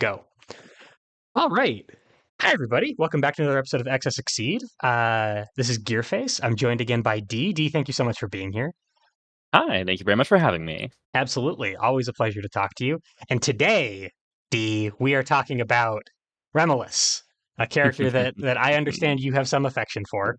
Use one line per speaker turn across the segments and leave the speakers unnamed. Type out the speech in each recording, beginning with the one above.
Go. All right. Hi, everybody. Welcome back to another episode of Excess Exceed. This is Gearface. I'm joined again by D. D, thank you so much for being here.
Hi, thank you very much for having me.
Absolutely. Always a pleasure to talk to you. And today, D, we are talking about Remiliss, a character that I understand you have some affection for.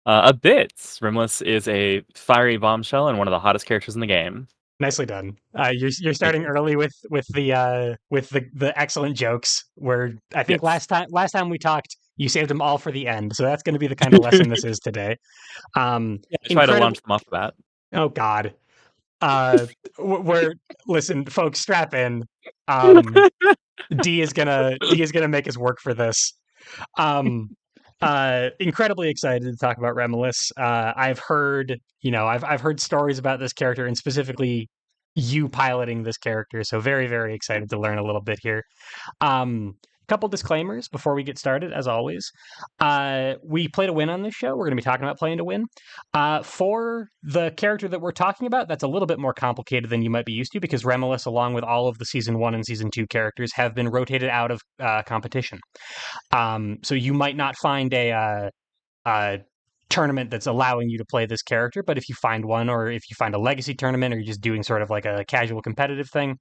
A bit. Remiliss is a fiery bombshell and one of the hottest characters in the game.
Nicely done. You're
Thank
starting
you.
early with the excellent jokes. Where I think
Yes.
last time we talked, you saved them all for the end. So that's going to be the kind of lesson this is today.
Yeah, I try to
Incredible.
launch them off the bat.
Oh God. Uh, we're listen, folks. Strap in. Um, D is gonna make us work for this. Um, incredibly excited to talk about Remiliss. I've heard, I've heard stories about this character and specifically you piloting this character. So very, very excited to learn a little bit here. Couple disclaimers before we get started, as always. We play to win on this show. We're going to be talking about playing to win. For the character that we're talking about, that's a little bit more complicated than you might be used to because Remiliss, along with all of the season 1 and season 2 characters, have been rotated out of competition. So you might not find a tournament that's allowing you to play this character, but if you find one, or if you find a legacy tournament, or you're just doing sort of like a casual competitive thing,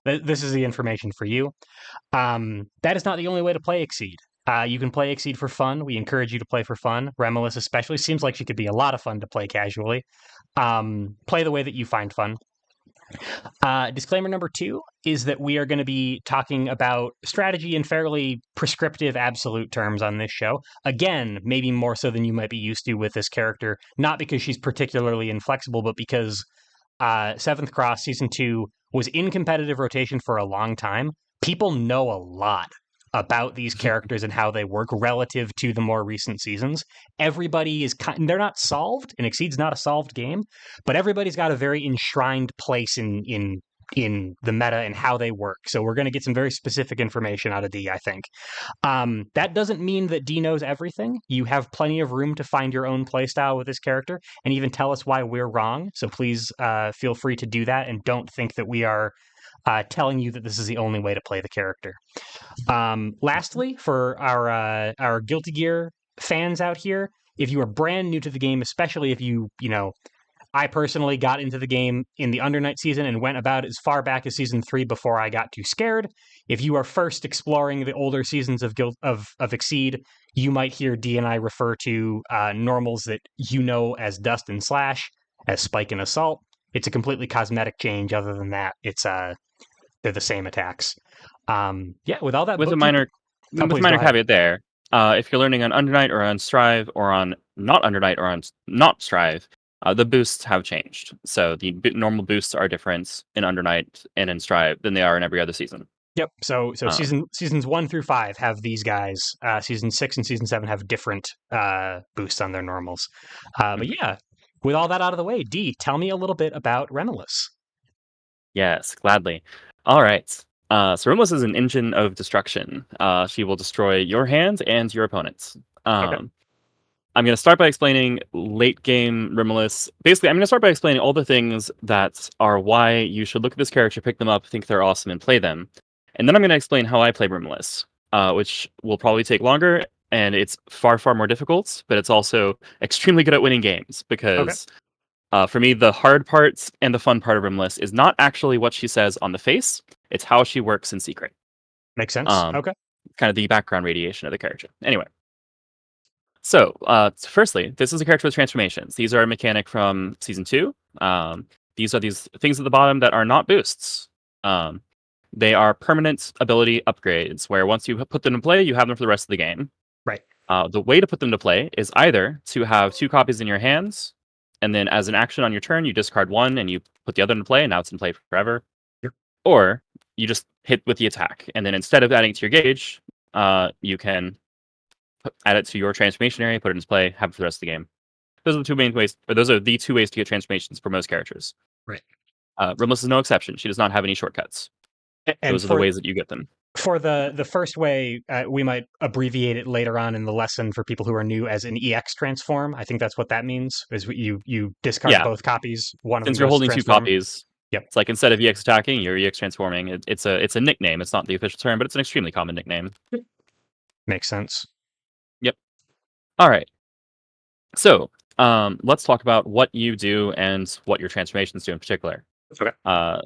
this is the information for you. That is not the only way to play Exceed. You can play Exceed for fun. We encourage you to play for fun. Remiliss especially seems like she could be a lot of fun to play casually. Play the way that you find fun. Disclaimer number 2 is that we are going to be talking about strategy in fairly prescriptive, absolute terms on this show. Again, maybe more so than you might be used to with this character, not because she's particularly inflexible, but because Seventh Cross Season 2 was in competitive rotation for a long time. People know a lot about these characters and how they work relative to the more recent seasons. Everybody is they're not solved, and Exceed's not a solved game, but everybody's got a very enshrined place in the meta and how they work. So we're going to get some very specific information out of D, I think. That doesn't mean that D knows everything. You have plenty of room to find your own playstyle with this character and even tell us why we're wrong. So please feel free to do that and don't think that we are telling you that this is the only way to play the character. Lastly, for our Guilty Gear fans out here, if you are brand new to the game, especially if I personally got into the game in the Undernight season and went about as far back as season 3 before I got too scared. If you are first exploring the older seasons of Exceed, you might hear D and I refer to normals that you know as Dust and Slash, as Spike and Assault. It's a completely cosmetic change. Other than that, it's they're the same attacks. Yeah, with all that
With a
bookkeeping.
minor
Oh,
with a
please go
minor
ahead.
caveat there. If you're learning on Undernight or on Strive or on not Undernight or on not Strive, the boosts have changed. So the normal boosts are different in Undernight and in Strive than they are in every other season.
Yep. So
Um,
seasons 1 through 5 have these guys. Season 6 and season 7 have different boosts on their normals. But
mhm.
yeah, with all that out of the way, D, tell me a little bit about Remiliss.
Yes, gladly. All right. So Remiliss is an engine of destruction. She will destroy your hand and your opponent's.
Okay.
Um, I'm going to start by explaining late game Remiliss. Basically, I'm going to start by explaining all the things that are why you should look at this character, pick them up, think they're awesome, and play them. And then I'm going to explain how I play Remiliss, which will probably take longer, and it's far, far more difficult, but it's also extremely good at winning games
Okay.
because for me, the hard parts and the fun part of Rimless is not actually what she says on the face; it's how she works in secret.
Makes sense.
Um,
Okay.
kind of the background radiation of the character. Anyway, so firstly, this is a character with transformations. These are a mechanic from season 2. These are these things at the bottom that are not boosts. Um, they are permanent ability upgrades, where once you put them in play, you have them for the rest of the game.
Right.
The way to put them to play is either to have 2 copies in your hands, and then as an action on your turn, you discard 1 and you put the other into play, and now it's in play forever.
Yep.
Or you just hit with the attack, and then instead of adding it to your gauge, you can add it to your transformation area, put it into play, have it for the rest of the game. Those are the 2 main ways, or those are the 2 ways to get transformations for most characters.
Right.
Rimless is no exception. She does not have any shortcuts.
And
Those are the ways that you get them.
for the first way, we might abbreviate it later on in the lesson for people who are new as an EX transform. I think that's what that means. Is you discard
Yeah,
both copies. One of them
since you're
goes to
holding 2
transform.
copies,
Yep.
It's like instead of EX attacking, you're EX transforming. It's a nickname. It's not the official term, but it's an extremely common nickname.
Makes sense.
Yep. All right. So let's talk about what you do and what your transformations do in particular.
Okay.
Uh,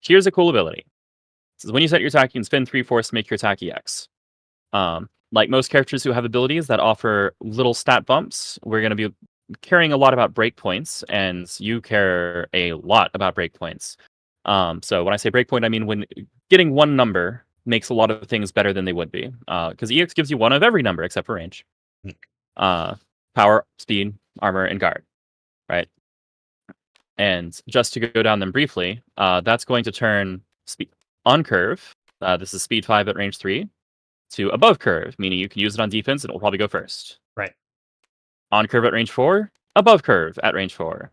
here's a cool ability. So when you set your attack, you can spend 3/4 to make your attack EX. Like most characters who have abilities that offer little stat bumps, we're going to be caring a lot about breakpoints, and you care a lot about breakpoints. So when I say breakpoint, I mean when getting one number makes a lot of things better than they would be. Because EX gives you one of every number except for range. Uh, Power, speed, armor, and guard. Right? And just to go down them briefly, that's going to turn speed on curve. This is speed 5 at range 3 to above curve, meaning you can use it on defense and it will probably go first.
Right.
On curve at range 4, above curve at range 4.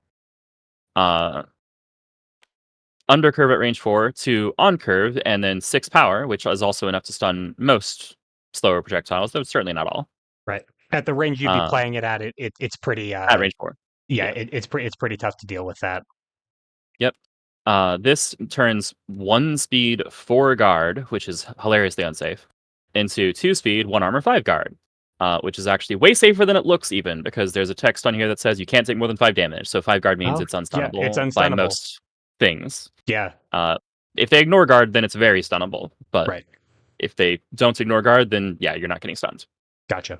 Under curve at range 4 to on curve, and then 6 power, which is also enough to stun most slower projectiles, though certainly not all.
Right. At the range you'd be playing it at, it's pretty.
At range 4.
Yeah, it's pretty tough to deal with that.
Yep. This turns 1 speed 4 guard, which is hilariously unsafe, into 2 speed 1 armor 5 guard, which is actually way safer than it looks even, because there's a text on here that says you can't take more than 5 damage. So 5 guard means
Oh,
it's
yeah, it's
unstunnable by
unstunnable.
most things.
Yeah.
If they ignore guard, then it's very stunnable. But
Right.
if they don't ignore guard, then yeah, you're not getting stunned.
Gotcha.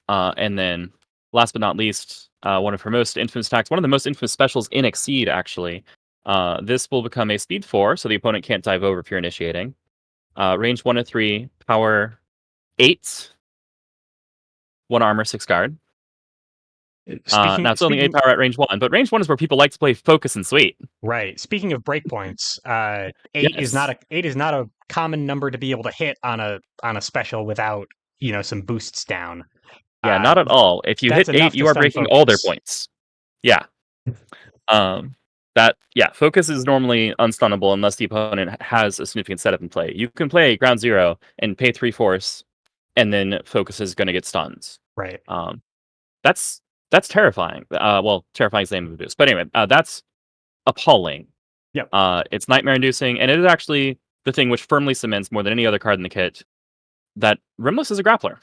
And then last but not least, one of her most infamous attacks, one of the most infamous specials in Exceed, actually. This will become a speed 4, so the opponent can't dive over if you're initiating. Range 1 to 3, power 8, 1 armor, 6 guard. Now it's only 8 power at range 1, but range 1 is where people like to play focus and sweet.
Right. Speaking of breakpoints, eight is
Yes.
not a common number to be able to hit on a special without some boosts down.
Yeah, not at all. If you hit
That's
8,
enough to
you are
stun
breaking all their
focus.
points. Yeah. Focus is normally unstunnable unless the opponent has a significant setup in play. You can play ground 0 and pay 3/4, and then focus is going to get stuns.
Right.
That's terrifying. Well, terrifying is the name of the boost, but anyway, that's appalling.
Yep.
It's nightmare inducing, and it is actually the thing which firmly cements more than any other card in the kit that Remiliss is a grappler.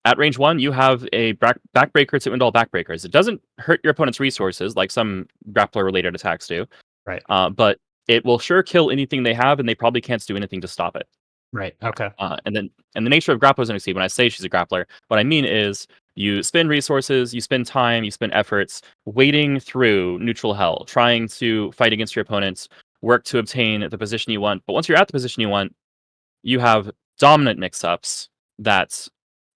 At range 1, you have a backbreaker to end all backbreakers. It doesn't hurt your opponent's resources like some grappler-related attacks do,
Right.
but it will sure kill anything they have, and they probably can't do anything to stop it.
Right. Okay.
And the nature of grapplers in Exceed, when I say she's a grappler, what I mean is you spend resources, you spend time, you spend efforts wading through neutral hell, trying to fight against your opponents, work to obtain the position you want. But once you're at the position you want, you have dominant mix-ups that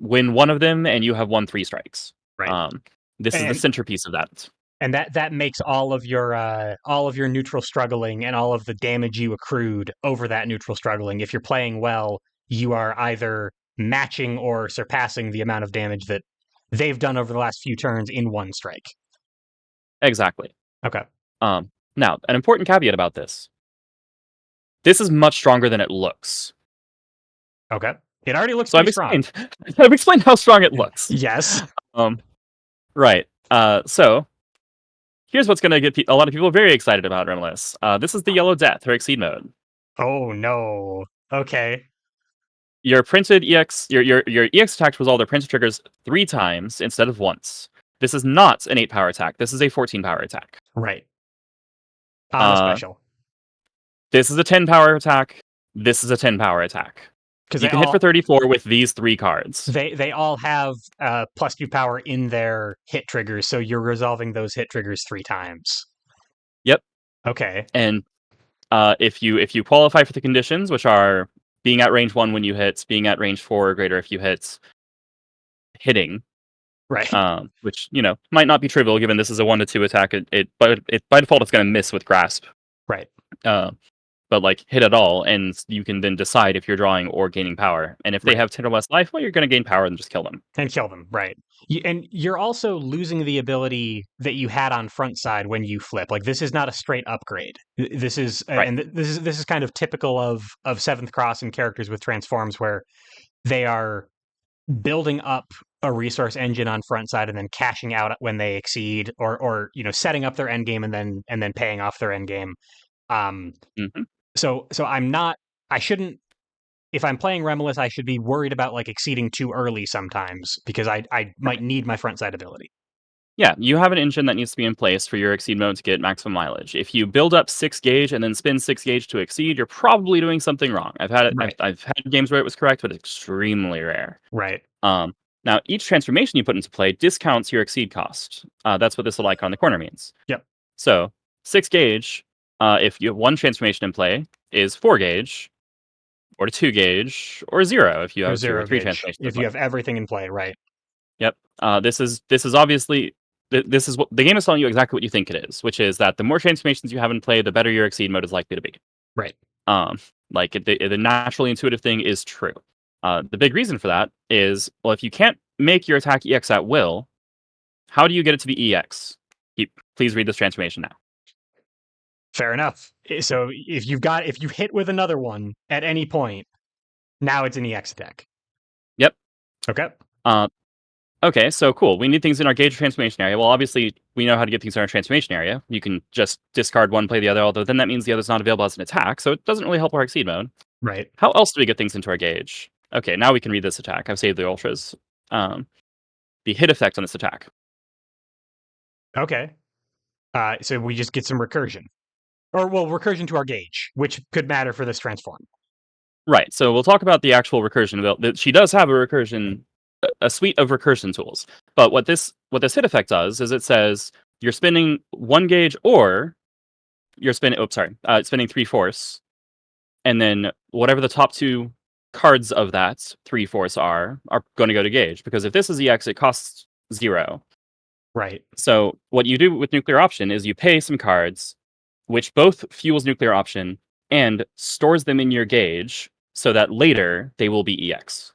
win one of them, and you have won 3 strikes.
Right.
This is the
And
centerpiece of that.
and that makes all of your neutral struggling and all of the damage you accrued over that neutral struggling. If you're playing well, you are either matching or surpassing the amount of damage that they've done over the last few turns in one strike.
Exactly.
Okay.
Now, an important caveat about this. This is much stronger than it looks.
Okay. It already looks
So
pretty strong.
I've explained how strong it looks.
Yes.
Right. So here's what's going to get a lot of people very excited about Remiliss. This is the Yellow Death, her Exceed mode.
Oh no. Okay.
Your printed EX, your EX attack was all their printed triggers 3 times instead of once. This is not an 8 power attack. This is a 14 power attack.
Right. On a special.
This is a 10 power attack. This is a 10 power attack.
Because
You can hit for 34 with these 3 cards.
They all have +2 power in their hit triggers, so you're resolving those hit triggers 3 times.
Yep.
Okay.
And if you qualify for the conditions, which are being at range 1 when you hit, being at range 4 or greater if you hit, hitting,
Right.
which might not be trivial given this is a 1 to 2 attack. But by default it's going to miss with grasp.
Right.
But like hit at all, and you can then decide if you're drawing or gaining power. And if they have 10 or less life, well, you're going to gain power and just kill them.
And kill them, right. And you're also losing the ability that you had on front side when you flip. Like, this is not a straight upgrade. This is
Right.
and this is kind of typical of 7th Cross and characters with transforms, where they are building up a resource engine on front side and then cashing out when they exceed, or setting up their end game and then paying off their end game. Um,
Hmm.
so I'm not. I shouldn't. If I'm playing Remiliss, I should be worried about like exceeding too early sometimes because I might need my front side ability.
Yeah, you have an engine that needs to be in place for your exceed mode to get maximum mileage. If you build up 6 gauge and then spin 6 gauge to exceed, you're probably doing something wrong. I've had it.
Right.
I've had games where it was correct, but it's extremely rare.
Right.
Um, Now, each transformation you put into play discounts your exceed cost. That's what this little icon in the corner means.
Yep.
So 6 gauge, if you have one transformation in play, is 4 gauge, or 2 gauge, or 0 if you
Or
have two or
zero
three
gauge
transformations in
if you
play.
have everything in play. Right.
Yep. This is obviously this is what the game is telling you exactly what you think it is, which is that the more transformations you have in play, the better your exceed mode is likely to be.
Right.
Um, like the naturally intuitive thing is true. The big reason for that is, well, if you can't make your attack EX at will, how do you get it to be EX? Please read this transformation now.
Fair enough. So if you hit with another one at any point, now it's an EX attack.
Yep.
Okay.
Uh, okay, so cool. We need things in our gauge transformation area. Well, obviously, we know how to get things in our transformation area. You can just discard one, play the other, although then that means the other's not available as an attack, so it doesn't really help our exceed mode.
Right.
How else do we get things into our gauge? Okay, now we can read this attack. I've saved the ultras. Um, the hit effect on this attack.
Okay. So we just get some recursion, or well, recursion to our gauge, which could matter for this transform.
Right. So we'll talk about the actual recursion. She does have a recursion, a suite of recursion tools. But what this hit effect does is it says you're spinning 1 gauge, or you're spinning. Oops, sorry. Spinning 3 force, and then whatever the top two cards of that 3 force are going to go to gauge, because if this is EX, it costs 0.
Right.
So what you do with nuclear option is you pay some cards, which both fuels nuclear option and stores them in your gauge so that later they will be EX.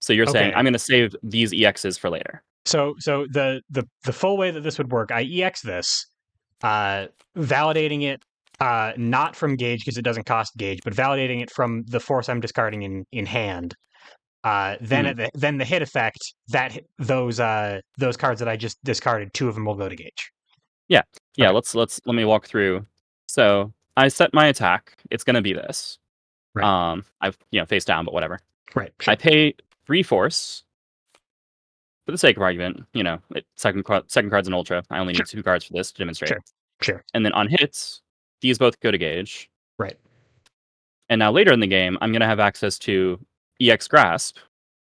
So you're saying,
Okay.
I'm going to save these EXs for later.
So the full way that this would work, I EX this, validating it not from gauge because it doesn't cost gauge, but validating it from the force I'm discarding in hand. Then
Mhm.
at then the hit effect those cards that I just discarded, two of them will go to gauge.
Yeah. Yeah,
Okay.
let me walk through. So I set my attack. It's going to be this.
Right.
I've, face down, but whatever.
Right.
I
Sure.
pay 3 force for the sake of argument. Second card's an ultra. I only
Sure.
need 2 cards for this to demonstrate.
Sure. Sure.
And then on hits, these both go to gauge.
Right.
And now later in the game, I'm going to have access to EX Grasp.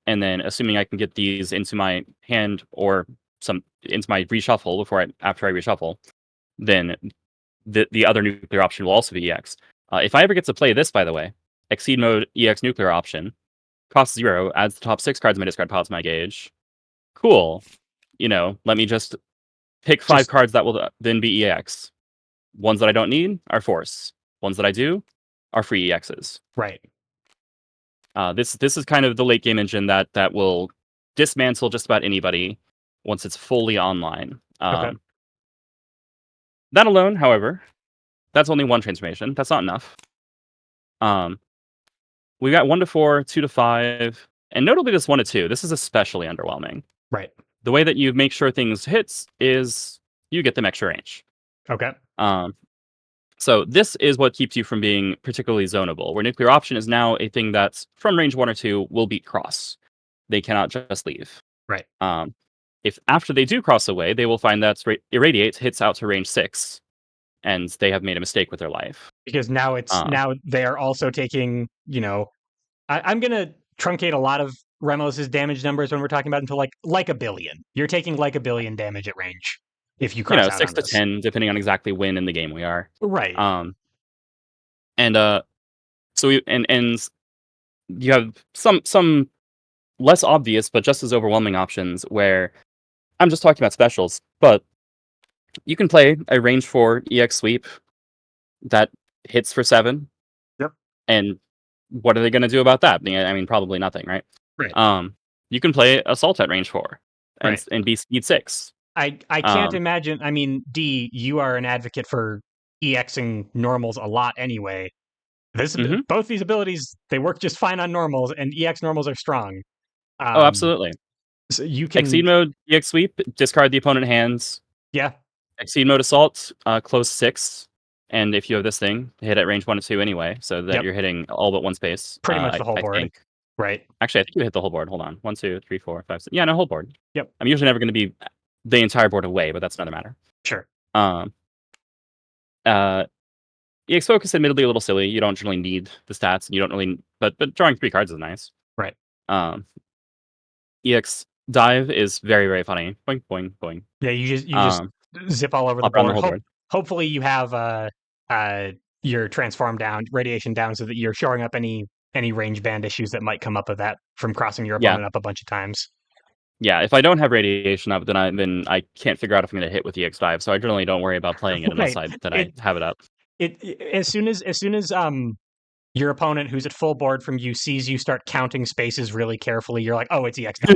And then, assuming I can get these into my hand or into my reshuffle after I reshuffle, then the other nuclear option will also be EX. If I ever get to play this, by the way, Exceed Mode EX Nuclear Option costs 0, adds the top 6 cards of my discard pile to my gauge. Cool. Let me just pick 5 cards that will then be EX. Ones that I don't need are Force. Ones that I do are free EXs.
Right.
This is kind of the late game engine that will dismantle just about anybody once it's fully online.
Okay.
That alone, however, that's only one transformation. That's not enough. Um, we got 1 to 4, 2 to 5, and notably this 1 to 2. This is especially underwhelming.
Right.
The way that you make sure things hits is you get them extra range.
Okay.
Um, so this is what keeps you from being particularly zonable, where nuclear option is now a thing that's from range 1 or 2 will beat cross. They cannot just leave.
Right.
If after they do cross away, they will find that irradiate hits out to range 6, and they have made a mistake with their life.
Because
Um,
now they are also taking, I'm gonna truncate a lot of Remiliss's damage numbers when we're talking about until like a billion. You're taking like a billion damage at range if you cross out
6
on
to
this.
10, depending on exactly when in the game we are.
Right.
Um, and so we and you have some less obvious but just as overwhelming options where I'm just talking about specials, but you can play a range 4 EX sweep that hits for 7.
Yep.
And what are they going to do about that? I mean, probably nothing, right?
Right.
You can play Assault at range 4
Right.
and be speed 6.
I can't
Um,
imagine. I mean, D, you are an advocate for EXing normals a lot anyway. This
mhm.
both these abilities they work just fine on normals, and EX normals are strong.
Oh,
Um,
absolutely.
So you
Exceed
can,
mode, EX sweep, discard the opponent hands.
yeah,
Exceed mode assault, close 6. And if you have this thing, hit at range 1 or 2 anyway, so that
yep,
you're hitting all but one space.
pretty much the whole
I
board,
think.
right?
Actually, I think you hit the whole board. Hold on. 1, 2, 3, 4, 5, 6. Yeah, no, whole board.
Yep,
I'm usually never going to be the entire board away, but that's another matter.
sure,
Um, uh, EX Focus, admittedly, a little silly. You don't generally need the stats, and you don't really. But drawing 3 cards is nice.
right.
Um, EX Dive is very, very funny. Boing, boing, boing.
Yeah, you just zip all over the
Hop around the
board.
whole board.
Hopefully you have uh your transform down, radiation down, so that you're shoring up any range band issues that might come up of that from crossing your
Yeah.
opponent up a bunch of times.
Yeah, if I don't have radiation up, then I can't figure out if I'm gonna hit with EX Dive, so I generally don't worry about playing it unless
Right.
I
It
have it up.
as soon as your opponent who's at full board from you sees you start counting spaces really carefully, you're like, oh, it's EX dive.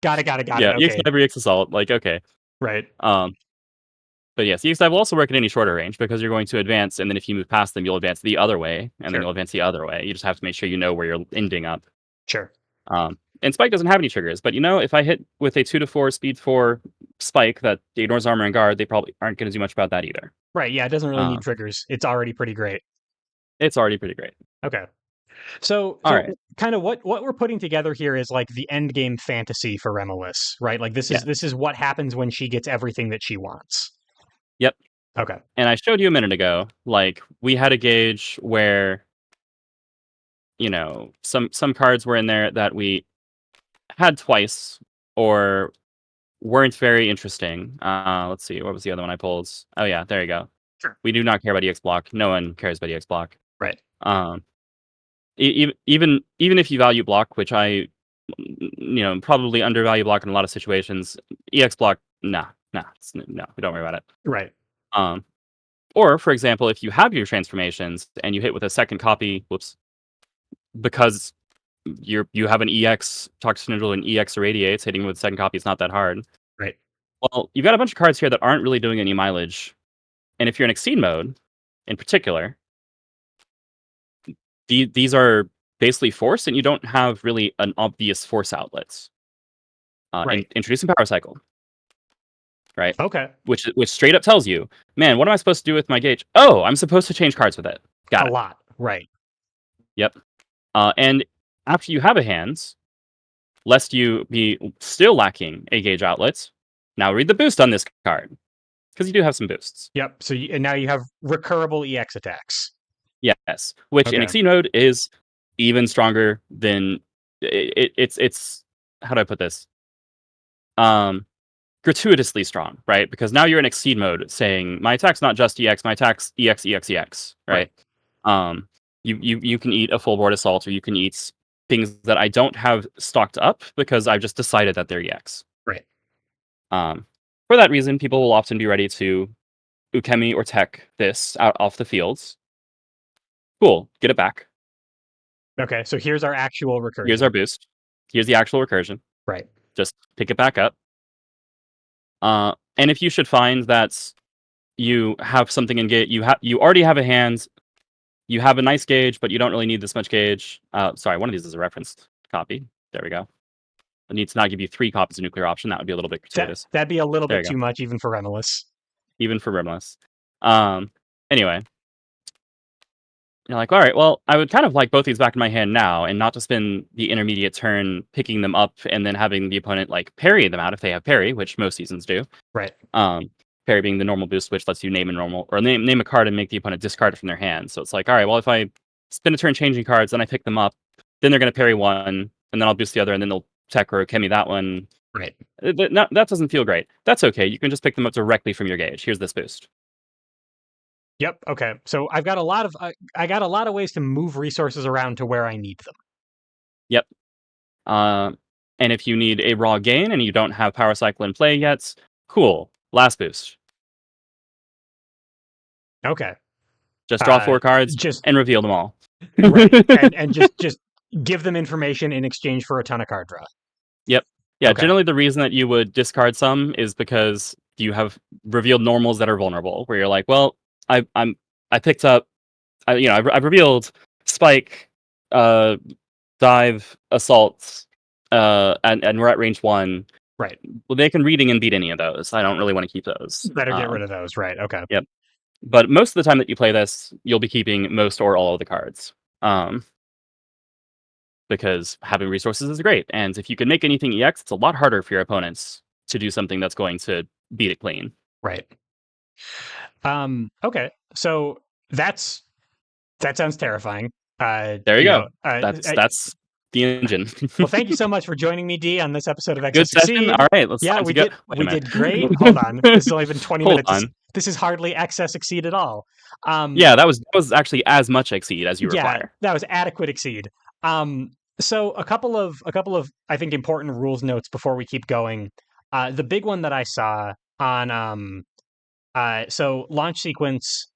Got it.
Yeah, EX
Okay.
Dive or EX Assault, like, okay.
Right.
Um, but yes, EX Dive will also work at any shorter range because you're going to advance, and then if you move past them, you'll advance the other way, and then
Sure.
you'll advance the other way. You just have to make sure you know where you're ending up.
Sure.
And Spike doesn't have any triggers, but if I hit with a 2 to 4 speed 4 Spike that ignores armor and guard, they probably aren't gonna do much about that either.
Right. Yeah, it doesn't really need
Um,
triggers. It's already pretty great.
it's already pretty great.
Okay. So
Alright.
kind of what we're putting together here is like the end game fantasy for Remiliss, right? Like this is
Yeah.
this is what happens when she gets everything that she wants.
Yep.
Okay.
And I showed you a minute ago, like, we had a gauge where, some cards were in there that we had twice or weren't very interesting. Let's see, what was the other one I pulled? Oh yeah, there you go.
Sure.
We do not care about EX block. No one cares about EX block.
Right.
Um, even if you value block, which I, probably undervalue block in a lot of situations, EX block, nah, no, we don't worry about it.
Right.
Um, or for example, if you have your transformations and you hit with a second copy, because you have an EX Toxic Neutral and EX irradiates, hitting with second copy is not that hard.
Right.
Well, you've got a bunch of cards here that aren't really doing any mileage, and if you're in Exceed mode, in particular, these are basically force, and you don't have really an obvious force outlets.
Right.
Introducing Power Cycle, right?
Okay.
Which straight up tells you, man, what am I supposed to do with my gauge? Oh, I'm supposed to change cards with it.
A
Got it.
lot. Right.
Yep. And after you have a hands, lest you be still lacking a gauge outlets, now read the boost on this card because you do have some boosts.
Yep. So and now you have recurable EX attacks.
Yes, which in
Okay.
Exceed mode is even stronger than it's how do I put this? Gratuitously strong, right? Because now you're in Exceed mode saying my attack's not just EX, my attack's EX, EX, EX, right?
Right.
You can eat a full board assault, or you can eat things that I don't have stocked up because I've just decided that they're EX.
Right.
For that reason, people will often be ready to Ukemi or Tech this out off the fields. Cool, get it back.
Okay. So here's our actual
Here's
recursion.
our boost. Here's the actual recursion.
Right.
Just pick it back up. And if you should find that you have something in gauge, you already have a hand, you have a nice gauge, but you don't really need this much gauge. Sorry, one of these is a referenced copy. There we go. I need to not give you 3 copies of nuclear option. That would be a little bit gratuitous.
That'd be a little
There
bit
you go.
too much even for Remiliss.
Even for Remiliss. Anyway, you're like, all right, well, I would kind of like both these back in my hand now, and not to spend the intermediate turn picking them up and then having the opponent like parry them out if they have parry, which most seasons do.
Right.
Parry being the normal boost, which lets you name a normal or name a card and make the opponent discard it from their hand. So it's like, all right, well, if I spend a turn changing cards, then I pick them up, then they're going to parry one, and then I'll boost the other, and then they'll tech or Kemi that one.
Right.
That doesn't feel great. That's okay. You can just pick them up directly from your gauge. Here's this boost.
Yep. Okay. So I've got a lot of I got a lot of ways to move resources around to where I need them.
Yep. And if you need a raw gain and you don't have Power Cycle in play yet, cool. Last boost.
Okay.
Just draw 4 cards
Just
and reveal them all.
right. and just give them information in exchange for a ton of card draw.
Yep. Yeah,
Okay.
generally the reason that you would discard some is because you have revealed normals that are vulnerable, where you're like, well, I picked up, I've revealed Spike, Dive, Assault, and we're at range 1,
Right.
well, they can reading and beat any of those. I don't really want to keep those.
Better get rid of those. Right. Okay.
Yep. But most of the time that you play this, you'll be keeping most or all of the cards. Because having resources is great. And if you can make anything EX, it's a lot harder for your opponents to do something that's going to beat it clean.
Right. Okay. So that sounds terrifying.
There you
You
go.
know,
That's the engine.
well, thank you so much for joining me, D, on this episode of
Good
Excess
session.
Exceed.
All right, let's
Yeah,
time
we
to go.
did.
Wait a
We did great.
minute.
Hold on. This has only been 20
Hold
minutes.
on.
This is hardly Excess Exceed at all. Um,
Yeah, that was actually as much exceed as you
yeah,
require.
that was adequate Exceed. So a couple of I think important rules notes before we keep going. The big one that I saw on so launch sequence.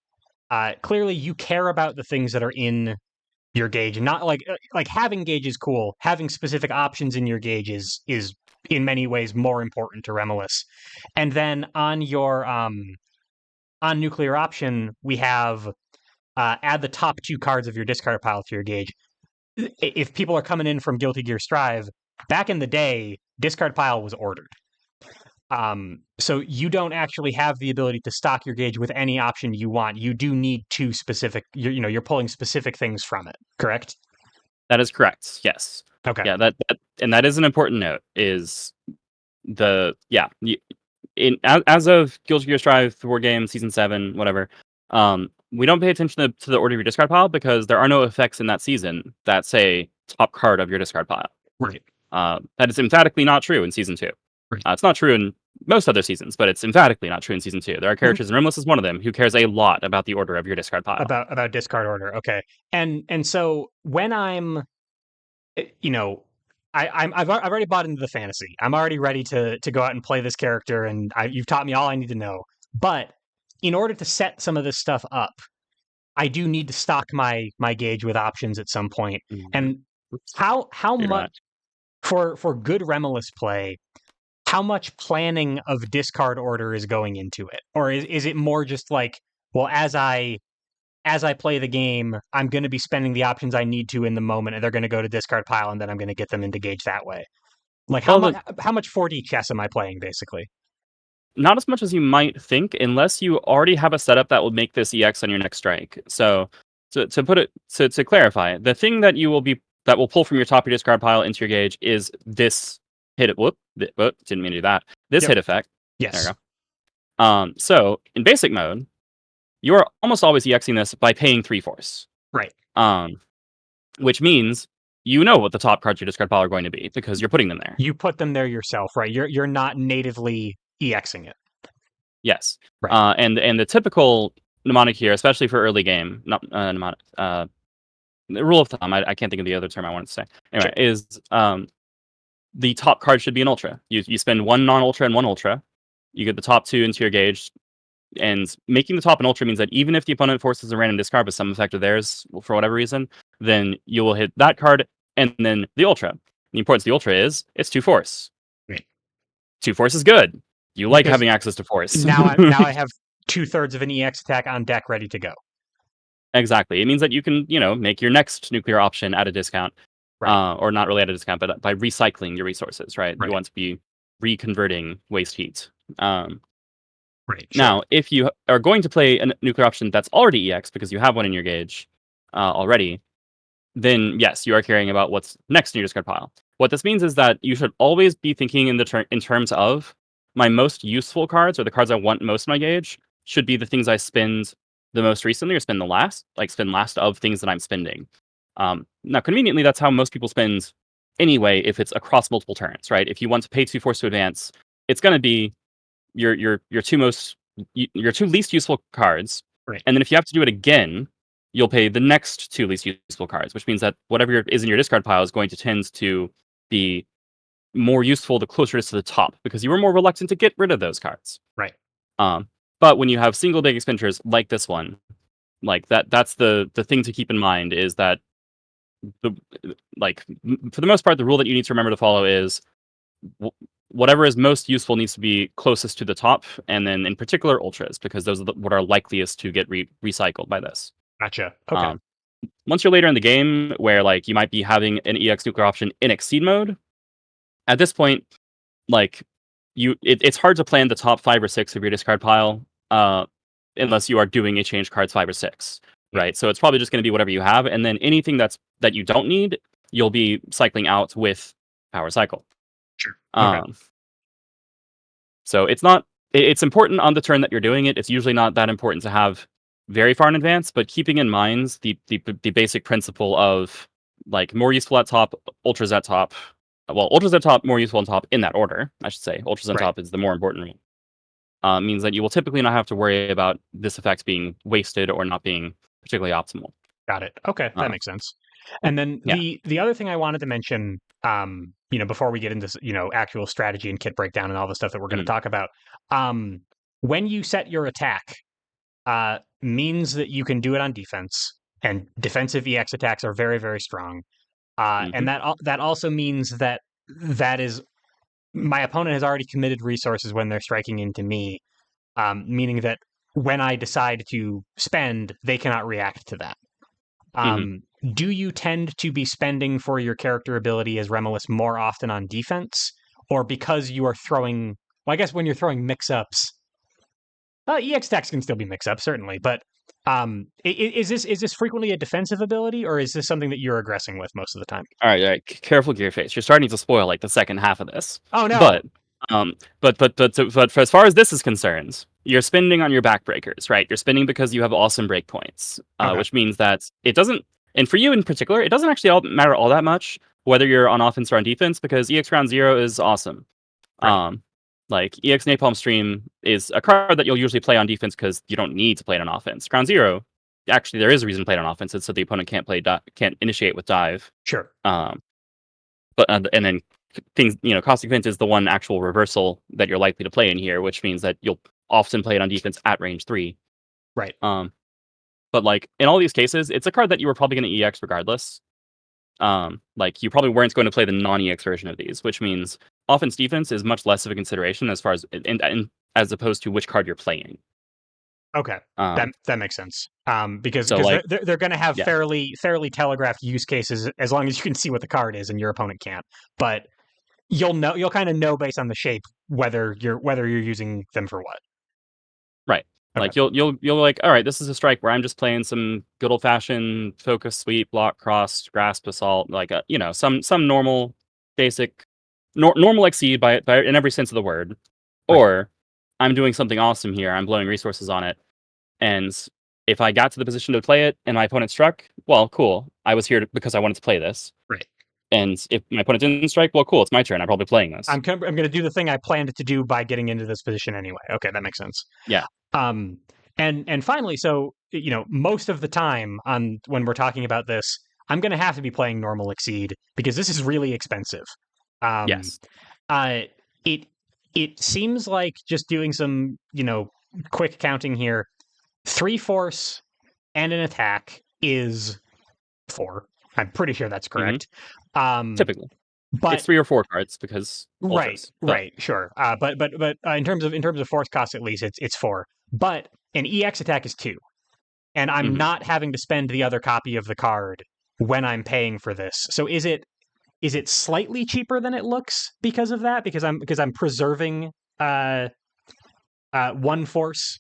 Clearly, you care about the things that are in your gauge, not like having gauge is cool. Having specific options in your gauge is in many ways more important to Remiliss. And then on your on nuclear option, we have add the top 2 cards of your discard pile to your gauge. If people are coming in from Guilty Gear Strive, back in the day, discard pile was ordered. So you don't actually have the ability to stock your gauge with any option you want. You do need 2 specific. You're pulling specific things from it. Correct?
That is correct. Yes.
Okay.
Yeah. And that is an important note. Is as of Guilty Gear Strive War Game Season 7, whatever. We don't pay attention to the order of your discard pile because there are no effects in that season that say top card of your discard pile.
Right.
That is emphatically not true in Season 2.
Right.
It's not true in most other seasons, but it's emphatically not true in Season 2. There are characters, and Remiliss is one of them, who cares a lot about the order of your discard pile.
About discard order. Okay. And so when I'm, you know, I've already bought into the fantasy. I'm already ready to go out and play this character, and you've taught me all I need to know. But in order to set some of this stuff up, I do need to stock my gauge with options at some point. And how much for good Remiliss play, how much planning of discard order is going into it? Or is it more just like, well, as I play the game, I'm going to be spending the options I need to in the moment, and they're going to go to discard pile, and then I'm going to get them into gauge that way. Like how much 4D chess am I playing, basically?
Not as much as you might think, unless you already have a setup that will make this EX on your next strike. So to put it to clarify, the thing that will pull from your top of your discard pile into your gauge is this hit. Whoop! Didn't mean to do that. This hit effect.
Yes.
There you go. So in basic mode, you are almost always EXing this by paying 3 force.
Right.
Which means you know what the top cards of your discard pile are going to be because you're putting them there.
You put them there yourself, right? You're not natively EXing it.
Yes.
Right.
And the typical mnemonic here, especially for early game, not mnemonic, the rule of thumb, I can't think of the other term I wanted to say. Anyway,
Sure.
is the top card should be an ultra. You spend 1 non-ultra and 1 ultra. You get the top 2 into your gauge. And making the top an ultra means that even if the opponent forces a random discard with some effect of theirs for whatever reason, then you will hit that card and then the ultra. The importance of the ultra is it's 2 force.
Right.
2 force is good. You like
Because
having access to force.
now I have 2/3 of an EX attack on deck ready to go.
Exactly. It means that you can, make your next nuclear option at a discount.
Right.
Or not really at a discount, but by recycling your resources, right?
Right.
You want to be reconverting waste heat.
Right. Sure.
Now, if you are going to play a nuclear option that's already EX because you have one in your gauge already, then yes, you are caring about what's next in your discard pile. What this means is that you should always be thinking in terms of my most useful cards, or the cards I want most in my gauge, should be the things I spend the most recently or spend last of things that I'm spending. Now, conveniently, that's how most people spend anyway if it's across multiple turns, right? If you want to pay 2 force to advance, it's going to be your 2 least useful cards.
Right.
And then if you have to do it again, you'll pay the next 2 least useful cards, which means that whatever is in your discard pile is going to tend to be more useful the closer it is to the top because you were more reluctant to get rid of those cards.
Right.
But when you have single big expenditures like this one, like that's the thing to keep in mind is that for the most part, the rule that you need to remember to follow is whatever is most useful needs to be closest to the top, and then in particular ultras, because those are what are likeliest to get recycled by this.
Gotcha. Okay.
Once you're later in the game, where you might be having an EX nuclear option in Exceed mode, at this point, like it's hard to plan the top 5 or 6 of your discard pile, unless you are doing a change cards 5 or 6,
Mhm.
right? So it's probably just going to be whatever you have, and then anything that you don't need, you'll be cycling out with power cycle.
Sure. Okay.
Um, so it's not it's important on the turn that you're doing it. It's usually not that important to have very far in advance, but keeping in mind the basic principle of like more useful at top, ultras at top. Well, ultras at top, more useful on top in that order, I should say. Ultras on
Right.
top is the more important one. Means that you will typically not have to worry about this effect being wasted or not being particularly optimal.
Got it. Okay, that
Uh,
makes sense. And then
yeah.
the other thing I wanted to mention, before we get into actual strategy and kit breakdown and all the stuff that we're going to
Mhm,
talk about, when you set your attack, means that you can do it on defense, and defensive EX attacks are very very strong. And
mhm,
that also means that is my opponent has already committed resources when they're striking into me, meaning that when I decide to spend, they cannot react to that.
mhm.
Um, do you tend to be spending for your character ability as Remiliss more often on defense, or because you are throwing? Well, I guess when you're throwing mix-ups, EX attacks can still be mix-ups, certainly. But is this frequently a defensive ability, or is this something that you're aggressing with most of the time?
All right. Careful, Gearface. You're starting to spoil like the second half of this.
Oh no!
But, um, but for as far as this is concerned, you're spending on your backbreakers, right? You're spending because you have awesome break points,
Okay,
which means that it doesn't. And for you in particular, it doesn't actually matter all that much whether you're on offense or on defense because EX Round Zero is awesome.
right,
Um, like EX Napalm Stream is a card that you'll usually play on defense because you don't need to play it on offense. Ground Zero, actually, there is a reason to play it on offense. It's so the opponent can't initiate with dive.
sure,
Um, but and then things, Caustic Vent is the one actual reversal that you're likely to play in here, which means that you'll often play it on defense at range 3.
right.
Um, but like in all these cases, it's a card that you were probably going to EX regardless. Like you probably weren't going to play the non-EX version of these, which means offense defense is much less of a consideration as far as as opposed to which card you're playing.
Okay, that
Um,
that makes sense. Because
so like
they're going to have
yeah,
fairly telegraphed use cases as long as you can see what the card is and your opponent can't. But you'll kind of know based on the shape whether you're using them for what.
right.
Okay,
Like you'll like, all right, this is a strike where I'm just playing some good old fashioned focus, sweep, block, cross, grasp, assault, like some normal, basic, normal exceed by in every sense of the word.
right.
Or I'm doing something awesome here. I'm blowing resources on it, and if I got to the position to play it and my opponent struck, well, cool. I was here because I wanted to play this.
Right.
And if my opponent didn't strike, well, cool. It's my turn. I'm probably playing this.
I'm going to do the thing I planned to do by getting into this position anyway. Okay, that makes sense.
Yeah.
Um, and finally, so most of the time on when we're talking about this, I'm going to have to be playing normal exceed because this is really expensive. Um,
Yes.
uh, it it seems like just doing some quick counting here, 3 force and an attack is 4. I'm pretty sure that's
Hmm.
correct. Um,
Typically, it's
but
3 or 4 cards because
right,
ultras. But
right, sure. But in terms of force cost, at least it's 4. But an EX attack is 2, and I'm
mhm.
not having to spend the other copy of the card when I'm paying for this. So is it slightly cheaper than it looks because of that? Because I'm preserving uh 1 force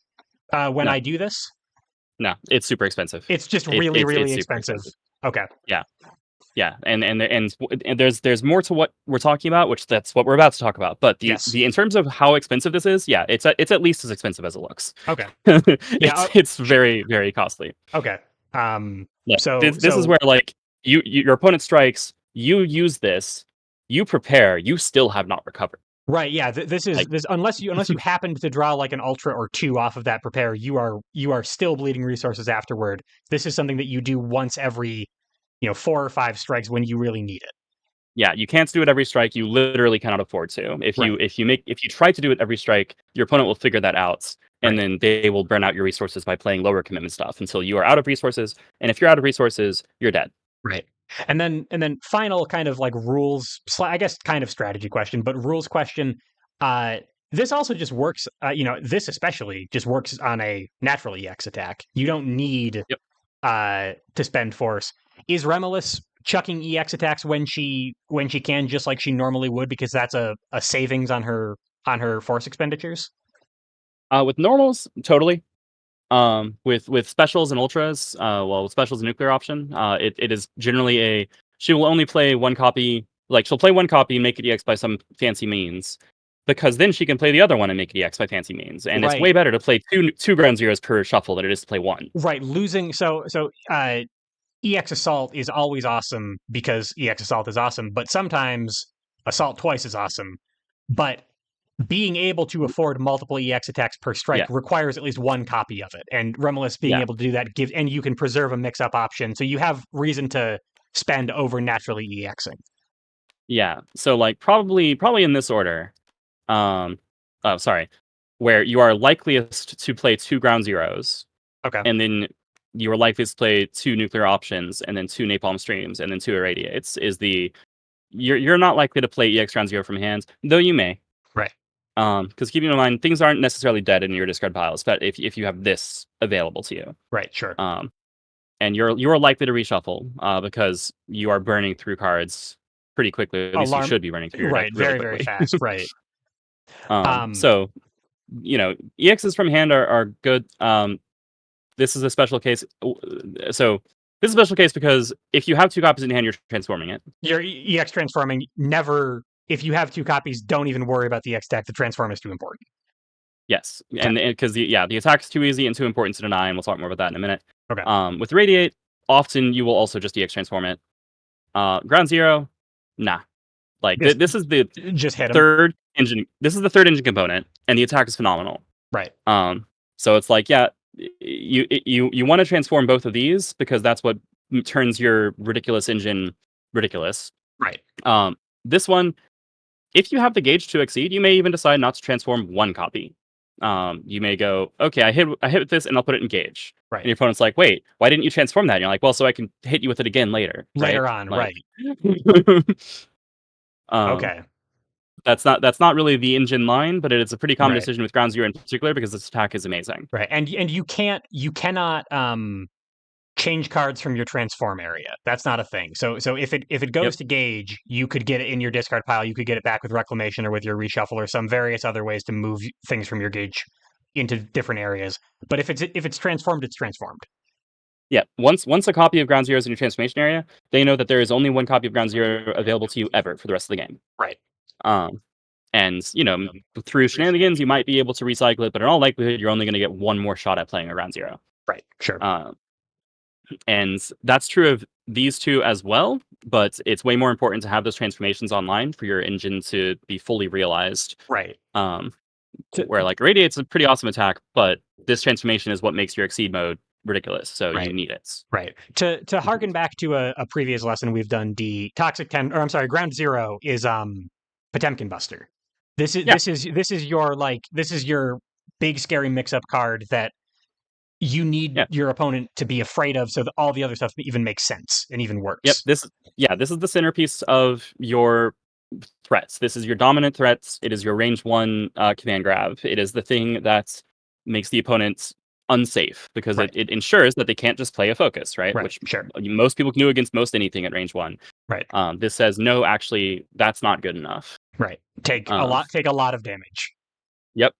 when
No,
I do this.
no, it's super expensive.
It's just really
It's
really
super
expensive.
expensive.
Okay.
Yeah, yeah, and there's more to what we're talking about, which that's what we're about to talk about. But
Yes.
the in terms of how expensive this is, yeah, it's at least as expensive as it looks.
Okay. Yeah.
It's very very costly.
Okay. Um.
Like
So
this is
so
where like your opponent strikes, you use this, you prepare, you still have not recovered.
right. Yeah. This is
Like
this unless you happen to draw like an ultra or 2 off of that prepare, you are still bleeding resources afterward. This is something that you do once every 4 or 5 strikes when you really need it.
yeah, you can't do it every strike. You literally cannot afford to.
Right.
If you try to do it every strike, your opponent will figure that out, and
Right.
then they will burn out your resources by playing lower commitment stuff until you are out of resources. And if you're out of resources, you're dead.
Right. And then final kind of like rules, I guess kind of strategy question, but rules question. Uh, this also just works. This especially just works on a natural EX attack. You don't need
Yep.
to spend force. Is Remiliss chucking EX attacks when she can, just like she normally would, because that's a savings on her force expenditures.
With normals, totally. With specials and ultras, well, with specials and nuclear option, it is generally a she will only play one copy. Like she'll play one copy and make it EX by some fancy means, because then she can play the other one and make it EX by fancy means. And it's way
Right,
better to play two ground zeros per shuffle than it is to play one.
right. Losing EX assault is always awesome because EX assault is awesome, but sometimes assault twice is awesome. But being able to afford multiple EX attacks per strike
Yeah,
requires at least one copy of it. And Remiliss being
yeah,
able to do that gives, and you can preserve a mix up option. So you have reason to spend over naturally EXing.
yeah. So like probably in this order. Um, oh sorry, where you are likeliest to play two ground zeros,
Okay.
and then you are likeliest to play two nuclear options, and then two napalm streams, and then two irradiates. Is the you're not likely to play EX ground zero from hands, though you may.
Right.
Because keeping in mind, things aren't necessarily dead in your discard piles, but if you have this available to you,
Right. Sure.
um, and you're likely to reshuffle because you are burning through cards pretty quickly. At least you
Alarm.
should be burning through your deck
Right.
really
Very, very
quickly.
fast. Right. Um,
So EXs from hand are good. This is a special case. So this is a special case because if you have two copies in hand, you're transforming it.
your EX transforming never, if you have two copies, don't even worry about the EX deck. The transform is too important.
Yes,
Okay.
and because the attack is too easy and too important to deny, and we'll talk more about that in a minute.
Okay.
With Radiate, often you will also just EX transform it. Ground Zero, nah. Like
Just,
this is the
just hit him.
third engine. This is the third engine component, and the attack is phenomenal.
Right.
So it's like, yeah, you want to transform both of these because that's what turns your ridiculous engine ridiculous.
Right.
This one, if you have the gauge to exceed, you may even decide not to transform one copy. You may go, okay, I hit with this and I'll put it in gauge. And
Right.
your opponent's like, wait, why didn't you transform that? And you're like, well, so I can hit you with it again later, right?
Later on.
Like,
Right.
um,
Okay.
that's not really the engine line, but it's a pretty common
Right.
decision with Ground Zero in particular because this attack is amazing.
Right. And you cannot change cards from your transform area. That's not a thing. So if it
Yep.
goes to gauge, you could get it in your discard pile. You could get it back with reclamation or with your reshuffle or some various other ways to move things from your gauge into different areas. But if it's transformed, it's transformed.
Yeah. Once a copy of Ground Zero is in your transformation area, they know that there is only one copy of Ground Zero available to you ever for the rest of the game.
Right.
Um, and through shenanigans, you might be able to recycle it, but in all likelihood, you're only going to get one more shot at playing a Ground Zero.
Right. Sure.
And that's true of these two as well, but it's way more important to have those transformations online for your engine to be fully realized.
Right.
Where like Radiate's a pretty awesome attack, but this transformation is what makes your Exceed mode ridiculous, so you
Right.
need it.
Right. To harken back to a previous lesson we've done, D Toxic 10, or I'm sorry, Ground Zero is Potemkin Buster.
Yeah,
This is your big scary mix up card that you need
yeah,
your opponent to be afraid of so that all the other stuff even makes sense and even
yep.
works.
This is the centerpiece of your threats. This is your dominant threats. It is your range one command grab. It is the thing that makes the opponent unsafe because
Right.
it ensures that they can't just play a focus, right?
Right.
Which
Sure.
most people can do against most anything at range one.
Right.
This says no, actually, that's not good enough.
Right.
Um,
Take a lot of damage.
yep.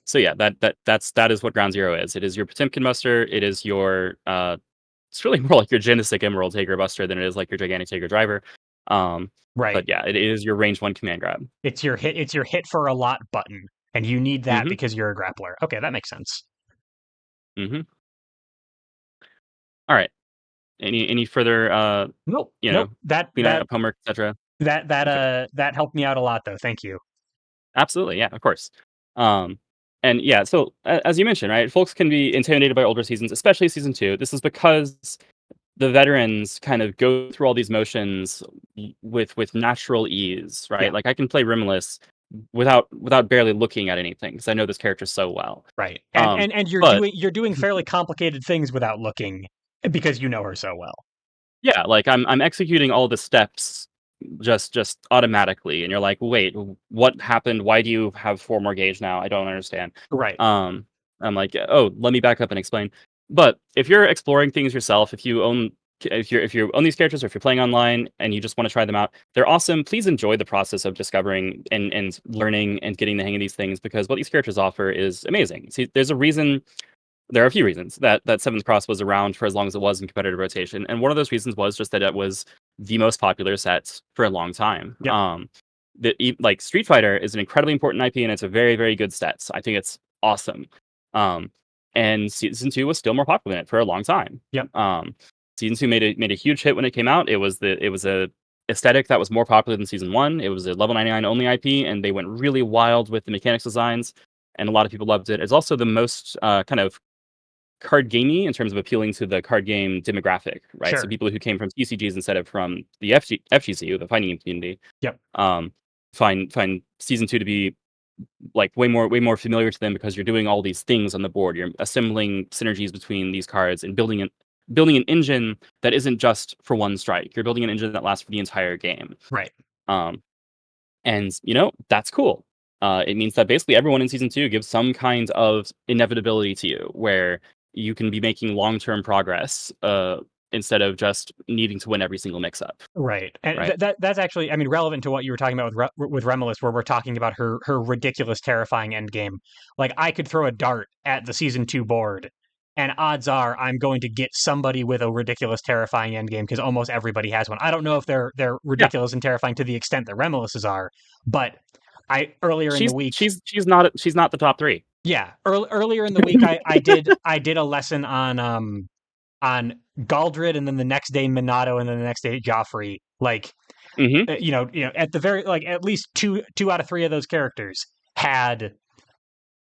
So yeah, that is what Ground Zero is. It is your Potemkin Buster. It is your it's really more like your Genestic Emerald Taker Buster than it is like your Gigantic Taker Driver. But
Right.
yeah, it is your range one command grab.
It's your hit for a lot button. And you need that
Mm-hmm.
because you're a grappler. Okay, that makes sense.
Mm-hmm. All right. Any further
Nope.
you know,
Nope.
clean up homework, etc. Okay.
That helped me out a lot though. Thank you.
Absolutely, yeah, of course. Um, and yeah, so as you mentioned, right, folks can be intimidated by older seasons, especially season two. This is because the veterans kind of go through all these motions with natural ease,
Yeah.
right? Like I can play Remiliss without barely looking at anything because I know this character so well.
Right.
Um,
And
but
you're doing fairly complicated things without looking because you know her so well.
yeah, like I'm executing all the steps just automatically, and you're like, wait, what happened? Why do you have four more gauge now? I don't understand.
Right.
I'm like, oh, let me back up and explain. But if you're exploring things yourself, if you own if you own these characters or if you're playing online and you just want to try them out, they're awesome. Please enjoy the process of discovering and learning and getting the hang of these things, because what these characters offer is amazing. See, there are a few reasons that Seventh Cross was around for as long as it was in competitive rotation, and one of those reasons was just that it was the most popular set for a long time.
Yep.
Like Street Fighter is an incredibly important IP, and it's a very, very good set. So I think it's awesome. And Season 2 was still more popular than it for a long time.
Yep.
Season 2 made a huge hit when it came out. It was a aesthetic that was more popular than Season 1. It was a level 99 only IP, and they went really wild with the mechanics designs, and a lot of people loved it. It's also the most kind of card gamey in terms of appealing to the card game demographic, right?
Sure.
So people who came from TCGs instead of from the FGCU, the fighting game community,
Yep.
Find Season 2 to be like way more familiar to them, because you're doing all these things on the board. You're assembling synergies between these cards and building an engine that isn't just for one strike. You're building an engine that lasts for the entire game.
Right.
And that's cool. It means that basically everyone in Season 2 gives some kind of inevitability to you, where you can be making long-term progress instead of just needing to win every single mix-up.
Right. And
Right.
That's actually, I mean, relevant to what you were talking about with Remiliss, where we're talking about her ridiculous, terrifying endgame. Like, I could throw a dart at the Season 2 board, and odds are I'm going to get somebody with a ridiculous, terrifying endgame, because almost everybody has one. I don't know if they're ridiculous and terrifying to the extent that Remiliss's are, but earlier in the week,
she's not the top 3.
yeah, earlier in the week, I did a lesson on Galdred, and then the next day Minato, and then the next day Joffrey. Like,
Mm-hmm.
At the very, like, at least two out of 3 of those characters had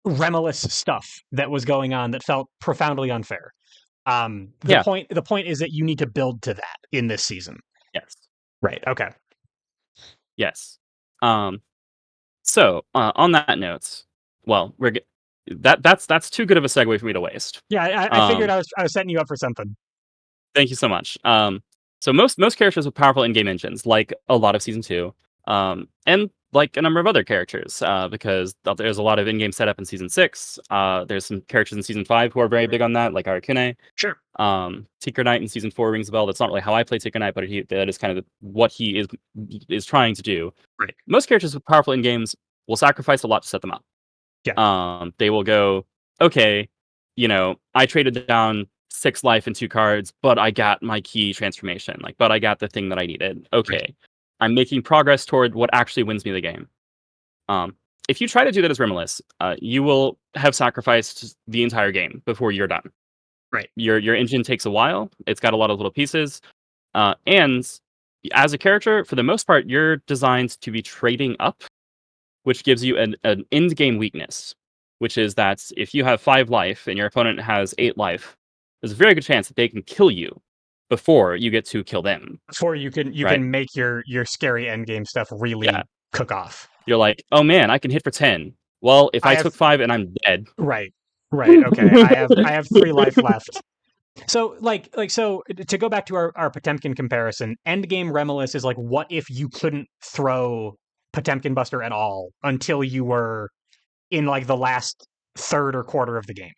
Remiliss stuff that was going on that felt profoundly unfair. The point is that you need to build to that in this season.
Yes.
Right. Okay.
Yes. So on that note, well, that's too good of a segue for me to waste.
Yeah, I figured I was setting you up for something.
Thank you so much. So most characters with powerful in-game engines, like a lot of Season 2, and like a number of other characters, because there's a lot of in-game setup in Season 6. There's some characters in Season 5 who are very big on that, like Arakune.
Sure.
Tinker Knight in Season 4 rings a bell. That's not really how I play Tinker Knight, but that is kind of what he is trying to do.
Right.
Most characters with powerful in-games will sacrifice a lot to set them up.
Yeah.
They will go, okay, I traded down 6 life and 2 cards, but I got my key transformation. But I got the thing that I needed. Okay.
Right.
I'm making progress toward what actually wins me the game. If you try to do that as Remiliss, you will have sacrificed the entire game before you're done.
Right.
Your engine takes a while. It's got a lot of little pieces. And as a character, for the most part, you're designed to be trading up, which gives you an end game weakness, which is that if you have 5 life and your opponent has 8 life, there's a very good chance that they can kill you before you get to kill them.
Before you can make your scary endgame stuff really cook off.
You're like, oh man, I can hit for 10. Well, if I took 5 and I'm dead.
Right. Okay. I have 3 life left. So so to go back to our Potemkin comparison, endgame Remiliss is like, what if you couldn't throw Potemkin Buster at all until you were in like the last third or quarter of the game.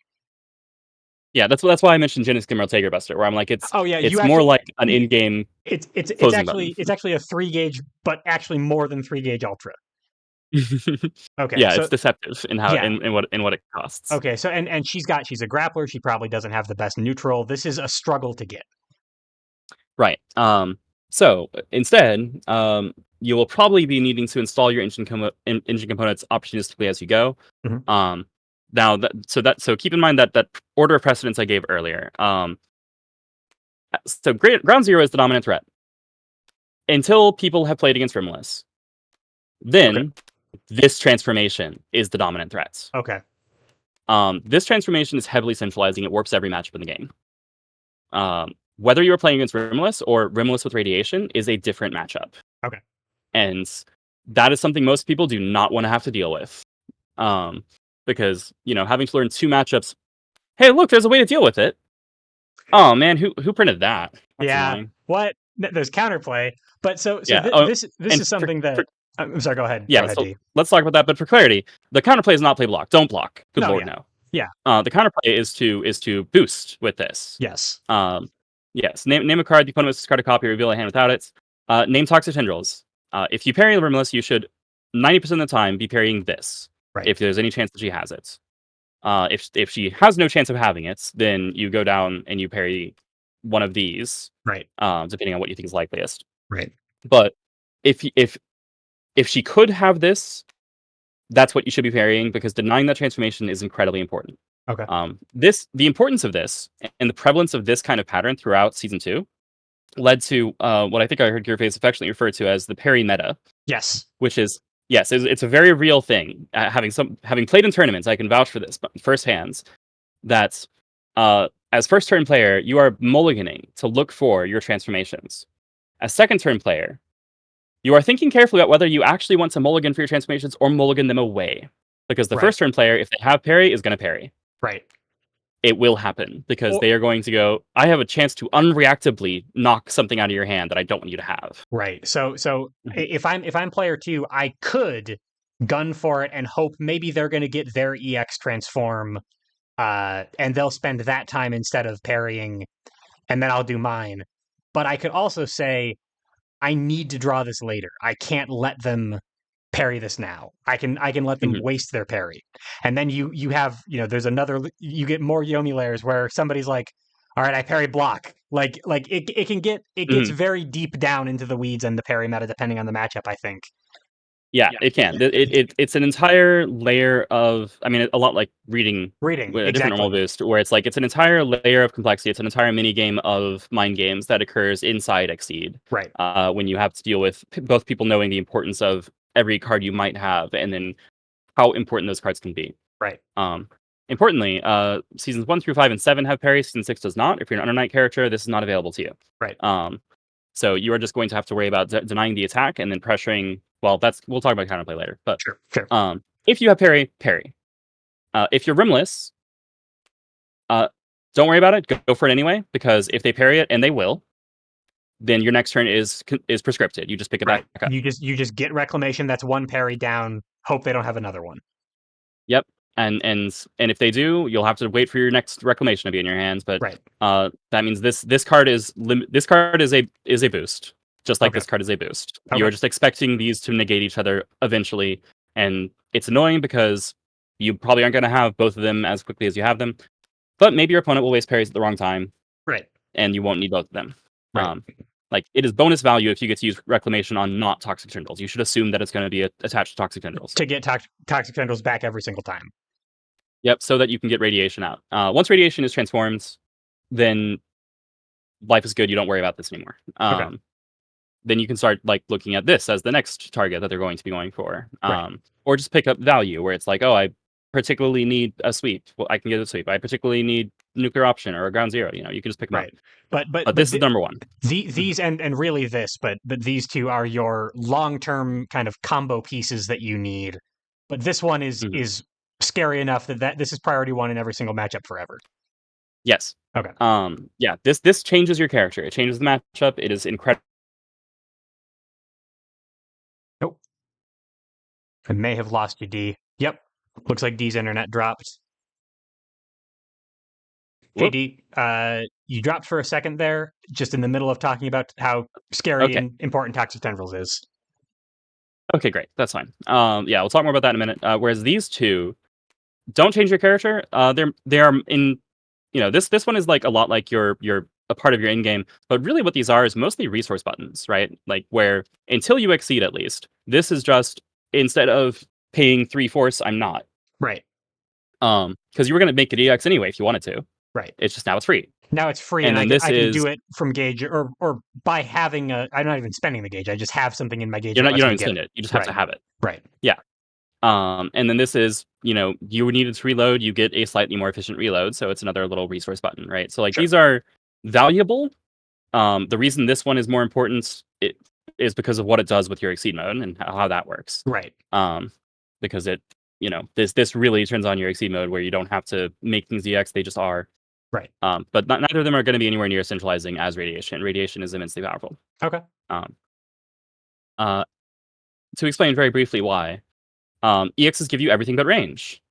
Yeah, that's why I mentioned Genesis Gimmer Tager Buster, where I'm like, it's more like an in-game.
It's
actually
a 3 gauge, but actually more than 3 gauge Ultra. Okay.
Yeah, it's deceptive in how in what it costs.
Okay, so and she's a grappler. She probably doesn't have the best neutral. This is a struggle to get.
Right. So instead, you will probably be needing to install your engine components opportunistically as you go.
Mm-hmm.
So keep in mind that order of precedence I gave earlier. So Ground Zero is the dominant threat until people have played against Remiliss. Then this transformation is the dominant threat.
Okay.
This transformation is heavily centralizing. It warps every matchup in the game. Whether you are playing against Remiliss or Remiliss with Radiation is a different matchup.
Okay.
And that is something most people do not want to have to deal with. Because, having to learn 2 matchups, hey, look, there's a way to deal with it. Oh man, who printed that?
That's annoying. What? There's counterplay. But this is something that I'm sorry, go ahead.
Yeah,
go ahead,
so let's talk about that. But for clarity, the counterplay is not play block. Don't block. Good lord, no.
Yeah.
The counterplay is to boost with this.
Yes.
Yes. Name a card. The opponent must discard a copy. Reveal a hand without it. Name Toxic Tendrils. If you parry Remiliss, you should 90% of the time be parrying this.
Right.
If there's any chance that she has it. If she has no chance of having it, then you go down and you parry one of these.
Right.
Depending on what you think is likeliest.
Right.
But if she could have this, that's what you should be parrying because denying that transformation is incredibly important.
Okay.
The importance of this and the prevalence of this kind of pattern throughout season 2 led to what I think I heard Gearface affectionately refer to as the parry meta.
Yes.
Which is yes, it's a very real thing. Having played in tournaments, I can vouch for this firsthand. That as first turn player, you are mulliganing to look for your transformations. As second turn player, you are thinking carefully about whether you actually want to mulligan for your transformations or mulligan them away. Because the first turn player, if they have parry, is going to parry.
Right.
It will happen because they are going to go, I have a chance to unreactably knock something out of your hand that I don't want you to have.
Right. So if I'm player 2, I could gun for it and hope maybe they're going to get their EX transform and they'll spend that time instead of parrying and then I'll do mine. But I could also say I need to draw this later. I can't let them parry this now. I can let them waste their parry. And then you have, there's another you get more Yomi layers where somebody's like, all right, I parry block. Like it gets very deep down into the weeds and the parry meta depending on the matchup, I think.
Yeah, it can. It's an entire layer of, I mean, a lot like reading with a different normal boost, where it's like it's an entire layer of complexity. It's an entire mini game of mind games that occurs inside Exceed.
Right.
When you have to deal with both people knowing the importance of every card you might have, and then how important those cards can be.
Right.
Importantly, seasons 1 through 5 and 7 have parry. Season 6 does not. If you're an Under Night character, this is not available to you.
Right.
So you are just going to have to worry about denying the attack and then pressuring. Well, we'll talk about counterplay later. But
sure.
If you have parry. If you're Remiliss, don't worry about it. Go for it anyway, because if they parry it, and they will, then your next turn is prescripted. You just pick it back up.
You just get reclamation. That's one parry down. Hope they don't have another one.
Yep. And if they do, you'll have to wait for your next reclamation to be in your hands. But that means this card is a boost, just like this card is a boost. You're just expecting these to negate each other eventually, and it's annoying because you probably aren't going to have both of them as quickly as you have them. But maybe your opponent will waste parries at the wrong time,
right?
And you won't need both of them.
Right.
Like it is bonus value if you get to use reclamation on not toxic tendrils. You should assume that it's going to be attached to toxic tendrils
to get toxic tendrils back every single time.
Yep, so that you can get radiation out. Once radiation is transformed, then life is good. You don't worry about this anymore. Then you can start like looking at this as the next target that they're going to be going for, or just pick up value where it's like, oh, I particularly need a sweep. Well, I can get a sweep. I particularly need nuclear option or a ground zero. You can just pick them up. But this is number one.
These and really this, but these two are your long-term kind of combo pieces that you need. But this one is scary enough that this is priority one in every single matchup forever.
Yes.
Okay.
Yeah. This changes your character. It changes the matchup. It is incredible.
Nope. I may have lost you, D. Yep. Looks like D's internet dropped. Whoop. Hey, D, you dropped for a second there, just in the middle of talking about how scary and important Toxic Tendrils is.
Okay, great. That's fine. Yeah, we'll talk more about that in a minute. Whereas these two don't change your character. They are in, this one is like a lot like you're a part of your in game, but really what these are is mostly resource buttons, right? Like where until you exceed at least, this is just instead of paying 3 force, I'm not.
Right.
Because you were going to make it EX anyway if you wanted to.
Right.
It's just now it's free.
Now it's free, and I can do it from gauge or by having I'm not even spending the gauge. I just have something in my gauge.
You don't even spend it. You just have to have it.
Right.
Yeah. And then this is, you needed to reload, you get a slightly more efficient reload, so it's another little resource button, right? So like these are valuable. The reason this one is more important is because of what it does with your exceed mode and how that works.
Right.
Because it, this really turns on your exceed mode where you don't have to make things EX, they just are.
Right.
But neither of them are going to be anywhere near centralizing as radiation. Radiation is immensely powerful.
Okay.
To explain very briefly why, EXs give you everything but range.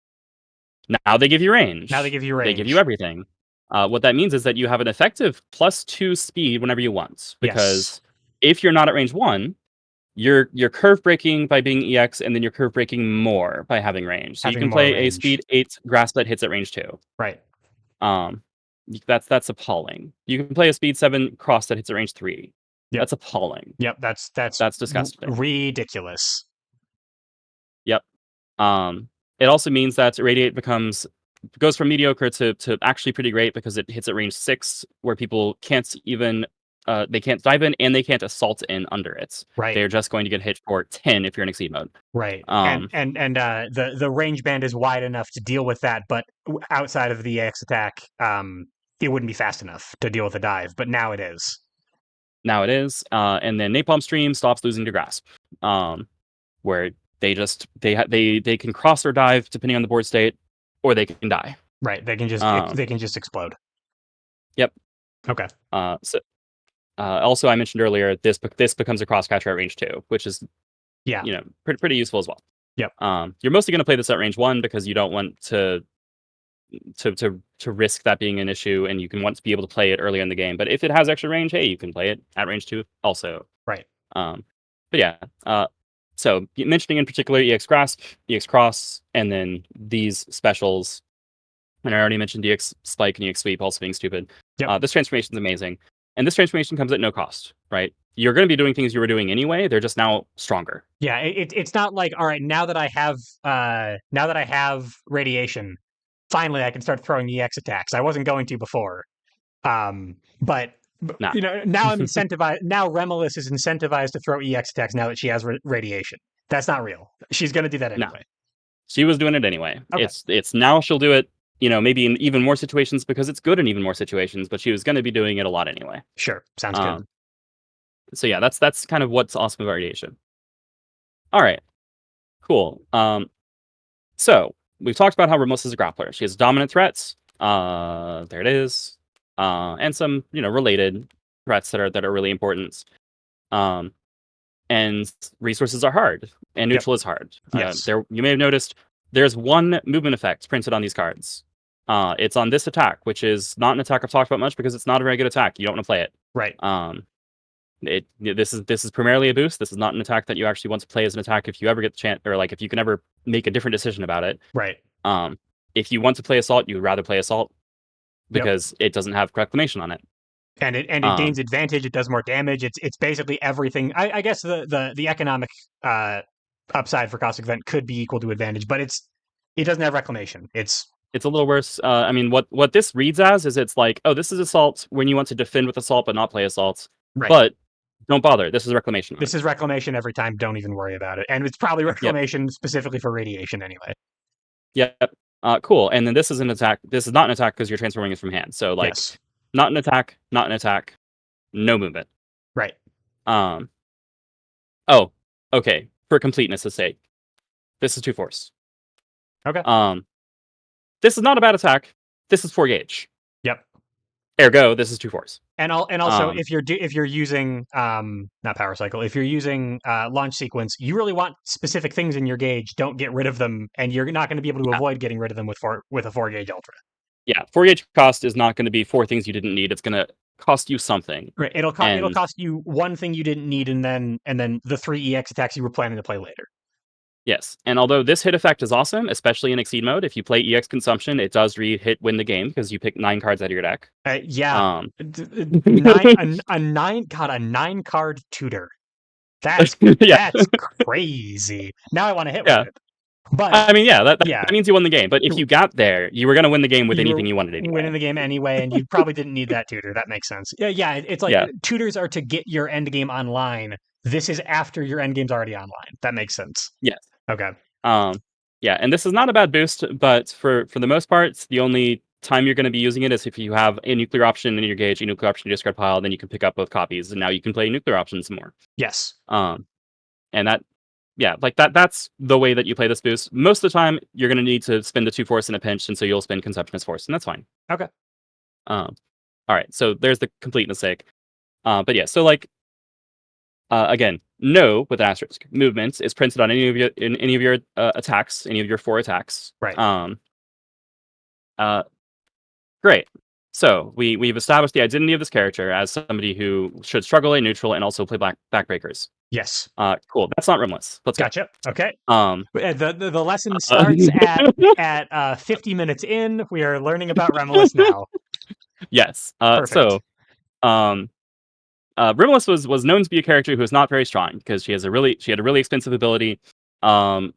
Now they give you range.
They give you
everything. What that means is that you have an effective +2 speed whenever you want,
Yes.
because if you're not at range 1, you're curve breaking by being EX, and then you're curve breaking more by having range. So you
Having
can
more
play a
range.
speed 8 grass that hits at range 2.
Right.
Um, that's appalling. You can play a speed 7 cross that hits at range 3.
Yep.
That's appalling.
Yep. That's
That's disgusting.
ridiculous.
Yep. It also means that Radiate goes from mediocre to actually pretty great, because it hits at range 6, where people can't even they can't dive in and they can't assault in under it.
Right.
They're just going to get hit for 10 if you're in Exceed mode.
Right. And
Um,
the range band is wide enough to deal with that, but outside of the EX attack, it wouldn't be fast enough to deal with a dive. But now it is.
Now it is, and then Napalm Stream stops losing to Grasp, where they can cross or dive depending on the board state, or they can die.
Right. They can just explode.
Yep.
Okay.
So also, I mentioned earlier, this becomes a crosscatcher at range 2, which is
Yeah.
pretty useful as well.
Yep.
You're mostly going to play this at range 1 because you don't want to risk that being an issue, and you can want to be able to play it earlier in the game. But if it has extra range, hey, you can play it at range 2 also.
Right.
But yeah, so mentioning in particular EX Grasp, EX Cross, and then these specials, and I already mentioned EX Spike and EX Sweep also being stupid.
Yep.
This transformation is amazing, and this transformation comes at no cost, right? You're going to be doing things you were doing anyway. They're just now stronger.
Yeah. It's not like, all right, now that I have radiation, finally I can start throwing EX attacks. I wasn't going to before. But
Nah.
now I'm incentivized. Now Remiliss is incentivized to throw EX attacks now that she has radiation. That's not real. She's going to do that
No.
anyway.
She was doing it anyway.
Okay.
It's now she'll do it, maybe in even more situations because it's good in even more situations, but she was going to be doing it a lot anyway.
Sure. Sounds good.
So yeah, that's kind of what's awesome about radiation. All right, cool. So we've talked about how Remiliss is a grappler. She has dominant threats. There it is, and some related threats that are really important. And resources are hard, and
Yep.
neutral is hard.
Yes.
You may have noticed there's one movement effect printed on these cards. It's on this attack, which is not an attack I've talked about much because it's not a very good attack. You don't want to play it.
Right.
This is primarily a boost. This is not an attack that you actually want to play as an attack if you ever get the chance, or like if you can ever make a different decision about it.
Right.
If you want to play assault, you would rather play assault because it doesn't have reclamation on it.
And it gains advantage. It does more damage. It's basically everything. I guess the economic upside for Caustic Vent could be equal to advantage, but it doesn't have reclamation. It's
a little worse. I mean, what this reads as is it's like, oh, this is assault when you want to defend with assault but not play assault.
right.
But don't bother. This is reclamation.
This is reclamation every time. Don't even worry about it. And it's probably reclamation specifically for radiation anyway.
Yep. Cool. And then this is an attack. This is not an attack because you're transforming it from hand. So like, not an attack, no movement.
Right.
Oh, okay. For completeness' sake, this is 2 force.
Okay.
This is not a bad attack. This is 4 gauge.
Yep.
Ergo, this is 2 force.
And also, if you're using not power cycle, if you're using launch sequence, you really want specific things in your gauge. Don't get rid of them, and you're not going to be able to avoid getting rid of them with a 4 gauge ultra.
Yeah, 4 gauge cost is not going to be 4 things you didn't need. It's going to cost you something.
Right. It'll cost you one thing you didn't need, and then the 3 EX attacks you were planning to play later.
Yes, and although this hit effect is awesome, especially in Exceed mode, if you play EX Consumption, it does win the game because you pick 9 cards out of your deck.
Yeah, a 9 card tutor. That's crazy. Now I want to hit with it. But
I mean, that means you won the game. But if you got there, you were going to win the game with anything you wanted anyway.
Winning the game anyway, and you probably didn't need that tutor. That makes sense. Yeah. It's like tutors are to get your end game online. This is after your end game's already online. That makes sense.
Yes.
Okay.
Yeah, and this is not a bad boost, but for the most part, the only time you're going to be using it is if you have a nuclear option in your gauge, a nuclear option in your discard pile, then you can pick up both copies, and now you can play nuclear options more.
Yes.
And that's the way that you play this boost. Most of the time, you're going to need to spend the 2 force in a pinch, and so you'll spend consumption as force, and that's fine.
Okay.
All right, so there's the completeness sake. But yeah, so like, again, no with an asterisk. Movement is printed on any of your attacks, any of your 4 attacks.
Right.
Great. So we've established the identity of this character as somebody who should struggle at neutral and also play backbreakers.
Yes.
Cool. That's not Remiliss. Let's go.
Gotcha. Okay.
Um,
The lesson
uh,
starts at 50 minutes in. We are learning about Remiliss now.
yes.
Perfect.
Um, Remiliss was known to be a character who is not very strong because she had a really expensive ability.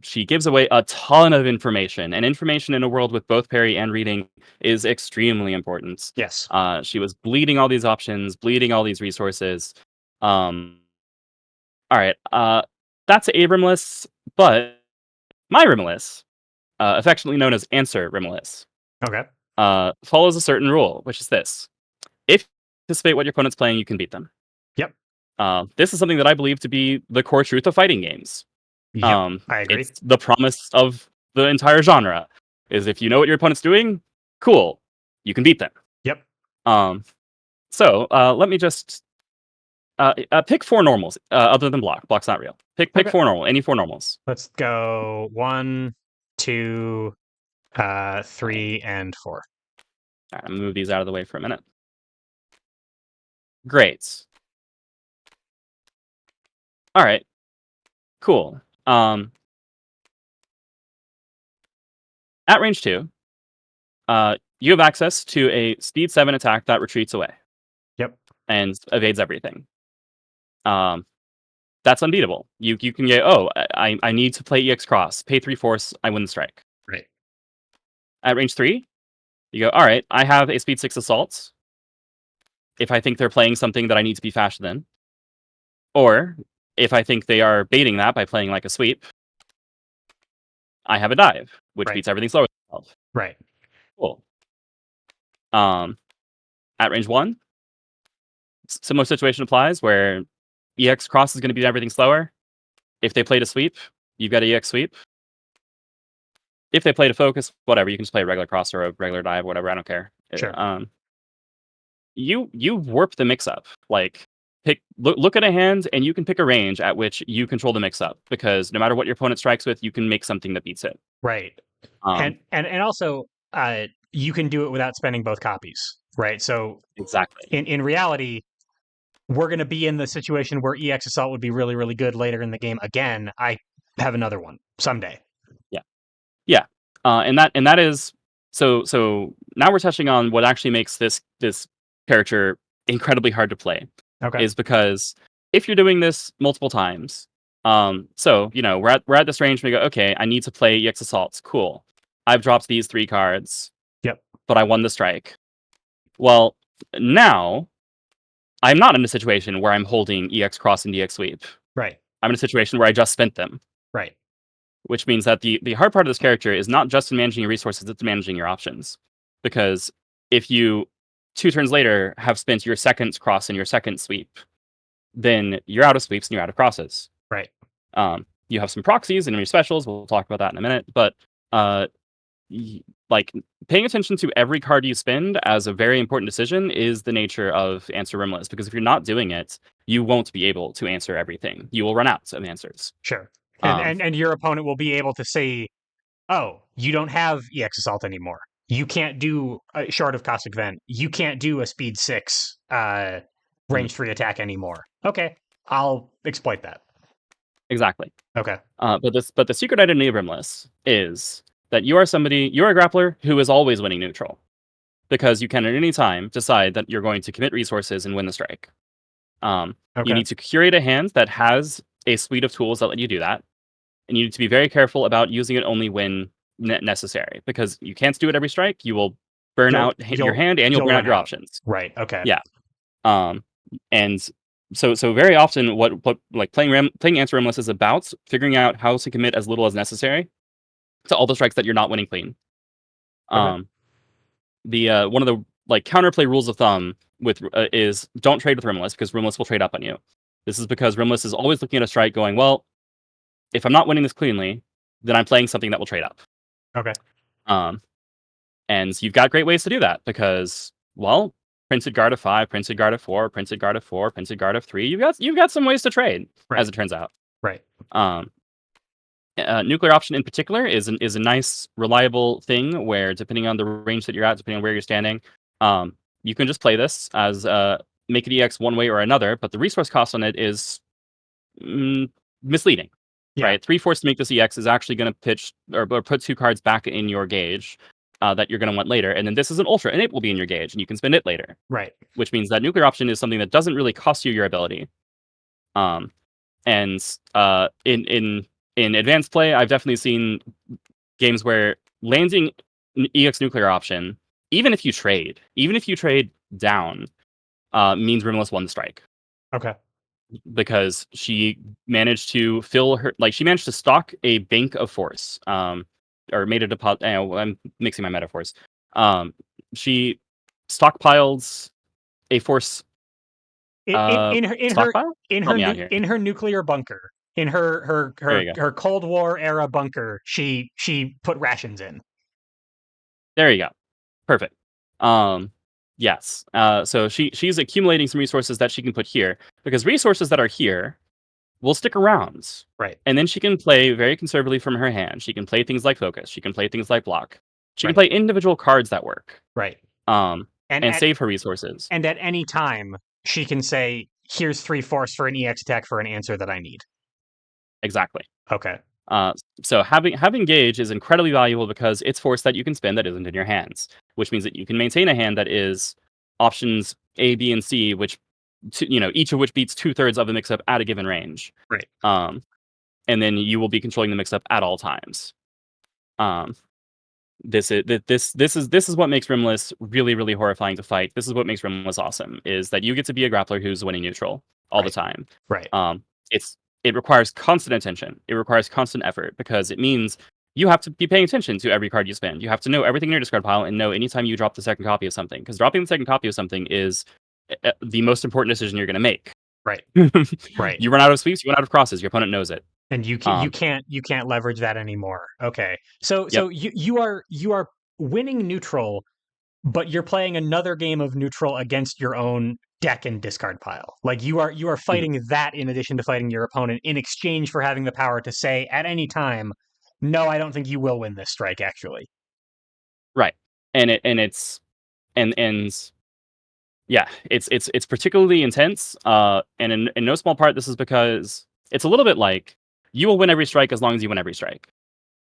She gives away a ton of information, and information in a world with both parry and reading is extremely important.
Yes.
She was bleeding all these options, bleeding all these resources. All right, that's a Remiliss, but my Remiliss, affectionately known as Answer Remiliss,
Okay.
follows a certain rule, which is this: if you anticipate what your opponent's playing, you can beat them.
Yep.
This is something that I believe to be the core truth of fighting games.
Yep. I agree.
It's the promise of the entire genre. Is if you know what your opponent's doing, cool, you can beat them.
Yep.
So let me just pick four normals other than block. Block's not real. Pick
Okay.
four normal. Any four normals.
Let's go 1, 2, 3, and 4.
All right, I'm gonna move these out of the way for a minute. Great. All right. Cool. At range 2, you have access to a speed 7 attack that retreats away
Yep.
and evades everything. That's unbeatable. You can get, oh, I need to play EX Cross, pay 3/4, I win the strike.
Right.
At range 3, you go, all right, I have a speed 6 assault if I think they're playing something that I need to be faster than. Or if I think they are baiting that by playing like a sweep, I have a dive, which
Right.
beats everything slower than 12.
Right.
Cool. At range 1, similar situation applies where EX Cross is going to beat everything slower. If they played a sweep, you've got a EX sweep. If they played a focus, whatever, you can just play a regular cross or a regular dive, whatever, I don't care.
Sure.
You warp the mix up. Like look at a hand and you can pick a range at which you control the mix up, because no matter what your opponent strikes with, you can make something that beats it.
Right.
Um,
And also you can do it without spending both copies. Right. So
exactly.
in reality, we're going to be in the situation where EX Assault would be really, really good later in the game. Again, I have another one someday.
Yeah. Yeah. And that is so now we're touching on what actually makes this character incredibly hard to play.
Okay.
Is because if you're doing this multiple times, so we're at this range and we go, okay, I need to play EX Assaults. Cool. I've dropped these 3 cards.
Yep.
But I won the strike. Well, now I'm not in a situation where I'm holding EX Cross and EX Sweep.
Right.
I'm in a situation where I just spent them.
Right.
Which means that the hard part of this character is not just in managing your resources, it's managing your options. Because if you 2 turns later have spent your second cross and your second sweep, then you're out of sweeps and you're out of crosses.
Right.
You have some proxies and your specials. We'll talk about that in a minute. But like paying attention to every card you spend as a very important decision is the nature of Answer Remiliss. Because if you're not doing it, you won't be able to answer everything. You will run out of answers.
Sure. And your opponent will be able to say, oh, you don't have EX Assault anymore. You can't do short of Caustic Vent. You can't do a speed 6 range 3 attack anymore. Okay, I'll exploit that.
Exactly.
Okay.
But the secret identity of Remiliss is that you're a grappler who is always winning neutral, because you can at any time decide that you're going to commit resources and win the strike. You need to curate a hand that has a suite of tools that let you do that, and you need to be very careful about using it only when necessary, because you can't do it every strike. You will burn out your hand and you'll burn out your options.
Right. Okay.
Yeah. And so very often what like playing Answer Remiliss is about figuring out how to commit as little as necessary to all the strikes that you're not winning clean.
Okay.
The one of the counterplay rules of thumb with is don't trade with Remiliss, because Remiliss will trade up on you. This is because Remiliss is always looking at a strike going, well, if I'm not winning this cleanly, then I'm playing something that will trade up.
Okay.
And you've got great ways to do that, because, well, Printed Guard of 5, Printed Guard of 4, Printed Guard of 4, Printed Guard of 3. You've got some ways to trade, as it turns out.
Right.
Nuclear Option in particular is a nice, reliable thing where, depending on the range that you're at, depending on where you're standing, you can just play this as make it EX one way or another, but the resource cost on it is misleading,
Yeah.
right? 3 force to make this EX is actually going to pitch or put 2 cards back in your gauge that you're going to want later, and then this is an ultra, and it will be in your gauge, and you can spend it later.
Right.
Which means that nuclear option is something that doesn't really cost you your ability. And in advanced play, I've definitely seen games where landing an EX nuclear option, even if you trade down, means Remiliss won the strike
Okay.
because she managed to fill her she managed to stock a bank of force, or made a deposit. I'm mixing my metaphors. She stockpiled a force
In her in her
stockpile. Help me out here.
in her nuclear bunker, in
There you go.
her Cold War era bunker, she put rations in.
There you go. Perfect. Yes. So she's accumulating some resources that she can put here because resources that are here will stick around.
Right.
And then she can play very conservatively from her hand. She can play things like focus. She can play things like block. She can
Right.
play individual cards that work.
Right. And
And save her resources.
at any time she can say, "Here's 3 force for an EX attack for an answer that I need."
Exactly.
Okay.
Uh, so having gauge is incredibly valuable because it's force that you can spend that isn't in your hands, which means that you can maintain a hand that is options A, B, and C, which each of which beats 2/3 of the mix-up at a given range.
Right.
And then you will be controlling the mix-up at all times. This is what makes Remiliss really, really horrifying to fight. This is what makes Remiliss awesome, is that you get to be a grappler who's winning neutral all the
Right.
time.
Right.
It requires constant attention. It requires constant effort because it means you have to be paying attention to every card you spend. You have to know everything in your discard pile and know anytime you drop the second copy of something. Because dropping the second copy of something is the most important decision you're going to make.
Right. Right.
You run out of sweeps, you run out of crosses. Your opponent knows it.
And you can't leverage that anymore. Okay. So
Yep.
you are winning neutral, but you're playing another game of neutral against your own deck and discard pile. Like you are
Mhm.
fighting that in addition to fighting your opponent in exchange for having the power to say at any time, "No, I don't think you will win this strike." Actually.
Right. And yeah, it's particularly intense. And in no small part, this is because it's a little bit like you will win every strike as long as you win every strike.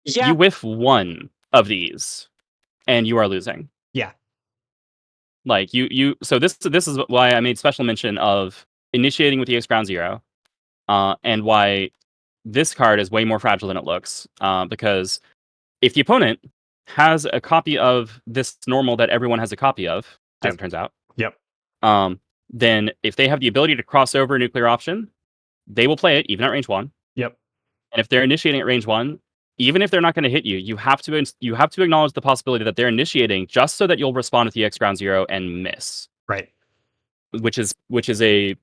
Yeah.
You whiff one of these, and you are losing.
Yeah.
Like so this is why I made special mention of initiating with EX ground 0, and why this card is way more fragile than it looks. Because if the opponent has a copy of this normal that everyone has a copy of, as
Yep.
it turns out,
Yep.
then if they have the ability to cross over a nuclear option, they will play it even at range 1.
Yep.
And if they're initiating at range 1, even if they're not going to hit you, you have to acknowledge the possibility that they're initiating just so that you'll respond with the EX ground 0 and miss.
Right.
Which is a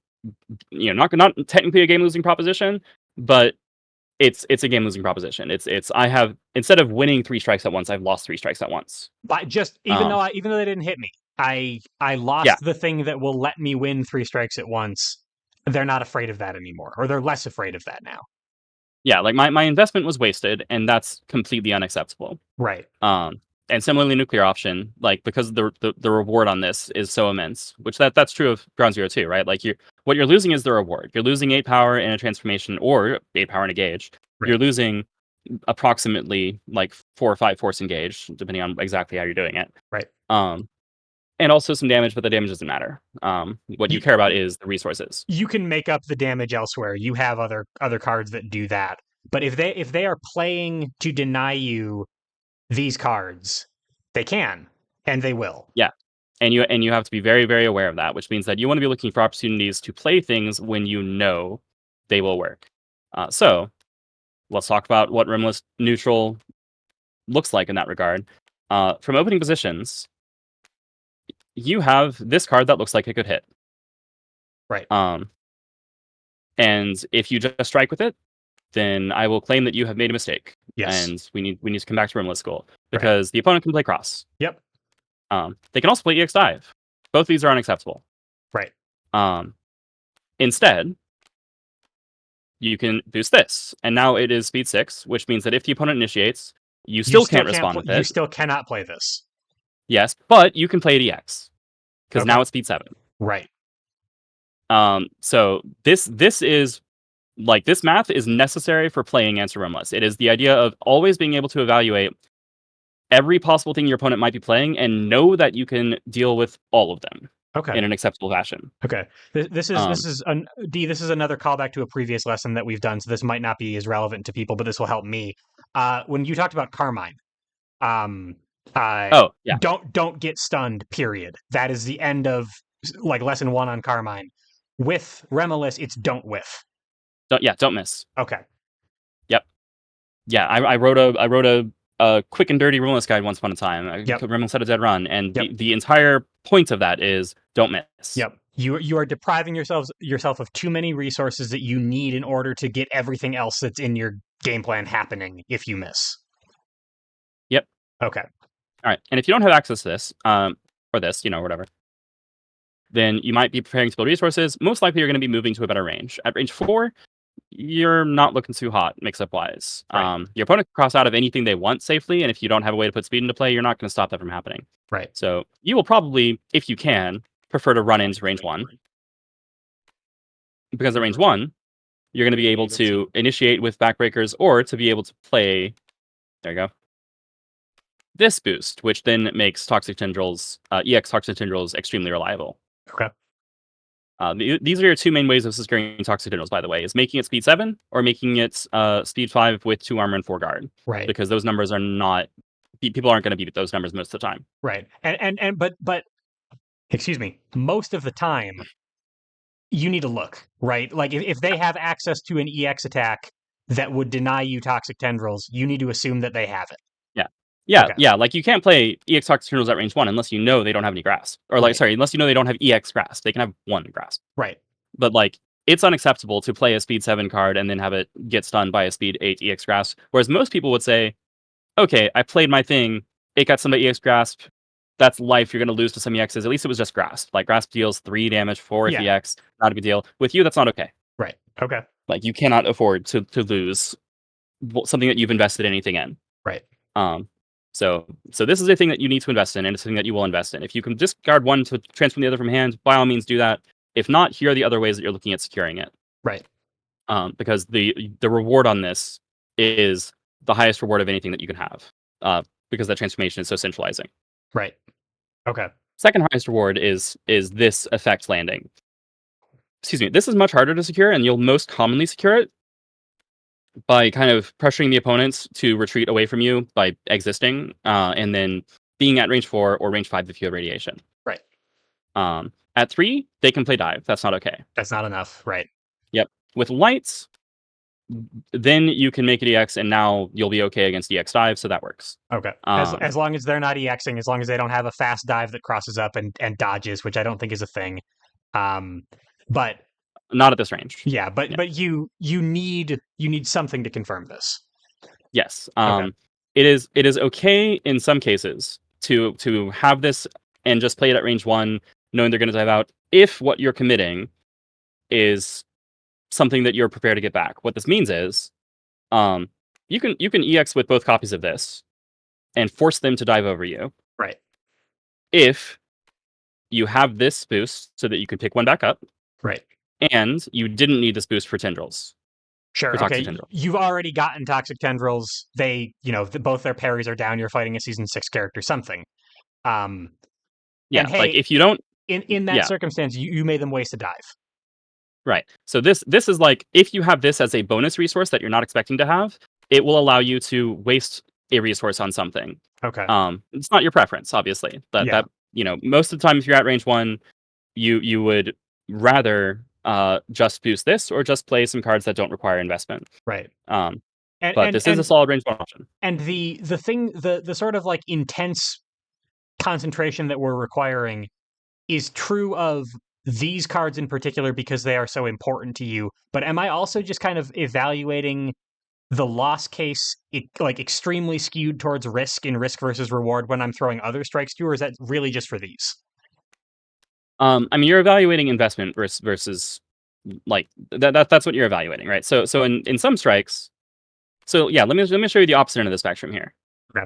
not technically a game losing proposition, but it's a game losing proposition. It's I have, instead of winning 3 strikes at once, I've lost 3 strikes at once.
But just
Um,
even though they didn't hit me, I
yeah,
lost the thing that will let me win 3 strikes at once. They're not afraid of that anymore, or they're less afraid of that now.
yeah, like my investment was wasted, and that's completely unacceptable.
Right.
And similarly, nuclear option, like because the reward on this is so immense, which that's true of ground 0 too, right? Like what you're losing is the reward. You're losing 8 power in a transformation, or 8 power in a gauge.
Right.
You're losing approximately like 4 or 5 force engage, depending on exactly how you're doing it.
Right.
And also some damage, but the damage doesn't matter. What you
You
care about is the resources.
you can make up the damage elsewhere. You have other cards that do that. But if they are playing to deny you these cards, they can and they will.
Yeah. And you have to be very, very aware of that, which means that you want to be looking for opportunities to play things when you know they will work. So let's talk about what Rimless neutral looks like in that regard. From opening positions, you have this card that looks like it could hit.
Right.
And if you just strike with it, then I will claim that you have made a mistake.
Yes.
And we need to come back to Rimless School because the opponent can play cross.
Yep.
They can also play EX dive. Both of these are unacceptable.
Right.
Instead, you can boost this, and now it is speed 6, which means that if the opponent initiates, you still can't respond with it.
You still cannot play this.
Yes, but you can play it EX. because
Okay.
now it's speed 7.
Right.
So this is like this math is necessary for playing Answer Remless. It is the idea of always being able to evaluate every possible thing your opponent might be playing and know that you can deal with all of them
Okay.
in an acceptable fashion.
Okay. This is another callback to a previous lesson that we've done. So this might not be as relevant to people, but this will help me. When you talked about Carmine, um, uh,
Oh, yeah.
don't get stunned. Period. That is the end of like lesson 1 on Carmine. With Remiliss, it's don't whiff.
Don't miss.
Okay.
Yep. Yeah, I wrote a quick and dirty Remless guide once upon a time.
Yep.
Remless had a dead run, and
Yep.
the entire point of that is don't miss.
Yep. You are depriving yourself of too many resources that you need in order to get everything else that's in your game plan happening if you miss.
Yep.
Okay.
All right. And if you don't have access to this, or this, whatever, then you might be preparing to build resources. Most likely, you're going to be moving to a better range. At range 4, you're not looking too hot mix-up wise.
Right.
Your opponent can cross out of anything they want safely, and if you don't have a way to put speed into play, you're not going to stop that from happening.
Right.
So you will probably, if you can, prefer to run into range 1. Because at range 1, you're going to be able to initiate with backbreakers or to be able to play, there you go, this boost, which then makes Toxic Tendrils, EX Toxic Tendrils extremely reliable.
Okay.
These are your 2 main ways of securing Toxic Tendrils, by the way, is making it speed 7 or making it speed 5 with 2 armor and 4 guard.
Right.
Because those numbers are not, people aren't going to beat those numbers most of the time.
Right. But excuse me, most of the time you need to look, right? Like if they have access to an EX attack that would deny you Toxic Tendrils, you need to assume that they have it. Okay.
Yeah, like you can't play EX Toxic Tendrils at range 1 unless you know they don't have any grasp. Or
Right.
unless you know they don't have EX grasp. They can have 1 grasp.
Right.
But like it's unacceptable to play a speed 7 card and then have it get stunned by a speed 8 EX grasp. Whereas most people would say, okay, I played my thing, it got some EX grasp, that's life, you're gonna lose to some EXs. At least it was just grasp. Like grasp deals 3 damage, 4
Yeah.
EX, not a big deal. With you, that's not okay.
Right. Okay.
Like you cannot afford to lose something that you've invested anything in.
Right.
So this is a thing that you need to invest in, and it's something that you will invest in. If you can discard 1 to transform the other from hand, by all means do that. If not, here are the other ways that you're looking at securing it.
Right.
Because the reward on this is the highest reward of anything that you can have. Because that transformation is so centralizing.
Right. Okay.
Second highest reward is this effect landing. Excuse me. This is much harder to secure, and you'll most commonly secure it by kind of pressuring the opponents to retreat away from you by existing, and then being at range 4 or range 5 if you have radiation.
Right.
At 3, they can play dive. That's not okay.
That's not enough. Right.
Yep. With lights, then you can make it EX, and now you'll be okay against EX dive, so that works.
Okay. As long as they're not EXing, as long as they don't have a fast dive that crosses up and dodges, which I don't think is a thing. But
not at this range.
Yeah, but you need something to confirm this.
Yes.
Okay.
It is okay in some cases to have this and just play it at range 1, knowing they're going to dive out, if what you're committing is something that you're prepared to get back. What this means is, you can EX with both copies of this and force them to dive over you.
Right.
If you have this boost so that you can pick 1 back up.
Right.
And you didn't need this boost for tendrils.
Sure.
For
Okay.
Tendrils.
You've already gotten Toxic Tendrils. They, both their parries are down. You're fighting a season 6 character, something.
Yeah.
And hey,
like if you don't,
in that circumstance, you made them waste a dive.
Right. So this is like, if you have this as a bonus resource that you're not expecting to have, it will allow you to waste a resource on something.
Okay.
It's not your preference, obviously. That most of the time, if you're at range 1, you would rather just boost this or just play some cards that don't require investment.
Right.
But this is a solid range 1 option.
And the sort of like intense concentration that we're requiring is true of these cards in particular because they are so important to you. But am I also just kind of evaluating the loss case like extremely skewed towards risk in risk versus reward when I'm throwing other strikes too, or is that really just for these?
I mean, you're evaluating investment versus like that's what you're evaluating, right? So in some strikes, so yeah, let me show you the opposite end of the spectrum here.
Okay.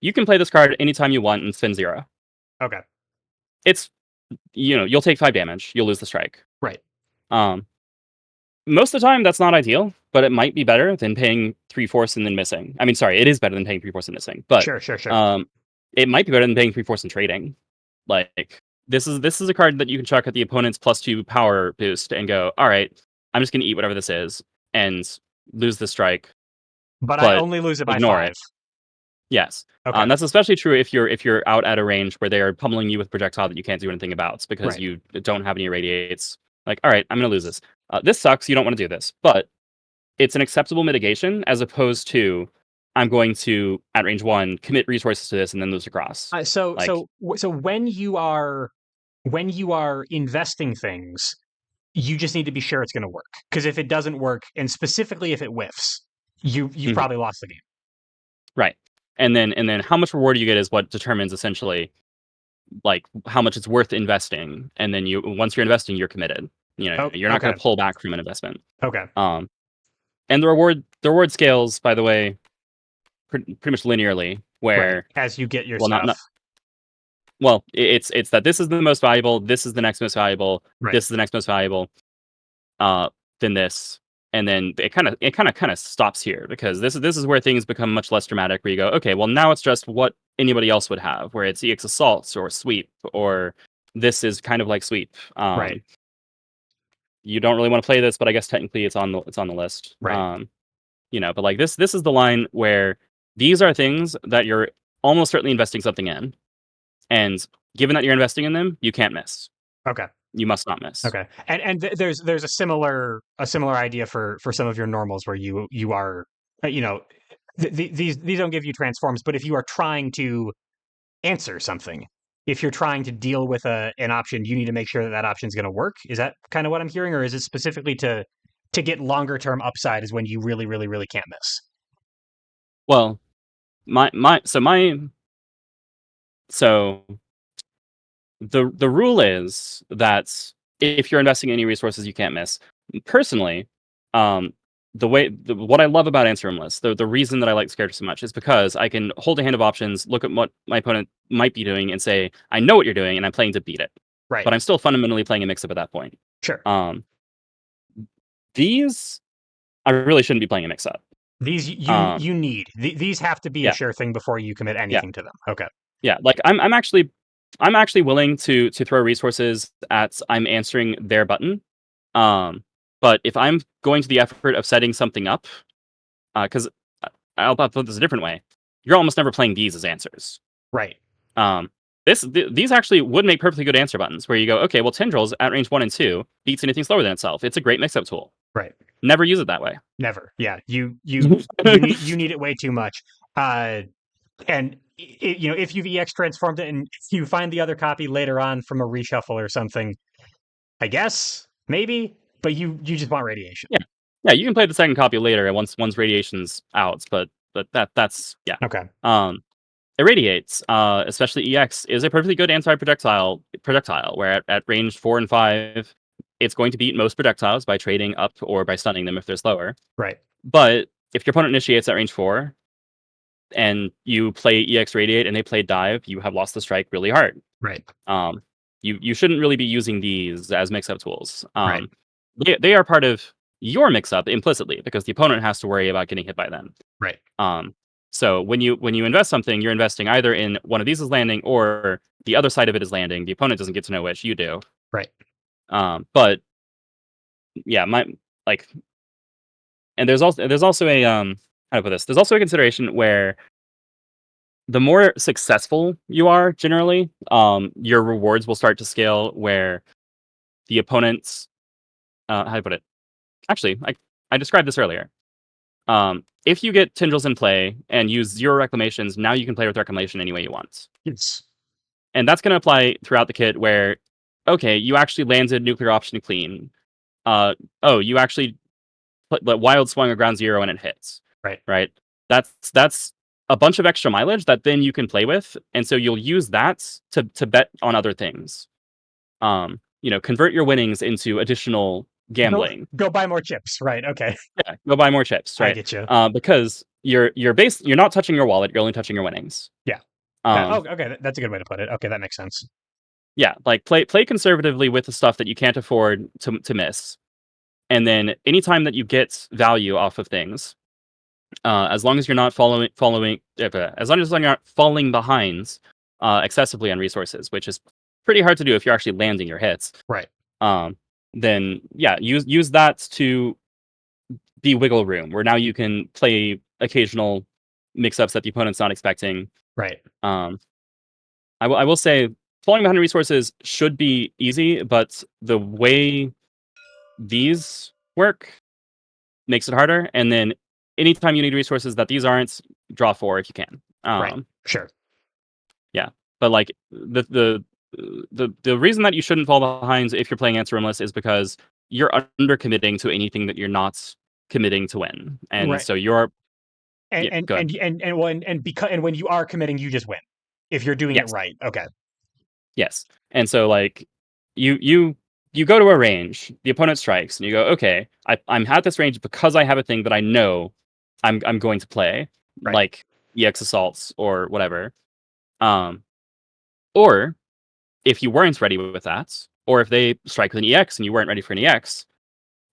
You can play this card anytime you want and spend 0.
Okay.
it's you'll take 5 damage, you'll lose the strike.
Right.
Um, Most of the time, that's not ideal, but it might be better than paying 3/4 and then missing. I mean, sorry, it is better than paying 3/4 and missing, but
Sure, sure, sure.
um, it might be better than paying 3/4 and trading. Like this is a card that you can chuck at the opponent's +2 power boost and go, all right, I'm just gonna eat whatever this is and lose the strike,
But I
but
only lose it by
ignore
5.
it. Yes.
Okay.
That's especially true if you're out at a range where they are pummeling you with projectile that you can't do anything about because
Right.
you don't have any irradiates. Like, all right, I'm gonna lose this. This sucks. You don't want to do this, but it's an acceptable mitigation as opposed to I'm going to at range 1 commit resources to this and then lose across.
So
Like,
so so when you are investing things, you just need to be sure it's going to work. Because if it doesn't work, and specifically if it whiffs, you've
mhm,
probably lost the game.
right. And then how much reward you get is what determines essentially like how much it's worth investing. And then once you're investing, you're committed.
Oh,
You're not
okay,
going to pull back from an investment.
okay,
Um, and the reward scales, by the way, pretty much linearly.
right.
Where
As you get your
well,
stuff,
not well, it's that this is the most valuable, this is the next most valuable,
right,
this is the next most valuable, uh, than this, and then it kind of stops here because this is where things become much less dramatic. Where you go, okay, well now it's just what anybody else would have, where it's EX assaults or sweep, or this is kind of like sweep.
right,
You don't really want to play this, but I guess technically it's on the list.
right.
But like this is the line where these are things that you're almost certainly investing something in, and given that you're investing in them, you can't miss.
Okay,
You must not miss.
okay. And there's a similar idea for some of your normals where you are you know these don't give you transforms, but if you are trying to answer something. If you're trying to deal with an option, you need to make sure that that option is going to work. Is that kind of what I'm hearing, or is it specifically to get longer term upside? Is when you really, really, really can't miss.
Well, so the rule is that if you're investing any resources, you can't miss. Personally, um, what I love about answer lists, the reason that I like this character so much is because I can hold a hand of options, look at what my opponent might be doing, and say, I know what you're doing, and I'm playing to beat it.
Right.
But I'm still fundamentally playing a mix up at that point.
Sure.
Um, these I really shouldn't be playing a mix up.
These
Um,
you need these have to be a
yeah,
sure thing before you commit
yeah.
anything to them. Okay.
Yeah, like I'm actually willing to throw resources at I'm answering their button. Um, but if I'm going to the effort of setting something up, because I'll put this a different way, you're almost never playing these as answers.
Right.
Um, these actually would make perfectly good answer buttons where you go, okay, well, tendrils at range 1 and 2 beats anything slower than itself. It's a great mix-up tool.
Right.
Never use it that way.
Never. Yeah. You need it way too much. And if you've EX transformed it and you find the other copy later on from a reshuffle or something, I guess maybe, but you just want radiation.
Yeah, yeah, you can play the second copy later once radiation's out, but that's yeah.
Okay.
Um, Irradiates, especially EX, is a perfectly good anti-projectile, where at range 4 and 5, it's going to beat most projectiles by trading up or by stunning them if they're slower.
Right.
But if your opponent initiates at range 4 and you play EX Radiate and they play Dive, you have lost the strike really hard.
Right.
Um, you shouldn't really be using these as mix-up tools.
Right.
They are part of your mix-up implicitly because the opponent has to worry about getting hit by them.
Right.
Um, so when you invest something, you're investing either in one of these is landing or the other side of it is landing. The opponent doesn't get to know which, you do.
Right.
But yeah, my like, and there's also a how to put this. There's also a consideration where the more successful you are, generally, your rewards will start to scale. Where the opponent's how to put it. Actually, I described this earlier. If you get tendrils in play and use 0 reclamations, now you can play with reclamation any way you want.
Yes.
And that's going to apply throughout the kit where, okay, you actually landed nuclear option clean. Oh, you actually let wild swung a ground 0 and it hits.
Right.
Right? That's a bunch of extra mileage that then you can play with. And so you'll use that to bet on other things. Convert your winnings into additional gambling.
Go buy more chips. Right. Okay.
Yeah, go buy more chips,
I
right?
get you.
Because you're not touching your wallet, you're only touching your winnings.
Yeah.
Um,
Okay. That's a good way to put it. Okay, that makes sense.
Yeah, like play conservatively with the stuff that you can't afford to miss, and then anytime that you get value off of things, as long as you're not as long as you're not falling behind excessively on resources, which is pretty hard to do if you're actually landing your hits.
Right.
Um, then yeah, use that to be wiggle room, where now you can play occasional mix-ups that the opponent's not expecting.
Right.
Um, I will say falling behind resources should be easy, but the way these work makes it harder. And then anytime you need resources that these aren't, draw 4 if you can.
Right. Sure.
Yeah, but like the reason that you shouldn't fall behind if you're playing Answer Remless is because you're under committing to anything that you're not committing to win, and
Right.
so you're
And
yeah good
when you are committing, you just win if you're doing it
yes
right. Okay.
yes, and so like you go to a range, the opponent strikes, and you go okay, I'm at this range because I have a thing that I know I'm going to play
Right.
like EX assaults or whatever, um or if you weren't ready with that, or if they strike with an EX and you weren't ready for an EX,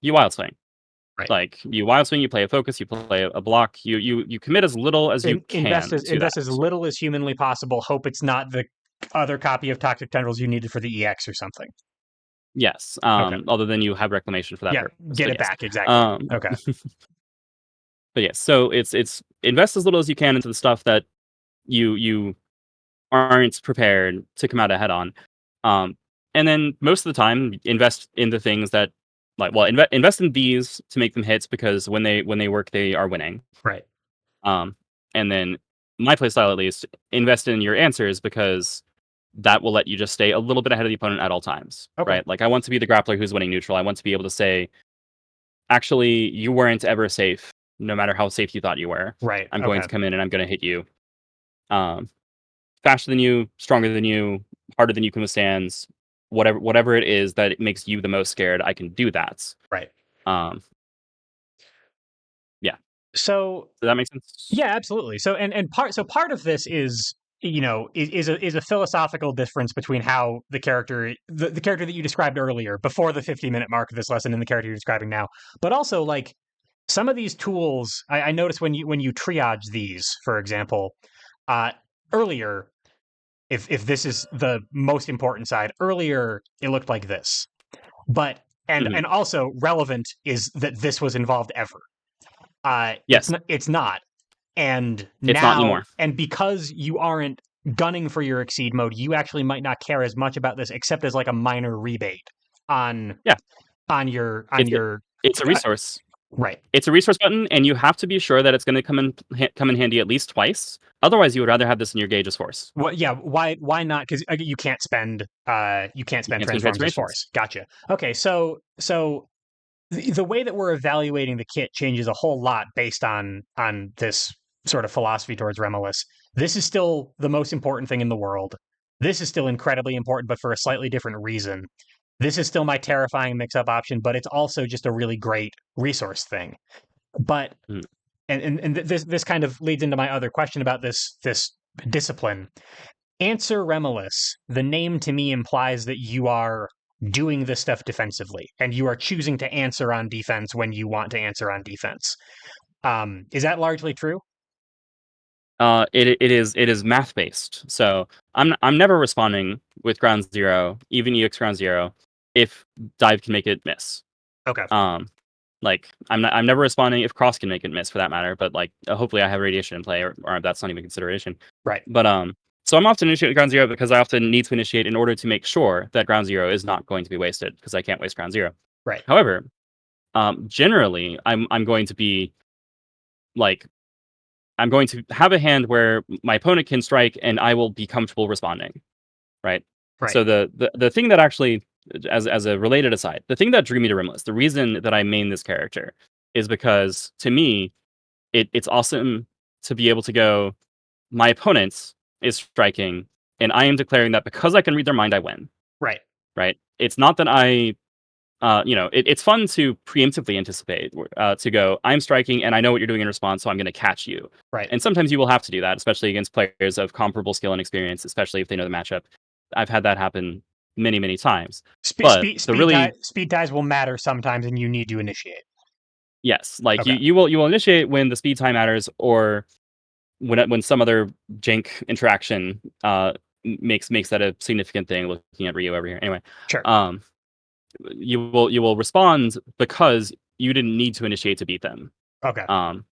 you wild swing.
Right.
Like you wild swing, you play a focus, you play a block, you commit as little as you
Invest
can to that.
as little as humanly possible. Hope it's not the other copy of Toxic Tendrils you needed for the EX or something.
Yes.
Okay.
Other than you have reclamation for that
Yeah.
purpose,
Get
but
it
yes.
back. Exactly.
Um,
Okay.
but yes. So it's invest as little as you can into the stuff that you aren't prepared to come out ahead on. Um, and then most of the time, invest in the things that invest in these to make them hits because when they work, they are winning.
Right.
Um, and then my playstyle, at least, invest in your answers because that will let you just stay a little bit ahead of the opponent at all times,
Okay.
right? Like I want to be the grappler who's winning neutral. I want to be able to say, actually, you weren't ever safe, no matter how safe you thought you were.
Right.
I'm going
Okay.
to come in and I'm going to hit you. Um, faster than you, stronger than you, harder than you can withstand. Whatever it is that makes you the most scared, I can do that.
Right.
Um, yeah.
So
Does that make sense?
yeah, absolutely. So part of this is is a philosophical difference between how the character that you described earlier before the 50-minute mark of this lesson and the character you're describing now, but also like some of these tools I noticed when you triage these, for example, uh, earlier, if this is the most important side, earlier it looked like this, but
Mhm.
and also relevant is that this was involved ever.
Yes,
It's not, and
it's not
now,
anymore.
and because you aren't gunning for your exceed mode, you actually might not care as much about this, except as like a minor rebate on
Yeah,
on
it's
your
it's a resource.
right.
It's a resource button, and you have to be sure that it's going to come in handy at least twice. Otherwise, you would rather have this in your gauge as force.
Well, yeah. Why not? Because you can't
You
spend
can't spend
transforms as
transformations.
force. Gotcha. Okay, so the way that we're evaluating the kit changes a whole lot based on this sort of philosophy towards Remiliss. This is still the most important thing in the world. This is still incredibly important, but for a slightly different reason. This is still my terrifying mix-up option, but it's also just a really great resource thing. But
Mm.
and this kind of leads into my other question about this discipline. Answer Remiliss. The name to me implies that you are doing this stuff defensively, and you are choosing to answer on defense when you want to answer on defense. Is that largely true?
It is math based. So I'm never responding with ground zero, even EX ground zero, if dive can make it miss.
Okay.
Um, like I'm never responding if cross can make it miss for that matter. But like hopefully I have radiation in play, or that's not even consideration.
Right.
But so I'm often initiating ground zero because I often need to initiate in order to make sure that ground zero is not going to be wasted because I can't waste ground zero.
Right.
However, generally I'm going to be like I'm going to have a hand where my opponent can strike and I will be comfortable responding, right?
Right.
So the thing that actually, as a related aside, the thing that drew me to Rimless, the reason that I main this character is because to me, it's awesome to be able to go, my opponent is striking, and I am declaring that because I can read their mind, I win,
Right.
right? It's not that it's fun to preemptively anticipate, to go, I'm striking and I know what you're doing in response, so I'm going to catch you.
Right.
And sometimes you will have to do that, especially against players of comparable skill and experience, especially if they know the matchup. I've had that happen many times. But the really
speed ties will matter sometimes, and you need to initiate.
yes, like
Okay,
you will initiate when the speed time matters, or when some other jank interaction makes that a significant thing. Looking at Rio over here, anyway,
sure.
um, you will respond because you didn't need to initiate to beat them.
Okay,
Um,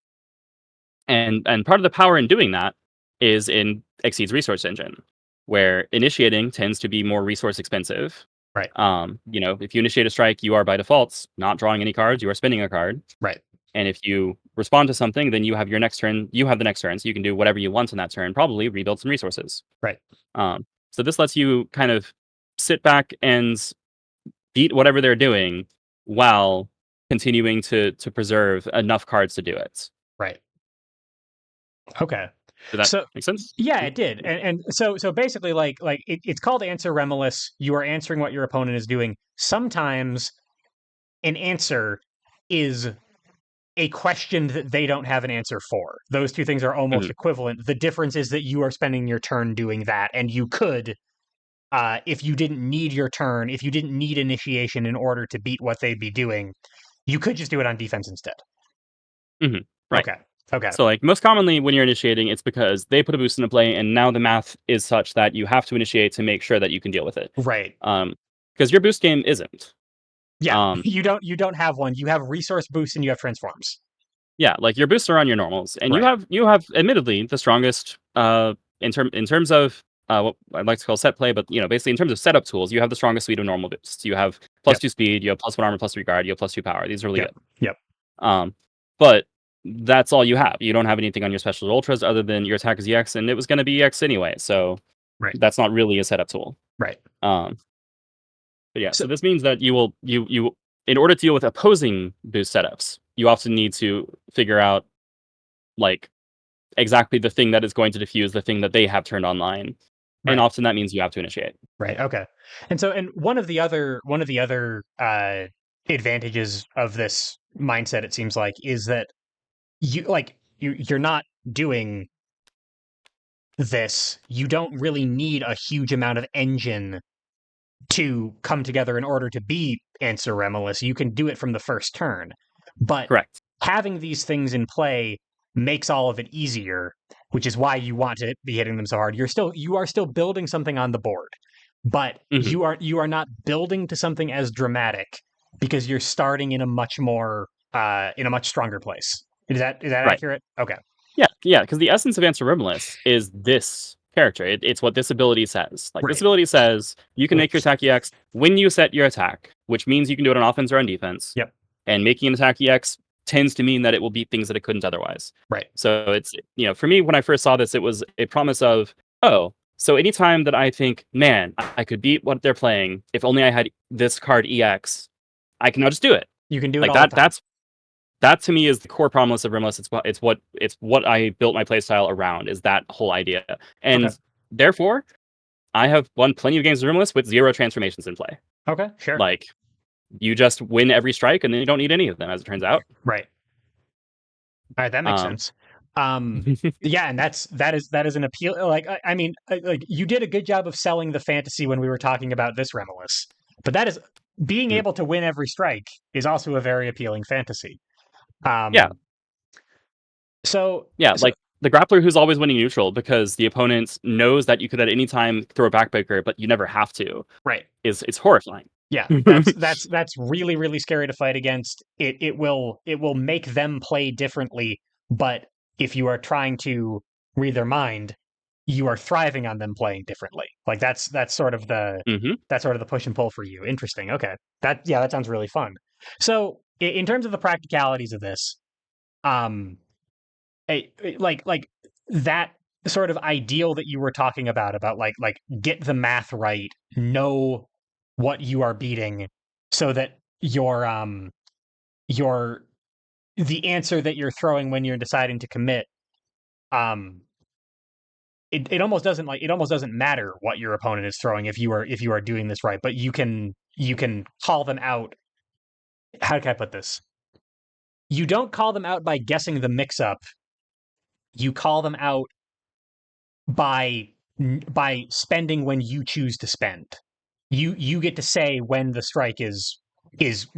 and part of the power in doing that is in Exceed's resource engine, where initiating tends to be more resource expensive.
right,
If you initiate a strike, you are by default not drawing any cards, you are spending a card.
right,
And if you respond to something, then you have your next turn, you have the next turn, so you can do whatever you want in that turn, probably rebuild some resources.
right,
So this lets you kind of sit back and beat whatever they're doing while continuing to preserve enough cards to do it.
right. Okay.
Did that
So
make sense?
yeah, it did, and so basically, it's called answer Remiliss. You are answering what your opponent is doing. Sometimes an answer is a question that they don't have an answer for. Those two things are almost
Mhm,
equivalent. The difference is that you are spending your turn doing that, and you could, if you didn't need your turn, if you didn't need initiation in order to beat what they'd be doing, you could just do it on defense instead.
mhm, right.
Okay. Okay.
So, like, most commonly when you're initiating, it's because they put a boost into play, and now the math is such that you have to initiate to make sure that you can deal with it.
Right.
Because your boost game isn't.
Yeah.
Um,
You don't have one. You have resource boosts and you have transforms.
yeah, like your boosts are on your normals, and
Right.
you have admittedly the strongest in terms of what I'd like to call set play, but basically in terms of setup tools, you have the strongest suite of normal boosts. You have plus
Yep.
2 speed, you have plus 1 armor, plus 3 guard, you have plus 2 power. These are really
Yep.
good.
Yep.
Um, but that's all you have. You don't have anything on your special ultras other than your attack is EX, and it was going to be EX anyway. So
Right.
that's not really a setup tool.
Right.
Um, but yeah,
So
so this means that you in order to deal with opposing boost setups, you often need to figure out like exactly the thing that is going to diffuse the thing that they have turned online, and
right.
often that means you have to initiate.
Right. Okay. And one of the other advantages of this mindset, it seems like, is that you're not doing this. You don't really need a huge amount of engine to come together in order to be answer Remiliss. You can do it from the first turn. But
Correct.
having these things in play makes all of it easier, which is why you want to be hitting them so hard. You are still building something on the board, but
Hmm.
you are not building to something as dramatic because you're starting in a much stronger place. Is that
Right.
accurate? Okay.
Yeah. Because the essence of Answer Remiliss is this character. It's what this ability says. Like this
Right.
ability says, you can make your attack EX when you set your attack, which means you can do it on offense or on defense.
Yep.
And making an attack EX tends to mean that it will beat things that it couldn't otherwise.
Right.
So it's for me when I first saw this, it was a promise of so anytime that I think, man, I could beat what they're playing if only I had this card EX, I can now just do it.
You can do it
Like
all the time.
that to me is the core promise of Rimless. It's what I built my playstyle around is that whole idea.
Okay.
And therefore, I have won plenty of games of Rimless with 0 transformations in play.
Okay. Sure.
Like you just win every strike and then you don't need any of them as it turns out.
Right. All right, that makes
Um
sense. Yeah, and that is an appeal. Like you did a good job of selling the fantasy when we were talking about this Remiliss, but that is being able to win every strike is also a very appealing fantasy.
yeah,
Um, so
yeah,
so
like the grappler who's always winning neutral because the opponent knows that you could at any time throw a backbreaker, but you never have to.
right,
Is it's horrifying.
yeah, that's really really scary to fight against. It will make them play differently, but if you are trying to read their mind, you are thriving on them playing differently. Like that's sort of the
Hmm.
that's sort of the push and pull for you. Interesting. Okay. That sounds really fun. So in terms of the practicalities of this, um, like that sort of ideal that you were talking about like get the math right, know what you are beating, so that your the answer that you're throwing when you're deciding to commit, um, it almost doesn't matter what your opponent is throwing if you are doing this right, but you can call them out. How can I put this? You don't call them out by guessing the mix up. You call them out by by spending when you choose to spend. You get to say when the strike is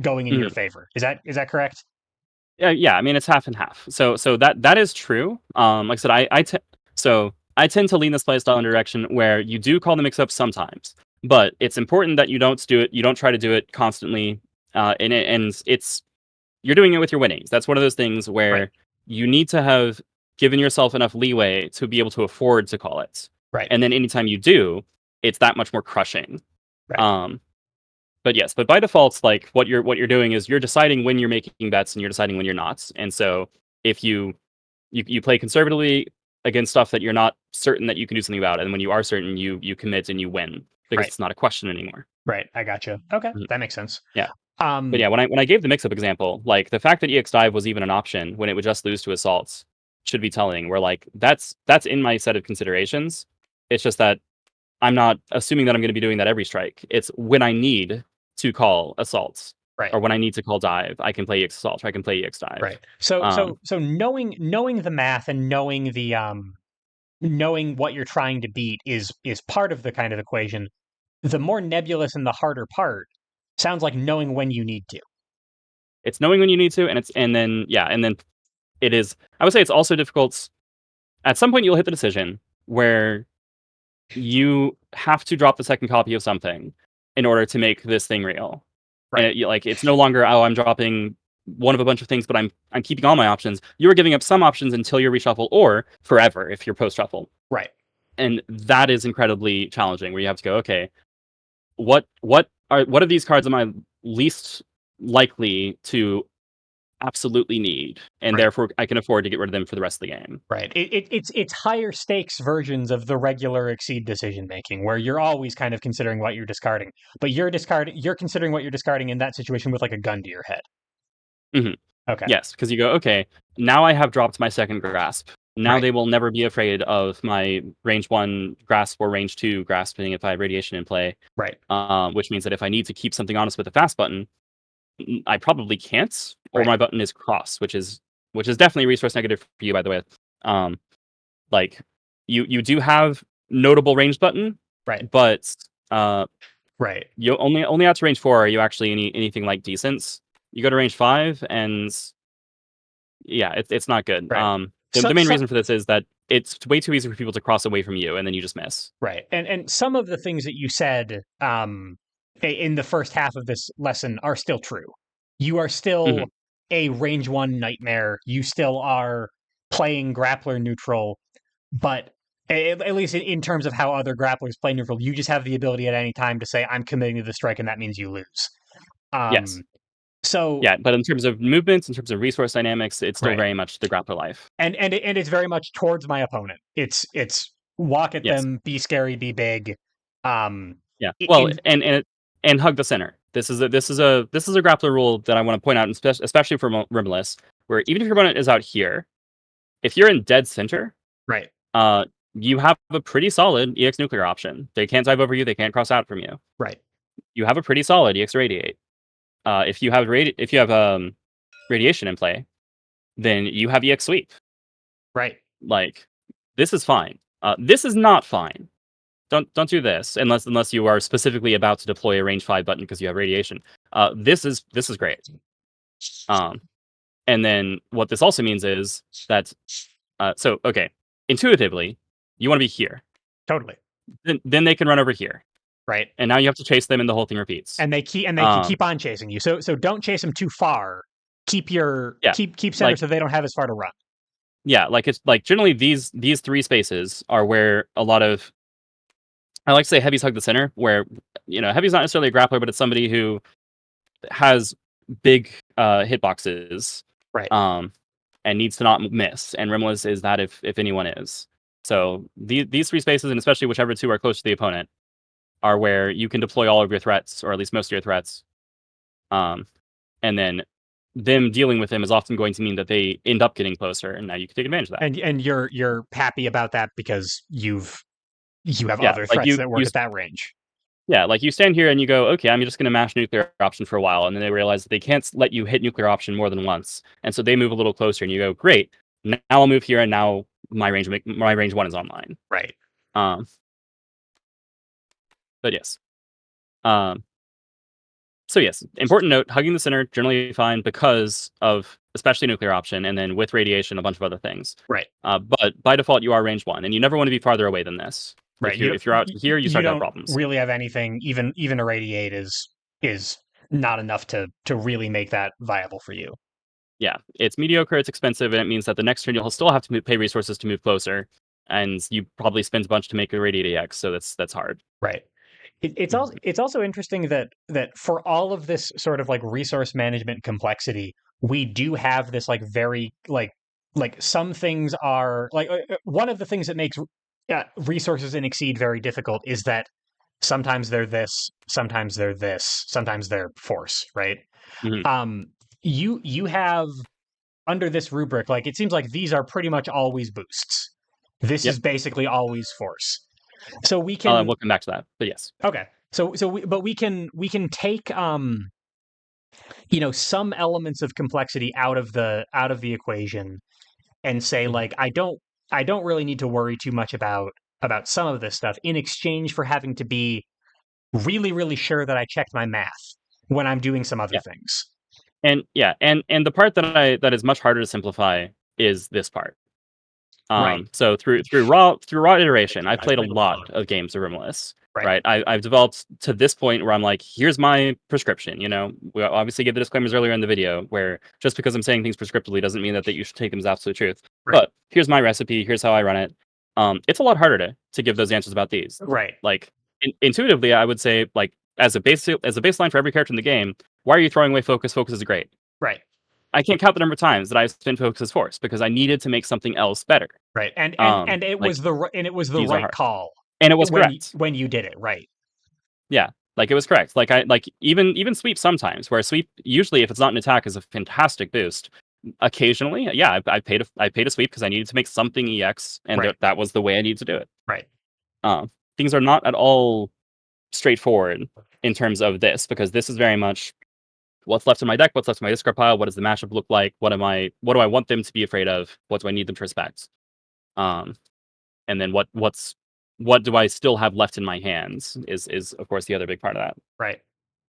going in your
Mhm.
favor. Is that correct?
Yeah, I mean it's half and half. So that is true. Like I said, I tend to lean this playstyle in a direction where you do call the mix up sometimes, but it's important that you don't do it. You don't try to do it constantly, and it's you're doing it with your winnings. That's one of those things
Right.
where you need to have given yourself enough leeway to be able to afford to call it,
Right.
and then anytime you do, it's that much more crushing.
Right.
Um, but yes, but by default, like what you're doing is you're deciding when you're making bets and you're deciding when you're not. And so if you play conservatively against stuff that you're not certain that you can do something about, and when you are certain, you commit and you win because
Right.
it's not a question anymore.
Right. I gotcha. Okay,
Mhm.
that makes sense.
Yeah. But
Um,
yeah, when I gave the mix-up example, like the fact that EX dive was even an option when it would just lose to assaults should be telling. Where like that's in my set of considerations. It's just that I'm not assuming that I'm going to be doing that every strike. It's when I need to call assaults
right.
or when I need to call dive, I can play EX assault or I can play EX
Right.
dive.
So knowing the math and knowing what you're trying to beat is part of the kind of equation. The more nebulous and the harder part sounds like knowing when you need to.
It's knowing when you need to, and then it is. I would say it's also difficult. At some point, you'll hit the decision where you have to drop the second copy of something in order to make this thing real. And
Right.
like it's no longer, oh, I'm dropping one of a bunch of things, but I'm keeping all my options. You are giving up some options until you reshuffle or forever if you're post shuffle.
Right.
And that is incredibly challenging where you have to go, okay, what of these cards am I least likely to absolutely need? And
Right.
therefore I can afford to get rid of them for the rest of the game.
Right. It's higher stakes versions of the regular exceed decision making, where you're always kind of considering what you're discarding, but you're considering what you're discarding in that situation with like a gun to your head.
Mhm.
Okay.
Yes, because you go, okay, now I have dropped my second grasp. Now
Right.
they will never be afraid of my range one grasp or range two grasp, depending if I have radiation in play.
Right.
Which means that if I need to keep something honest with a fast button, I probably can't, or
Right.
my button is cross, which is definitely resource negative for you, by the way. Um, like you do have notable range button,
Right.
but uh,
Right.
you only out to range four are you actually anything like decent. You go to range five and yeah, it's not good.
Right.
The
So,
main
so
reason for this is that it's way too easy for people to cross away from you, and then you just miss.
right. And some of the things that you said in the first half of this lesson are still true. You are still
Mhm.
a range one nightmare. You still are playing grappler neutral, but at least in terms of how other grapplers play neutral, you just have the ability at any time to say, I'm committing to the strike, and that means you lose.
Yes.
Um, so,
Yeah, but in terms of movements, in terms of resource dynamics, it's still
right.
very much the grappler life.
And it's very much towards my opponent. It's walk at
Yes.
them, be scary, be big. Um,
Yeah. Well, and hug the center. This is a grappler rule that I want to point out, especially for Remiliss, where even if your opponent is out here, if you're in dead center,
right,
uh, you have a pretty solid EX nuclear option. They can't dive over you. They can't cross out from you.
right,
You have a pretty solid EX radiate. If you have radiation in play, then you have EX sweep.
right,
Like this is fine. This is not fine. Don't do this unless you are specifically about to deploy a range five button because you have radiation. This is great. Um, and then what this also means is that okay, intuitively you want to be here.
totally,
Then they can run over here,
right.
and now you have to chase them, and the whole thing repeats.
And they can
Um,
keep on chasing you. So don't chase them too far.
yeah,
Keep center
like
so they don't have as far to run.
yeah, like it's like generally these three spaces are where a lot of I like to say heavies hug the center, where heavy's not necessarily a grappler, but it's somebody who has big hitboxes,
Right.
um, and needs to not miss. And Remiliss is that if anyone is. So these three spaces, and especially whichever two are close to the opponent, are where you can deploy all of your threats, or at least most of your threats. Um, and then them dealing with them is often going to mean that they end up getting closer, and now you can take advantage of that.
And you're happy about that because you have
Yeah,
other
like
threats that work at that range.
yeah, like you stand here and you go, okay, I'm just going to mash nuclear option for a while, and then they realize that they can't let you hit nuclear option more than once, and so they move a little closer, and you go, great, now I'll move here, and now my range one is online.
Right.
Um, but yes, Um, so yes, important note: hugging the center generally fine because of especially nuclear option, and then with radiation, a bunch of other things.
Right.
But by default, you are range 1, and you never want to be farther away than this.
Right.
If you're out here, you
You
start to have
don't
problems.
really have anything. Even irradiate is not enough to really make that viable for you.
Yeah, it's mediocre, it's expensive, and it means that the next turn you'll still have to pay resources to move closer, and you probably spend a bunch to make a radiate EX, so that's hard.
Right.
Mhm.
It's also interesting that for all of this sort of like resource management complexity, we do have this like very like some things are like one of the things that makes resources in Exceed very difficult is that sometimes they're this, sometimes they're this, sometimes they're force, right?
Mhm.
Um, you have under this rubric, like it seems like these are pretty much always boosts. This
Yep.
is basically always force. So we can
We'll come back to that, but yes.
okay. But we can take some elements of complexity out of the equation and say
Mhm.
like I don't really need to worry too much about some of this stuff in exchange for having to be really really sure that I checked my math when I'm doing some other
Yeah,
things.
and yeah, and the part that is much harder to simplify is this part.
Right.
So through raw iteration, I've played a lot of games of Remiliss,
Right.
right? I've developed to this point where I'm like, here's my prescription. We obviously gave the disclaimers earlier in the video, where just because I'm saying things prescriptively doesn't mean that you should take them as absolute truth.
Right.
But here's my recipe. Here's how I run it. It's a lot harder to give those answers about these.
Right.
Like intuitively, I would say like as a baseline for every character in the game, why are you throwing away focus? Focus is great.
Right.
I can't count the number of times that I spent focus as force because I needed to make something else better.
Right. And it
Like
was the
these are
right
hard,
call
and it was correct.
when you did it. Right.
Yeah, like it was correct. Like I like even sweep sometimes, where sweep usually if it's not an attack is a fantastic boost. Occasionally, yeah, I paid a sweep because I needed to make something EX, and
Right.
that was the way I needed to do it.
Right.
Things are not at all straightforward in terms of this because this is very much what's left in my deck, what's left in my discard pile, what does the matchup look like, what do I want them to be afraid of, what do I need them to respect. Um, and then what do I still have left in my hands is of course the other big part of that.
Right.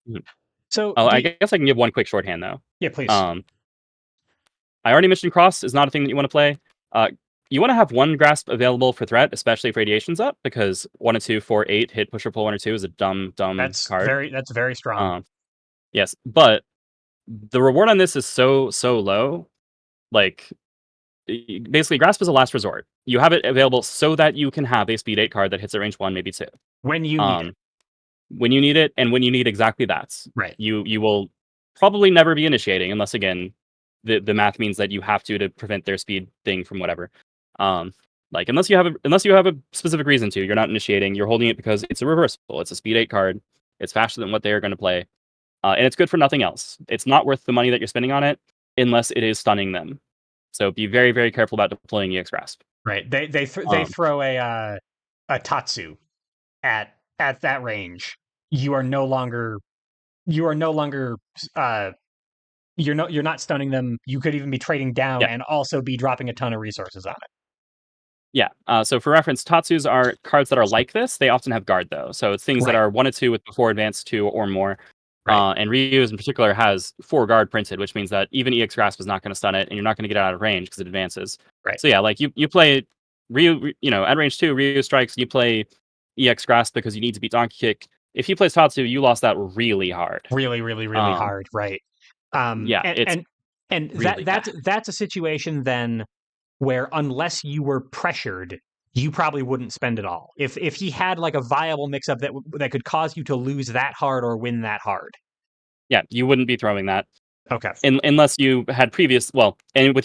Mhm.
So
Oh,
do
I
you,
guess I can give one quick shorthand though.
yeah, please.
Um, I already mentioned cross is not a thing that you want to play. Uh, you want to have one grasp available for threat, especially if radiation's up, because 1 and 2, 4, 8 hit pusher pull 1 or 2 is a dumb card.
That's very strong.
Um, yes, but the reward on this is so low. Like basically, grasp is a last resort. You have it available so that you can have a speed 8 card that hits at range 1, maybe 2.
When you need it.
Um, when you need it and when you need exactly that.
Right.
You will probably never be initiating unless again the math means that you have to prevent their speed thing from whatever. Um like unless you have a specific reason to, you're not initiating, you're holding it because it's a reversible. It's a speed 8 card. It's faster than what they are going to play. And it's good for nothing else. It's not worth the money that you're spending on it unless it is stunning them. So be very, very careful about deploying EX Grasp.
Right. They
Um,
throw a Tatsu at that range. You are no longer you are no longer uh you're not stunning them. You could even be trading down
yeah,
and also be dropping a ton of resources on it.
yeah. So for reference, Tatsus are cards that are like this. They often have guard though, so it's things that
Right.
are 1 or 2 with before advance 2 or more.
Right.
And Ryu's in particular has 4 guard printed, which means that even EX Grasp is not going to stun it, and you're not going to get it out of range because it advances.
Right.
So yeah, like you play Ryu, at range 2, Ryu strikes. You play EX Grasp because you need to beat Donkey Kick. If he plays Tatsu, you lost that really hard.
Really, really, really
Um,
hard. Right.
yeah,
And
it's
and
really bad.
that's a situation then where unless you were pressured, you probably wouldn't spend it all. If he had like a viable mix up that could cause you to lose that hard or win that hard.
Yeah, you wouldn't be throwing that
Okay.
unless you had previous. Well, and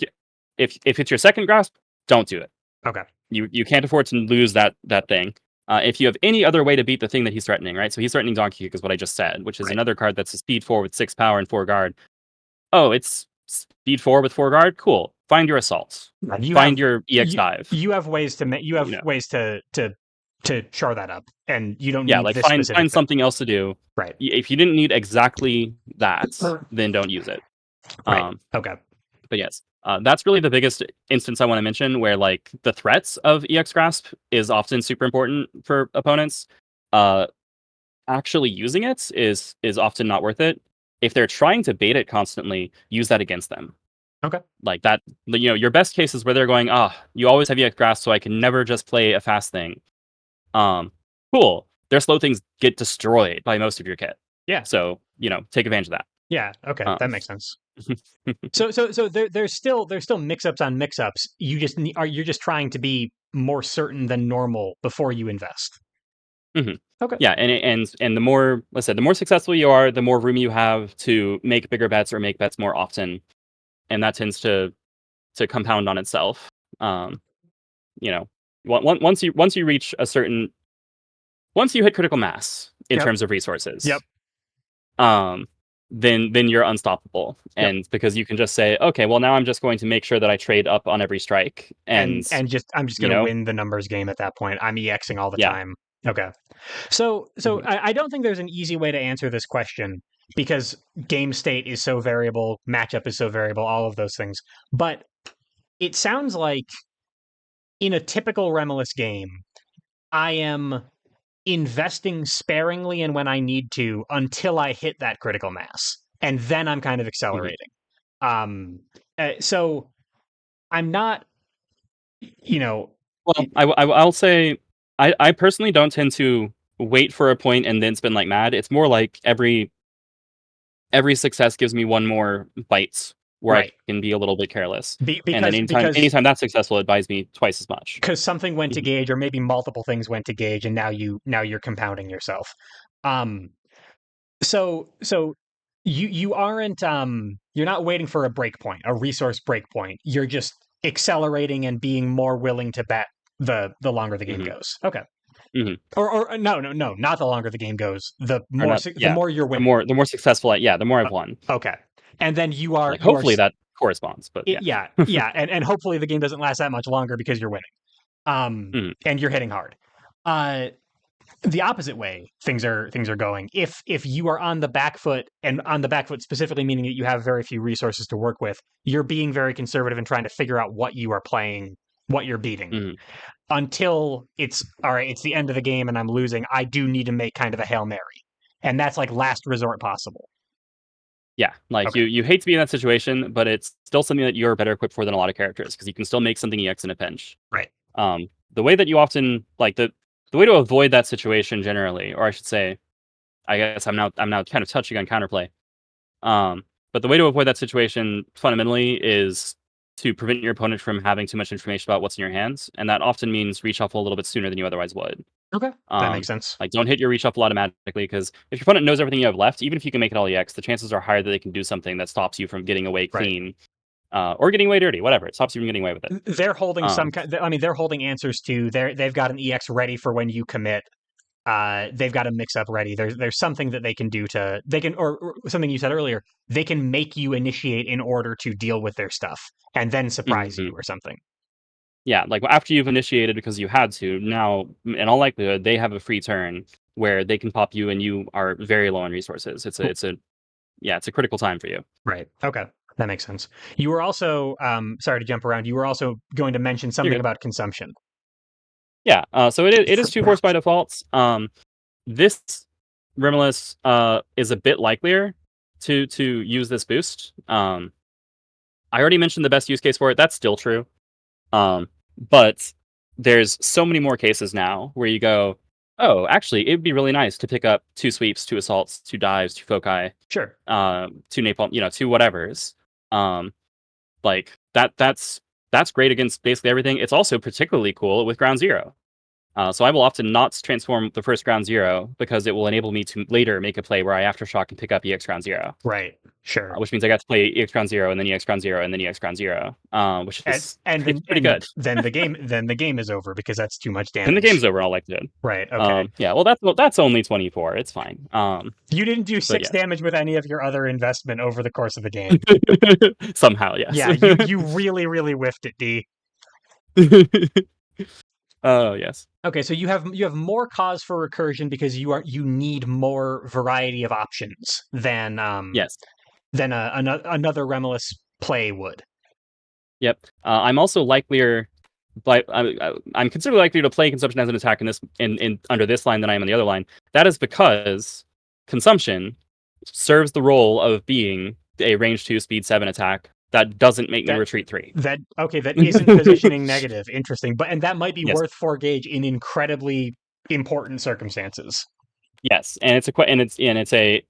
if it's your second grasp, don't do it.
Okay.
You can't afford to lose that thing. If you have any other way to beat the thing that he's threatening, right? So he's threatening Donkey Kick, is what I just said, which is
Right.
another card that's a speed 4 with 6 power and 4 guard. Oh, it's speed 4 with 4 guard. Cool. Find your assaults.
And
Find your EX dive.
you have ways to you
You
have
know,
ways to shore that up, and you don't
yeah,
need
like
this specific
find
thing.
something else to do.
Right.
If you didn't need exactly that, then don't use it.
Right.
Um,
Okay.
but yes, that's really the biggest instance I want to mention where like the threats of EX Grasp is often super important for opponents. Uh, actually using it is often not worth it. If they're trying to bait it constantly, use that against them.
Okay.
Like that, your best case is where they're going, you always have EX grass, so I can never just play a fast thing. Um, cool. Their slow things get destroyed by most of your kit.
Yeah.
So, take advantage of that.
Yeah. Okay.
Um,
That makes sense. So there's still mix-ups on mix-ups. You're just trying to be more certain than normal before you invest.
mhm.
Okay.
Yeah, and the more, let's say, the more successful you are, the more room you have to make bigger bets or make bets more often, and that tends to compound on itself. Um, you know, once you reach a certain once you hit critical mass in
Yep.
terms of
Yep.
resources, um, then you're unstoppable,
Yep.
and because you can just say, okay, well now I'm just going to make sure that I trade up on every strike,
And
and
I'm just
you
gonna
know,
win the numbers game at that point. I'm EXing all the
yeah,
time. Okay. So
mhm,
I don't think there's an easy way to answer this question because game state is so variable, matchup is so variable, all of those things. But it sounds like in a typical Remiliss game, I am investing sparingly and when I need to until I hit that critical mass, and then I'm kind of
mhm.
accelerating. Um, so I'm not, you know,
Well, I'll say I personally don't tend to wait for a point and then spin like mad. It's more like every success gives me one more bite where I
right
can be a little bit careless, and then
because
anytime that's successful, it buys me twice as much.
because something went to
Mhm,
gauge or maybe multiple things went to gauge, and now you're compounding yourself. Um, so you aren't you're not waiting for a break point, a resource break point. You're just accelerating and being more willing to bet the longer the game
mhm,
goes. Okay.
mhm.
Or no, not the longer the game goes,
Or not,
the
yeah.
more you're
The
winning.
more successful the more
Uh,
I've won.
okay. And then you are
Like, hopefully that corresponds, but yeah.
yeah, yeah, and hopefully the game doesn't last that much longer because you're winning.
Mhm,
And you're hitting hard. Uh the opposite way things are going. If you are on the back foot, and on the back foot specifically meaning that you have very few resources to work with, you're being very conservative and trying to figure out what you are playing, what you're beating.
mhm.
Until it's all right, it's the end of the game and I'm losing, I do need to make kind of a Hail Mary. And that's like last resort possible.
Yeah, like,
Okay.
you hate to be in that situation, but it's still something that you're better equipped for than a lot of characters because you can still make something EX in a pinch.
Right.
The way that you often like the way to avoid that situation generally, or I should say, I guess I'm now kind of touching on counterplay. Um, but the way to avoid that situation fundamentally is to prevent your opponent from having too much information about what's in your hands, and that often means reshuffle a little bit sooner than you otherwise would.
Okay. That makes sense.
Like, don't hit your reshuffle automatically because if your opponent knows everything you have left, even if you can make it all EX, the chances are higher that they can do something that stops you from getting away
Right.
clean, or getting away dirty, whatever. It stops you from getting away with it.
They're holding
Um,
some kind. I mean, they're holding answers to. They've got an EX ready for when you commit. They've got a mix up ready. There's something that they can do to they can or something you said earlier. They can make you initiate in order to deal with their stuff and then surprise you
mhm.
or something.
Yeah, like, after you've initiated because you had to, now, in all likelihood, they have a free turn where they can pop you and you are very low on resources. It's a critical time for you.
Right. Okay. That makes sense. You were also sorry to jump around. You were also going to mention
You're
something
good.
about consumption.
Yeah, so it is 2 force by default. This Remiliss, is a bit likelier to use this boost. I already mentioned the best use case for it, that's still true. But there's so many more cases now where you go, "Oh, actually, it'd be really nice to pick up 2 sweeps, 2 assaults, 2 dives, 2 foci,
Sure.
2 napalm, 2 whatevers." Um, like, that's great against basically everything. It's also particularly cool with ground zero. So I will often not transform the first ground zero because it will enable me to later make a play where I aftershock and pick up EX ground zero,
Right. Sure.
which means I got to play EX ground zero and then EX ground zero and then EX ground zero, which
And
is
and
it's
then
pretty
and
good.
then the game is over because that's too much
Then the
damage.
game's over all likelihood.
Right. Okay.
Yeah, well, that's only 24. It's fine.
You didn't do
But
six
yes,
damage with any of your other investment over the course of the game.
somehow yes.
Yeah, you really really whiffed it, D.
Oh yes,
Okay, so you have more cause for recursion because you need more variety of options
yes,
than another Remiliss play would.
yep. I'm also likelier but I'm considerably likely to play consumption as an attack in this in under this line than I am on the other line. That is because consumption serves the role of being a range 2 speed 7 attack that doesn't make me
That
retreat 3.
that isn't positioning negative. Interesting, but and that might be
Yes.
worth 4 gauge in incredibly important circumstances.
Yes, and it's a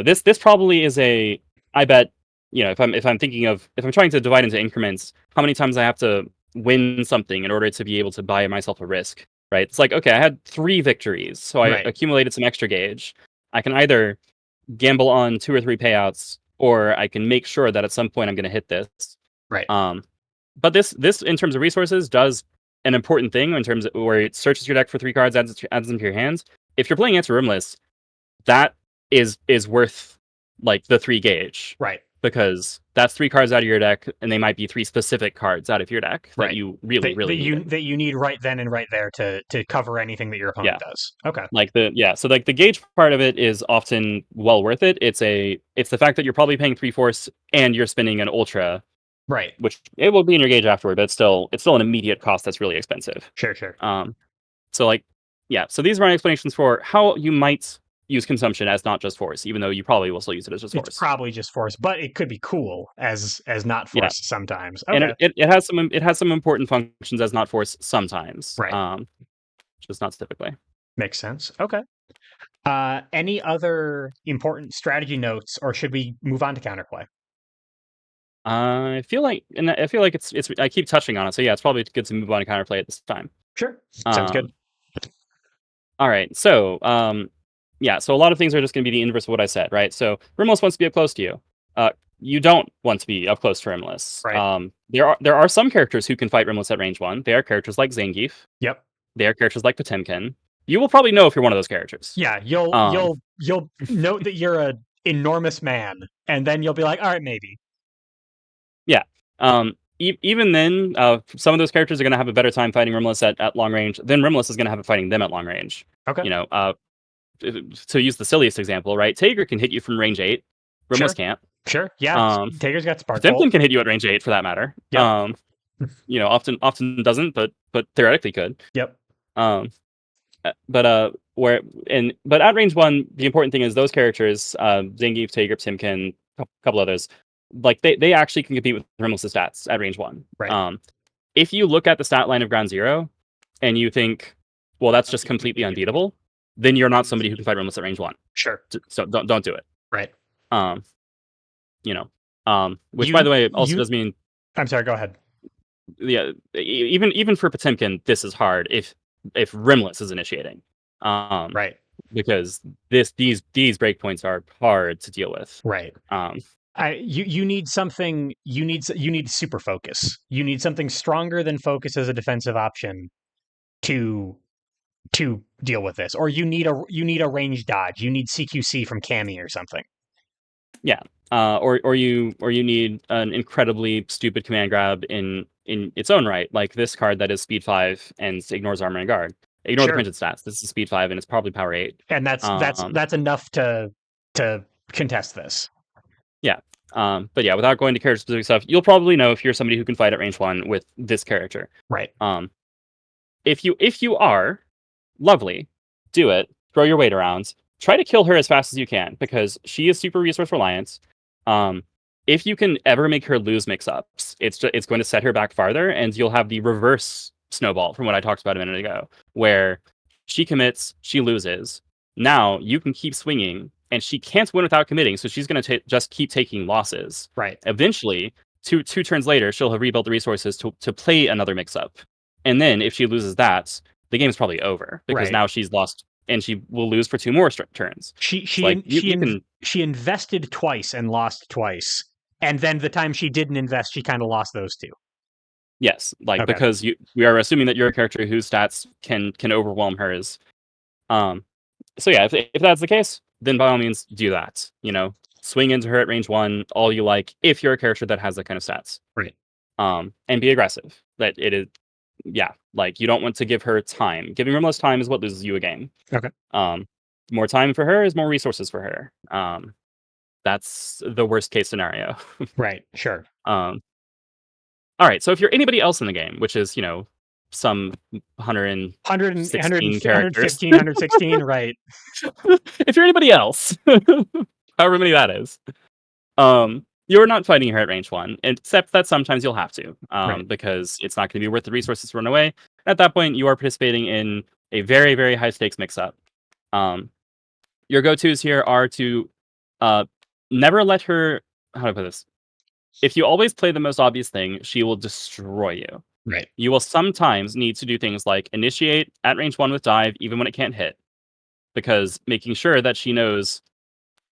this probably is a I bet if I'm thinking of if I'm trying to divide into increments, how many times I have to win something in order to be able to buy myself a risk, right? It's like, okay, I had 3 victories, so I
Right,
accumulated some extra gauge. I can either gamble on 2 or 3 payouts, or I can make sure that at some point I'm going to hit this.
right,
Um, but this in terms of resources does an important thing in terms of where it searches your deck for 3 cards, adds them to your hands. If you're playing Anti-Rimless, that is worth like the 3 gauge
right,
because that's 3 cards out of your deck, and they might be 3 specific cards out of your deck that
right.
you really really needed.
That you need right then and right there to cover anything that your opponent
Yeah,
does. Okay.
so like the gauge part of it is often well worth it. It's the fact that you're probably paying 3/4 and you're spending an ultra,
Right.
which it will be in your gauge afterward, but it's still an immediate cost that's really expensive.
Sure, sure.
Um, so like, yeah, so these are my explanations for how you might use consumption as not just force, even though you probably will still use it as just
It's
force.
probably just force, but it could be cool as not
Yeah,
force sometimes.
and
Okay.
it has some important functions as not force sometimes,
Right.
just not typically.
Makes sense. Okay. Any other important strategy notes, or should we move on to counterplay?
I feel like it's I keep touching on it, so yeah, it's probably good to move on to counterplay at this time.
Sure. Sounds good.
Um, all right, so yeah, so a lot of things are just going to be the inverse of what I said, right? So Rimless wants to be up close to you. You don't want to be up close to Rimless.
Right.
There are some characters who can fight Rimless at range 1. They are characters like Zangief.
Yep.
They are characters like Potemkin. You will probably know if you're one of those characters.
Yeah, you'll
Um,
you'll you'll note that you're a enormous man, and then you'll be like, all right, maybe.
yeah. Even then, some of those characters are going to have a better time fighting Rimless at long range than Rimless is going to have it fighting them at long range.
Okay.
You know, to use the silliest example, right? Tager can hit you from range 8.
Sure.
Rimless can't.
Sure. Yeah.
Um,
Tager's got Spark Bolt.
Potemkin can hit you at range 8 for that matter.
Yep.
Often doesn't, but theoretically could.
Yep.
Um, but at range 1, the important thing is those characters, Zangief, Tager, Potemkin, a couple others, like they actually can compete with Rimless' stats at range 1.
Right.
If you look at the stat line of Ground Zero and you think, well, that's just completely unbeatable, then you're not somebody who can fight Rimless at range 1.
Sure.
So don't do it.
Right.
Um, which by
You
the way also
you.
does mean,
I'm sorry. Go ahead.
yeah, even for Potemkin, this is hard if Rimless is initiating,
Right.
because these breakpoints are hard to deal with.
Right.
Um,
You need something. You need super focus. You need something stronger than focus as a defensive option to deal with this, or you need a range dodge. You need CQC from Cammy or something.
yeah, or you need an incredibly stupid command grab in its own right, like this card that is speed 5 and ignores armor and guard. Ignore the
Sure.
printed stats. This is speed 5 and it's probably power 8.
And
Um,
that's enough to contest this.
yeah. But yeah, without going to character specific stuff, you'll probably know if you're somebody who can fight at range 1 with this character.
Right.
Um, if you are, lovely, do it. Throw your weight around. Try to kill her as fast as you can because she is super resource reliant. Um, if you can ever make her lose mix-ups, it's going to set her back farther, and you'll have the reverse snowball from what I talked about a minute ago, where she commits, she loses. Now you can keep swinging, and she can't win without committing, so she's going to just keep taking losses.
Right.
Eventually, two turns later, she'll have rebuilt the resources to play another mix-up, and then if she loses that, the game's probably over because
Right.
now she's lost and she will lose for 2 more turns. So like you can
She invested twice and lost twice, and then the time she didn't invest, she kind of lost those two.
yes, like
Okay.
because we are assuming that you're a character whose stats can overwhelm hers. So yeah, if that's the case, then by all means do that. Swing into her at range 1 all you like if you're a character that has that kind of stats.
Right.
And be aggressive. That it is, yeah, like you don't want to give her time. Giving her less time is what loses you a game.
Okay.
More time for her is more resources for her. That's the worst case scenario.
Right. Sure.
All right, so if you're anybody else in the game, which is some
100,
116 characters.
115, 116, right.
If you're anybody else, however many that is, you're not fighting her at range 1, except that sometimes you'll have to,
Right.
because it's not gonna be worth the resources to run away. At that point, you are participating in a very, very high stakes mix-up. Um, your go-tos here are to, uh, never let her how do I put this? If you always play the most obvious thing, she will destroy you.
Right.
You will sometimes need to do things like initiate at range 1 with dive, even when it can't hit, because making sure that she knows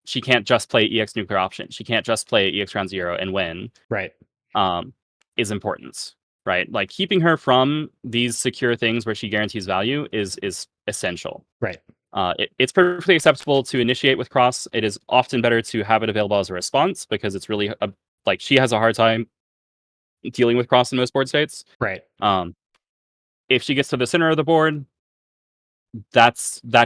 she can't just play EX nuclear option. She can't just play EX round 0 and win,
Right.
um, is important, right? Like keeping her from these secure things where she guarantees value is essential.
Right.
It's perfectly acceptable to initiate with cross. It is often better to have it available as a response because it's really like she has a hard time dealing with cross in most board states.
Right.
Um, if she gets to the center of the board, that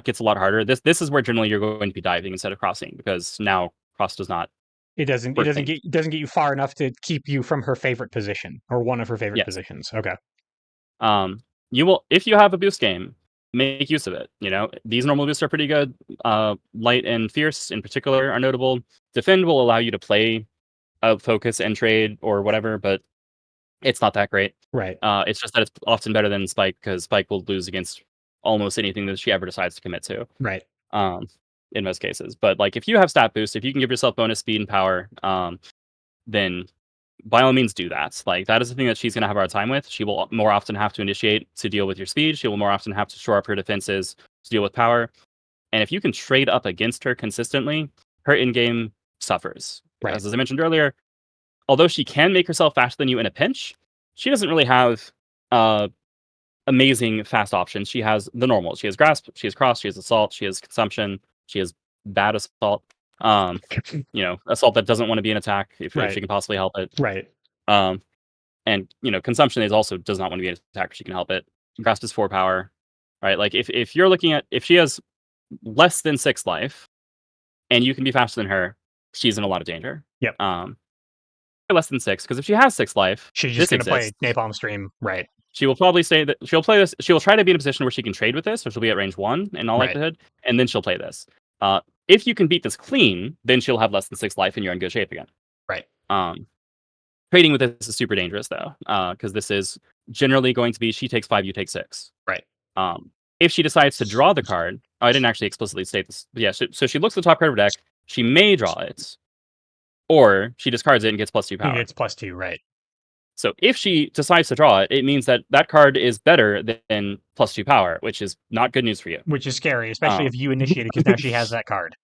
gets a lot harder. This is where generally you're going to be diving instead of crossing because now cross does not
It doesn't
work things.
get you far enough to keep you from her favorite position or one of her favorite
Yes.
positions. Okay.
Um, you will if you have a boost game, make use of it. You know these normal boosts are pretty good. Light and fierce in particular are notable. Defend will allow you to play focus and trade or whatever, but it's not that great.
Right.
It's just that it's often better than Spike because Spike will lose against almost anything that she ever decides to commit to.
Right.
Um, in most cases, but like if you have stat boost, if you can give yourself bonus speed and power, then by all means do that. Like that is the thing that she's going to have a hard time with. She will more often have to initiate to deal with your speed. She will more often have to shore up her defenses to deal with power. And if you can trade up against her consistently, her in game suffers.
Right.
Because as I mentioned earlier, although she can make herself faster than you in a pinch, she doesn't really have uh, amazing fast options. She has the normal. She has grasp, she has cross, she has assault, she has consumption, she has bad assault. Assault that doesn't want to be an attack if she
Right.
can possibly help it.
Right.
Um, and consumption is also does not want to be an attack if she can help it. Grasp is 4 power, right? Like if you're looking at if she has less than 6 life and you can be faster than her, she's in a lot of danger.
Yep.
Less than 6 because if she has 6 life,
She's just
this
gonna play
exists.
Napalm Stream. Right.
She will probably say that she'll play this. She'll try to be in a position where she can trade with this, so she'll be at range 1 in all
Right.
likelihood, and then she'll play this. If you can beat this clean, then she'll have less than 6 life, and you're in good shape again.
Right.
Trading with this is super dangerous though, because this is generally going to be she takes 5, you take 6.
Right.
If she decides to draw the card, I didn't actually explicitly state this, but yeah, so she looks at the top card of her deck. She may draw it, or she discards it and gets +2 power.
It's +2. Right.
So if she decides to draw it, it means that that card is better than +2 power, which is not good news for you.
Which is scary, especially
Um,
if you initiate it, because now she has that card.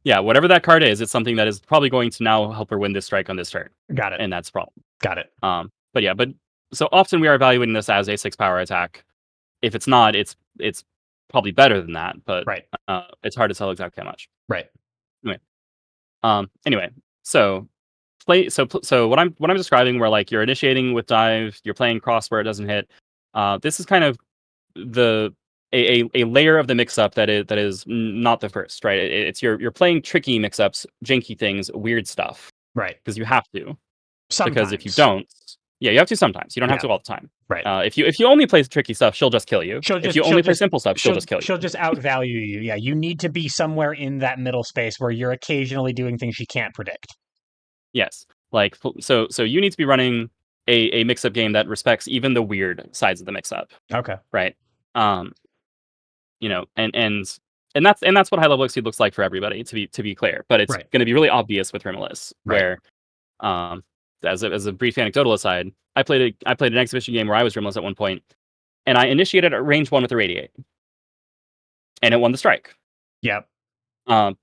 yeah, whatever that card is, it's something that is probably going to now help her win this strike on this turn,
Got it.
and that's a problem.
Got it.
But so often we are evaluating this as a 6 power attack. If it's not, it's probably better than that, but
Right.
it's hard to tell exactly how much.
Right.
Anyway, so what I'm describing where like you're initiating with dive, you're playing cross where it doesn't hit. This is kind of a layer of the mix up that is not the first, right? It's you're playing tricky mix ups, janky things, weird stuff
Right.
because you have to.
Sometimes.
Because if you don't, yeah, you have to sometimes. You don't have
Yeah.
to all the time.
Right.
If you only play tricky stuff, she'll just kill you. If you only play simple stuff, she'll just kill you.
She'll just outvalue you. Yeah, you need to be somewhere in that middle space where you're occasionally doing things she can't predict.
Yes. Like so you need to be running a mix up game that respects even the weird sides of the mix up.
Okay.
Right. And that's what high level exceed looks like for everybody to be clear. But it's going to be really obvious with Remiliss, where as a brief anecdotal aside, I played an exhibition game where I was Remiliss at one point, and I initiated at range 1 with a radiate. And it won the strike.
Yep.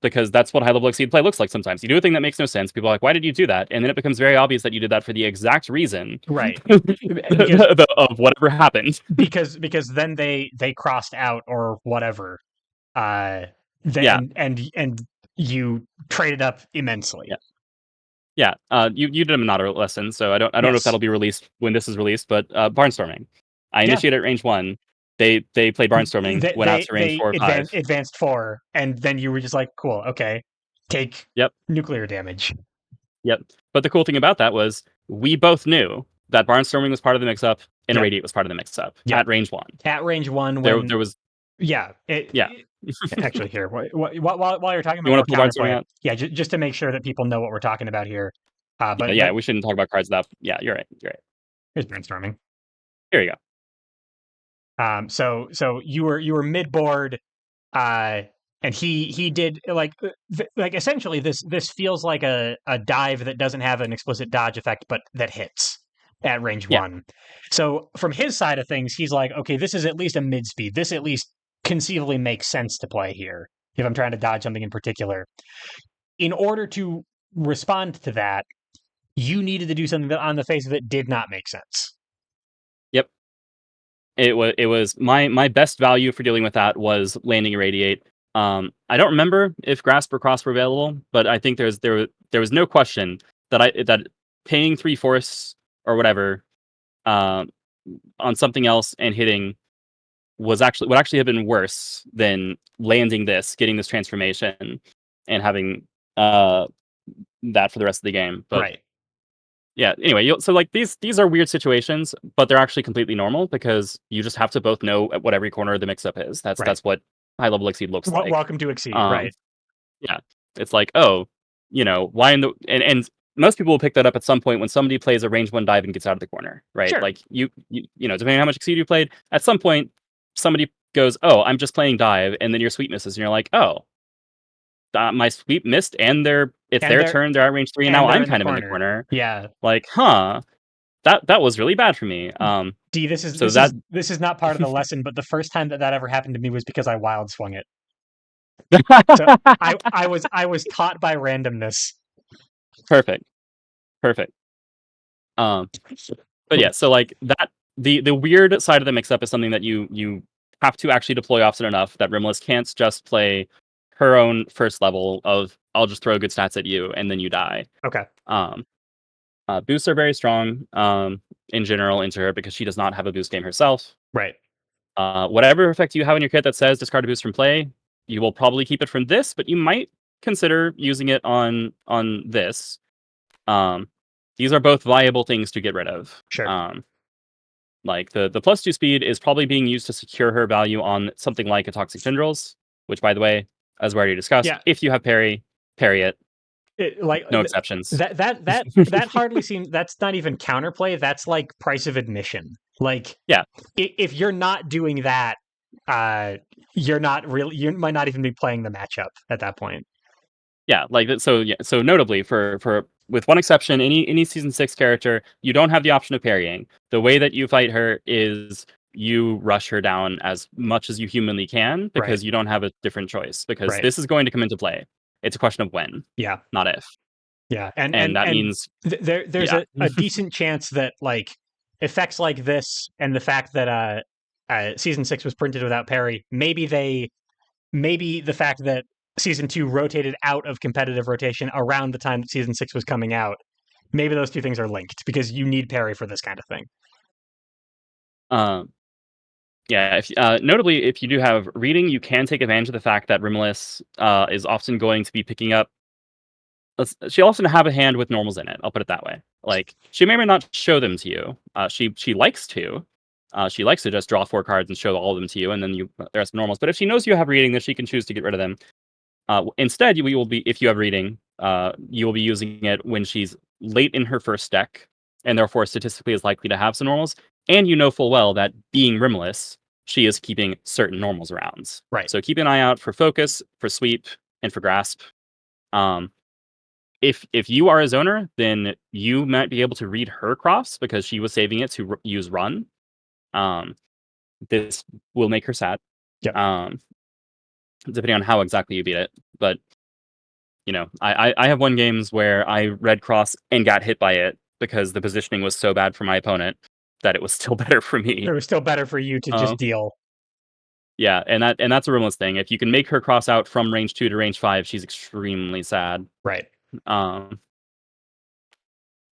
Because that's what high level exceed play looks like sometimes. You do a thing that makes no sense. People are like, why did you do that? And then it becomes very obvious that you did that for the exact reason.
Right.
of whatever happened.
because then they crossed out or whatever. And you traded up immensely.
Yeah. You did a Monado lesson, so I don't know if that'll be released when this is released, but barnstorming. I initiated at range 1. They played barnstorming, went out to range 4 or 5.
Advanced 4, and then you were just like, cool, okay. Take nuclear damage.
Yep. But the cool thing about that was we both knew that barnstorming was part of the mix-up, and
Yep.
irradiate was part of the mix-up
Yep.
at range 1.
At range 1,
There
when
was
yeah,
yeah.
actually here while you're talking
You
about
want
more
to pull barnstorming
counterplay,
out?
yeah, just to make sure that people know what we're talking about here.
Yeah,
But
we shouldn't talk about cards that. Yeah, you're right. You're right.
here's brainstorming.
Here you go.
So you were mid board, uh, and he did like essentially this feels like a dive that doesn't have an explicit dodge effect, but that hits at range
Yeah.
1. So from his side of things, he's like, okay, this is at least a mid speed. This at least conceivably makes sense to play here if I'm trying to dodge something in particular. In order to respond to that, you needed to do something that on the face of it did not make sense.
Yep. It was my best value for dealing with that was landing irradiate. I don't remember if grasp or cross were available, but I think there was no question that paying 3 force or whatever um, on something else and hitting would actually have been worse than landing this, getting this transformation, and having that for the rest of the game. But
Right.
yeah, anyway, so like these are weird situations, but they're actually completely normal because you just have to both know at what every corner of the mix-up is.
Right.
That's what high level exceed looks like.
Welcome to Exceed.
Um,
Right.
yeah, it's like, oh, why in the and most people will pick that up at some point when somebody plays a range 1 dive and gets out of the corner, right?
Sure.
Like depending on how much exceed you played, at some point somebody goes, oh, I'm just playing dive, and then your sweep misses, and you're like, oh, my sweep missed, and it's
And
their
they're
turn, they're at range 3, and
and
now
they're
I'm
in the
kind of in the
corner.
corner.
Yeah.
Like, huh, that was really bad for me.
D, this is
So
this
that
is this is not part of the lesson, but the first time that ever happened to me was because I wild swung it. So I was taught by randomness.
perfect, perfect. Um, but yeah, so like that the weird side of the mix up is something that you have to actually deploy often enough that Remiliss can't just play her own first level of I'll just throw good stats at you and then you die.
Okay.
Um, boosts are very strong in general into her because she does not have a boost game herself.
Right.
Whatever effect you have in your kit that says discard a boost from play, you will probably keep it from this, but you might consider using it on this. Um, these are both viable things to get rid of.
Sure.
Like the +2 speed is probably being used to secure her value on something like a Toxic Tendrils, which, by the way, as we already discussed,
Yeah.
if you have parry it,
Like
no exceptions.
that hardly seems, that's not even counterplay. That's like price of admission. Like,
Yeah,
if you're not doing that, uh, you're not really. You might not even be playing the matchup at that point.
yeah, like so. Yeah, so notably for with one exception, any season 6 character, you don't have the option of parrying. The way that you fight her is you rush her down as much as you humanly can
Right.
because you don't have a different choice because
Right.
this is going to come into play. It's a question of when,
Yeah.
not if.
Yeah. And
And
and
that
and
means
there's
yeah.
a decent chance that like effects like this and the fact that season 6 was printed without parry, maybe the fact that season 2 rotated out of competitive rotation around the time that season 6 was coming out, maybe those two things are linked because you need parry for this kind of thing.
Um Yeah, notably, if you do have reading, you can take advantage of the fact that Remiliss is often going to be picking up. She'll often have a hand with normals in it. I'll put it that way. Like she may or may not show them to you. She likes to. She likes to just draw 4 cards and show all of them to you, and then the rest of normals. But if she knows you have reading, then she can choose to get rid of them. Instead, you will be if you have reading, you will be using it when she's late in her first deck, and therefore statistically is likely to have some normals. And you know full well that being Rimless, she is keeping certain normals around.
Right.
So keep an eye out for focus, for sweep, and for grasp. Um, if you are a zoner, then you might be able to read her crofts because she was saving it to use run. Um, this will make her sad.
Yep.
Depending on how exactly you beat it, but I have won games where I read cross and got hit by it because the positioning was so bad for my opponent that it was still better for
It
me.
was still better for you to just
Um,
deal.
yeah, and that's a Rimless thing. If you can make her cross out from range 2 to range 5, she's extremely sad.
Right.
Um,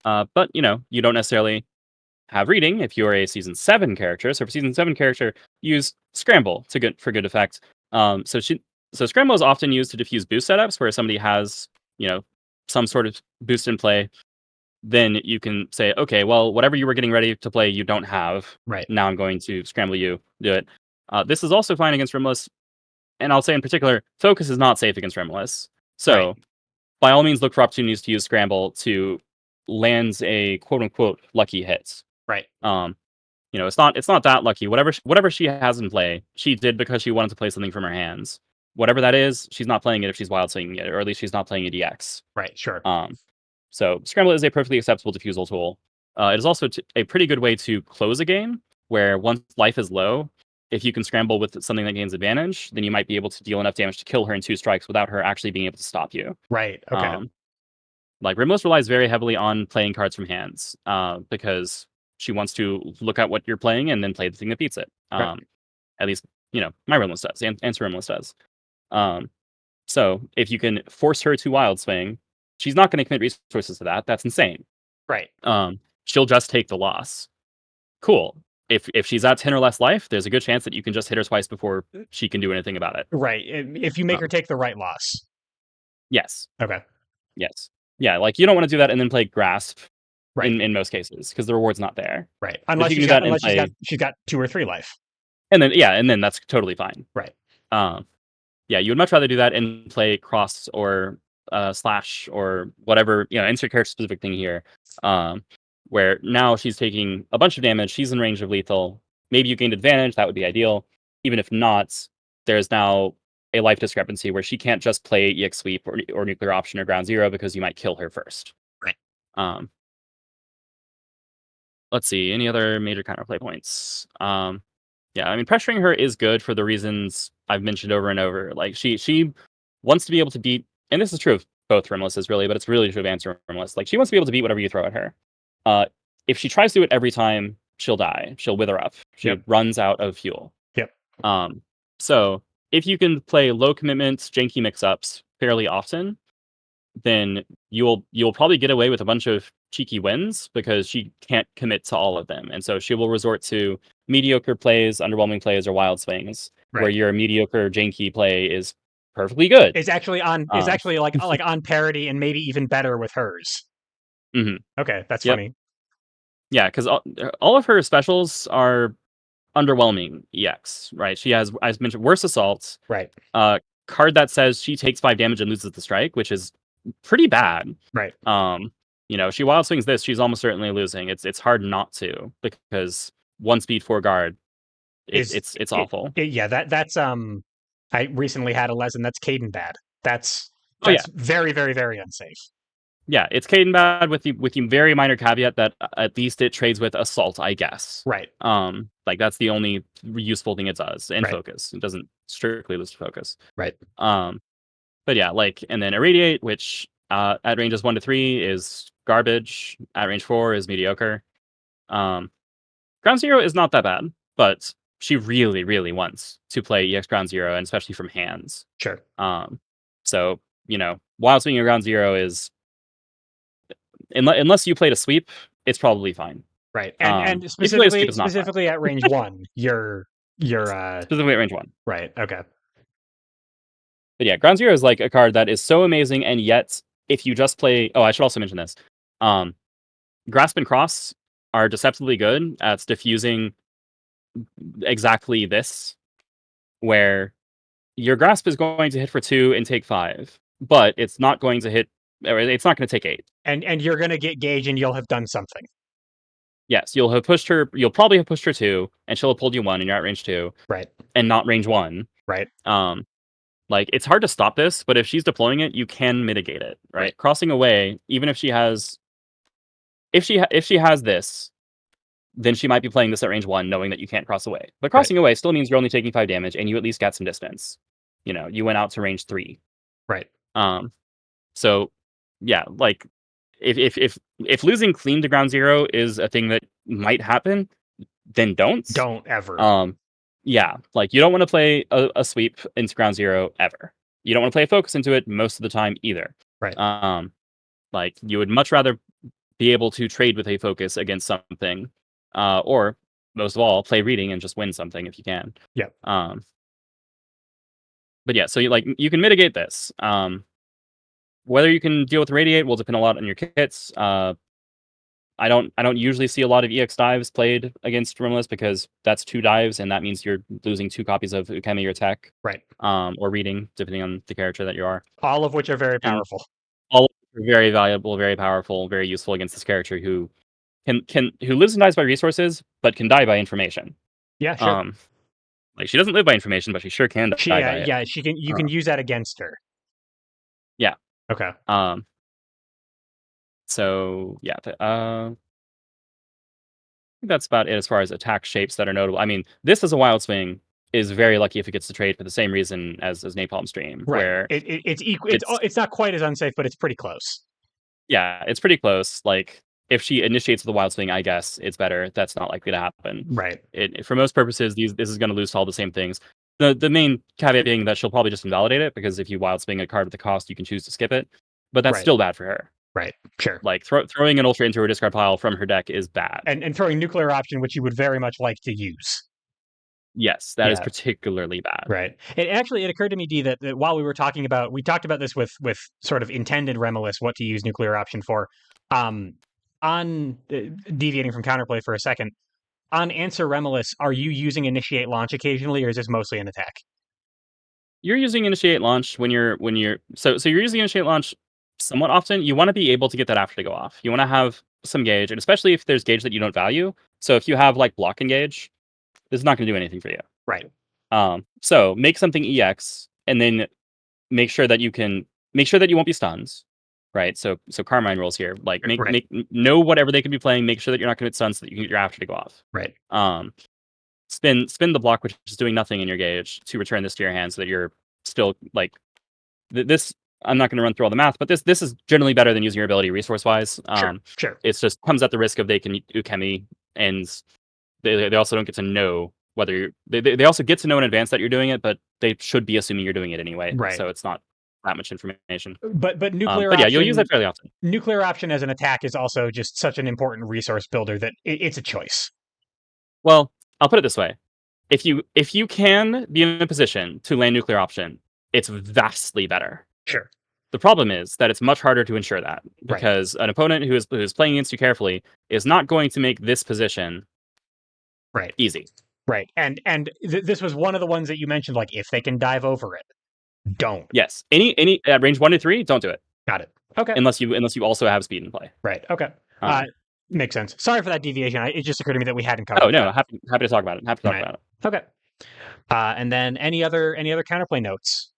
but you don't necessarily have reading if you're a season 7 character. So for season 7 character, use scramble for good effect. So scramble is often used to diffuse boost setups where somebody has some sort of boost in play. then you can say, okay, well, whatever you were getting ready to play, you don't have.
Right.
Now I'm going to scramble you, do it. This is also fine against Remiliss, and I'll say in particular, focus is not safe against Remiliss.
Right.
So by all means, look for opportunities to use scramble to land a quote unquote lucky hit.
Right.
Um, it's not that lucky. Whatever she has in play, she did because she wanted to play something from her hands. Whatever that is, she's not playing it if she's wild swinging it, or at least she's not playing a DX.
Right. Sure.
Um, so scramble is a perfectly acceptable diffusal tool. It is also a pretty good way to close a game where once life is low, if you can scramble with something that gains advantage, then you might be able to deal enough damage to kill her in 2 strikes without her actually being able to stop you.
Right. Okay.
Um, like Rimlos relies very heavily on playing cards from hands because she wants to look at what you're playing and then play the thing that beats it.
Right.
At least my Rimlos does, and Rimlos does. Um, so if you can force her to wild swing, she's not going to commit resources to that. That's insane.
Right.
She'll just take the loss. Cool. If she's at 10 or less life, there's a good chance that you can just hit her twice before she can do anything about it.
Right. If you make her
Um,
take the right loss.
yes.
Okay.
Yes. Yeah, like you don't want to do that and then play grasp
Right.
in most cases because the reward's not there.
Right.
But if
Unless
you can
she's
do
got
that and play,
she's got 2 or 3 life.
and then that's totally fine.
Right.
Um, yeah, you would much rather do that and play cross or slash or whatever, insert character specific thing here. Um, where now she's taking a bunch of damage, she's in range of lethal. Maybe you gained advantage, that would be ideal. Even if not, there's now a life discrepancy where she can't just play EX sweep or nuclear option or ground zero because you might kill her first.
Right.
Um, let's see, any other major counterplay points? Yeah, I mean, pressuring her is good for the reasons I've mentioned over and over. Like she wants to be able to beat, and this is true of both Rimlesses really, but it's really true of Answer Rimless. Like she wants to be able to beat whatever you throw at her. Uh, if she tries to do it every time, she'll die. She'll wither up. She
Yep.
runs out of fuel.
Yep.
So if you can play low commitment, janky mix-ups fairly often, then you'll probably get away with a bunch of cheeky wins because she can't commit to all of them. And so she will resort to mediocre plays, underwhelming plays, or wild swings, where
Right.
your mediocre janky play is perfectly good.
Is actually
Um,
like on parity and maybe even better with hers.
mhm,
Okay, that's
Yep.
funny.
Yeah, because all of her specials are underwhelming EX, right? She has, as mentioned, worse assaults,
Right.
card that says she takes 5 damage and loses the strike, which is pretty bad.
Right.
She wild swings this, she's almost certainly losing. It's hard not to because 1 speed 4 guard,
Is
it's awful.
yeah, that's I recently had a lesson that's Caden bad.
Oh yeah,
That's very, very, very unsafe.
yeah. It's Caden bad with the very minor caveat that at least it trades with assault, I guess.
Right.
Like that's the only useful thing it does, and
Right.
focus. It doesn't strictly lose to focus.
Right.
But yeah, like and then irradiate, which at ranges 1 to 3 is garbage. At range 4 is mediocre. Um, Ground Zero is not that bad, but she really, really wants to play EX Ground Zero, and especially from hands.
Sure.
So wild swinging Ground Zero is unless you played a sweep, it's probably fine.
Right. And
If you play a sweep, it's not fine.
specifically at range 1, you're
Specifically at range 1.
right. Okay.
But yeah, Ground Zero is like a card that is so amazing, and yet if you just play, oh, I should also mention this. Grasp and Cross are deceptively good at diffusing exactly this, where your Grasp is going to hit for 2 and take 5, but it's not going to hit, or it's not going to take 8.
And you're gonna get gauge and you'll have done something.
Yes, you'll probably have pushed her 2, and she'll have pulled you 1, and you're at range 2,
Right.
and not range 1.
Right.
Like, it's hard to stop this, but if she's deploying it, you can mitigate it, right?
Right.
Crossing away, even if she has if she has this, then she might be playing this at range 1, knowing that you can't cross away. But
Right.
crossing away still means you're only taking 5 damage, and you at least got some distance. You went out to range 3.
Right.
So yeah, like if losing clean to Ground Zero is a thing that might happen, then don't.
Don't ever.
Yeah, like you don't want to play a sweep into Ground Zero ever. You don't want to play a focus into it most of the time either.
Right.
Like you would much rather be able to trade with a focus against something, or most of all, play reading and just win something if you can.
Yeah.
But yeah, so you can mitigate this. Whether you can deal with radiate will depend a lot on your kits. I don't usually see a lot of EX dives played against Remiliss because that's 2 dives, and that means you're losing 2 copies of Ukemi or Tech,
Right.
or reading, depending on the character that you are.
All of which are very
And
powerful.
all of them are very valuable, very powerful, very useful against this character who who lives and dies by resources, but can die by information.
Yeah, sure.
Um, like she doesn't live by information, but she sure can
She,
die by it.
yeah, she can. You
Uh,
can use that against her.
yeah.
Okay.
Um. So yeah. I think that's about it as far as attack shapes that are notable. I mean, this as a wild swing is very lucky if it gets to trade for the same reason as Napalm Stream,
Right.
where
It's equal.
it's
It's not quite as unsafe, but it's pretty close.
yeah, it's pretty close. Like if she initiates with the wild swing, I guess it's better. That's not likely to happen.
Right.
For most purposes, this is going to lose to all the same things. The main caveat being that she'll probably just invalidate it because if you wild swing a card at the cost, you can choose to skip it. But that's
Right.
still bad for her.
Right. Sure.
Like throwing an ultra into her discard pile from her deck is bad.
And throwing nuclear option, which you would very much like to use.
Yes, that is
Yeah.
particularly bad.
Right. It occurred to me, D, that while we talked about this with sort of intended Remiliss, what to use nuclear option for. Um, on deviating from counterplay for a second, on answer Remiliss, are you using initiate launch occasionally, or is this mostly an attack?
You're using initiate launch so you're using initiate launch somewhat often. You want to be able to get that after to go off. You want to have some gauge, and especially if there's gauge that you don't value. So if you have like block engage, this is not going to do anything for you.
Right.
So make something EX, and then make sure that you won't be stuns. Right. So Carmine rules here. Like
Right.
know whatever they could be playing. Make sure that you're not going to get stuns so that you can get your after to go off.
Right.
Um, spin the block, which is doing nothing in your gauge, to return this to your hand so that you're still like this. I'm not going to run through all the math, but this is generally better than using your ability resource wise.
Sure. Sure.
It's just comes at the risk of they can ukemi, and they also don't get to know whether they also get to know in advance that you're doing it, but they should be assuming you're doing it anyway.
Right.
So it's not that much information.
But nuclear
But yeah,
option,
you'll use that fairly often.
nuclear option as an attack is also just such an important resource builder that it's a choice.
Well, I'll put it this way: if you can be in a position to land nuclear option, it's vastly better.
Sure.
The problem is that it's much harder to ensure that
Right.
because an opponent who is playing against you carefully is not going to make this position
Right.
easy.
Right. And this was one of the ones that you mentioned. Like, if they can dive over it, don't.
Yes, any at range 1 to 3, don't do it.
Got it. Okay.
Unless you also have speed in play.
Right. Okay.
Um,
Makes sense. Sorry for that deviation. It just occurred to me that we hadn't covered.
oh no, happy to talk about it. Happy to talk
Right.
about it.
Okay. And then any other counterplay notes?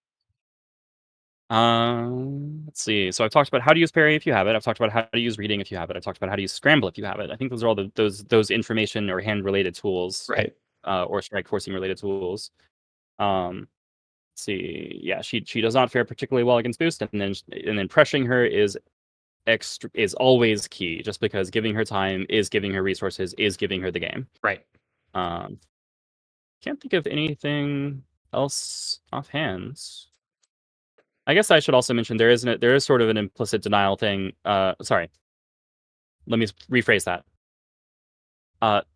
Let's see. So I've talked about how to use parry if you have it. I've talked about how to use reading if you have it. I've talked about how to use scramble if you have it. I think those are all those information or hand related tools,
Right.
or strike forcing related tools. Let's see. Yeah, she does not fare particularly well against boost, and then pressuring her is always key. Just because giving her time is giving her resources is giving her the game.
Right.
Can't think of anything else offhand. I guess I should also mention there is sort of an implicit denial thing. Sorry. Let me rephrase that.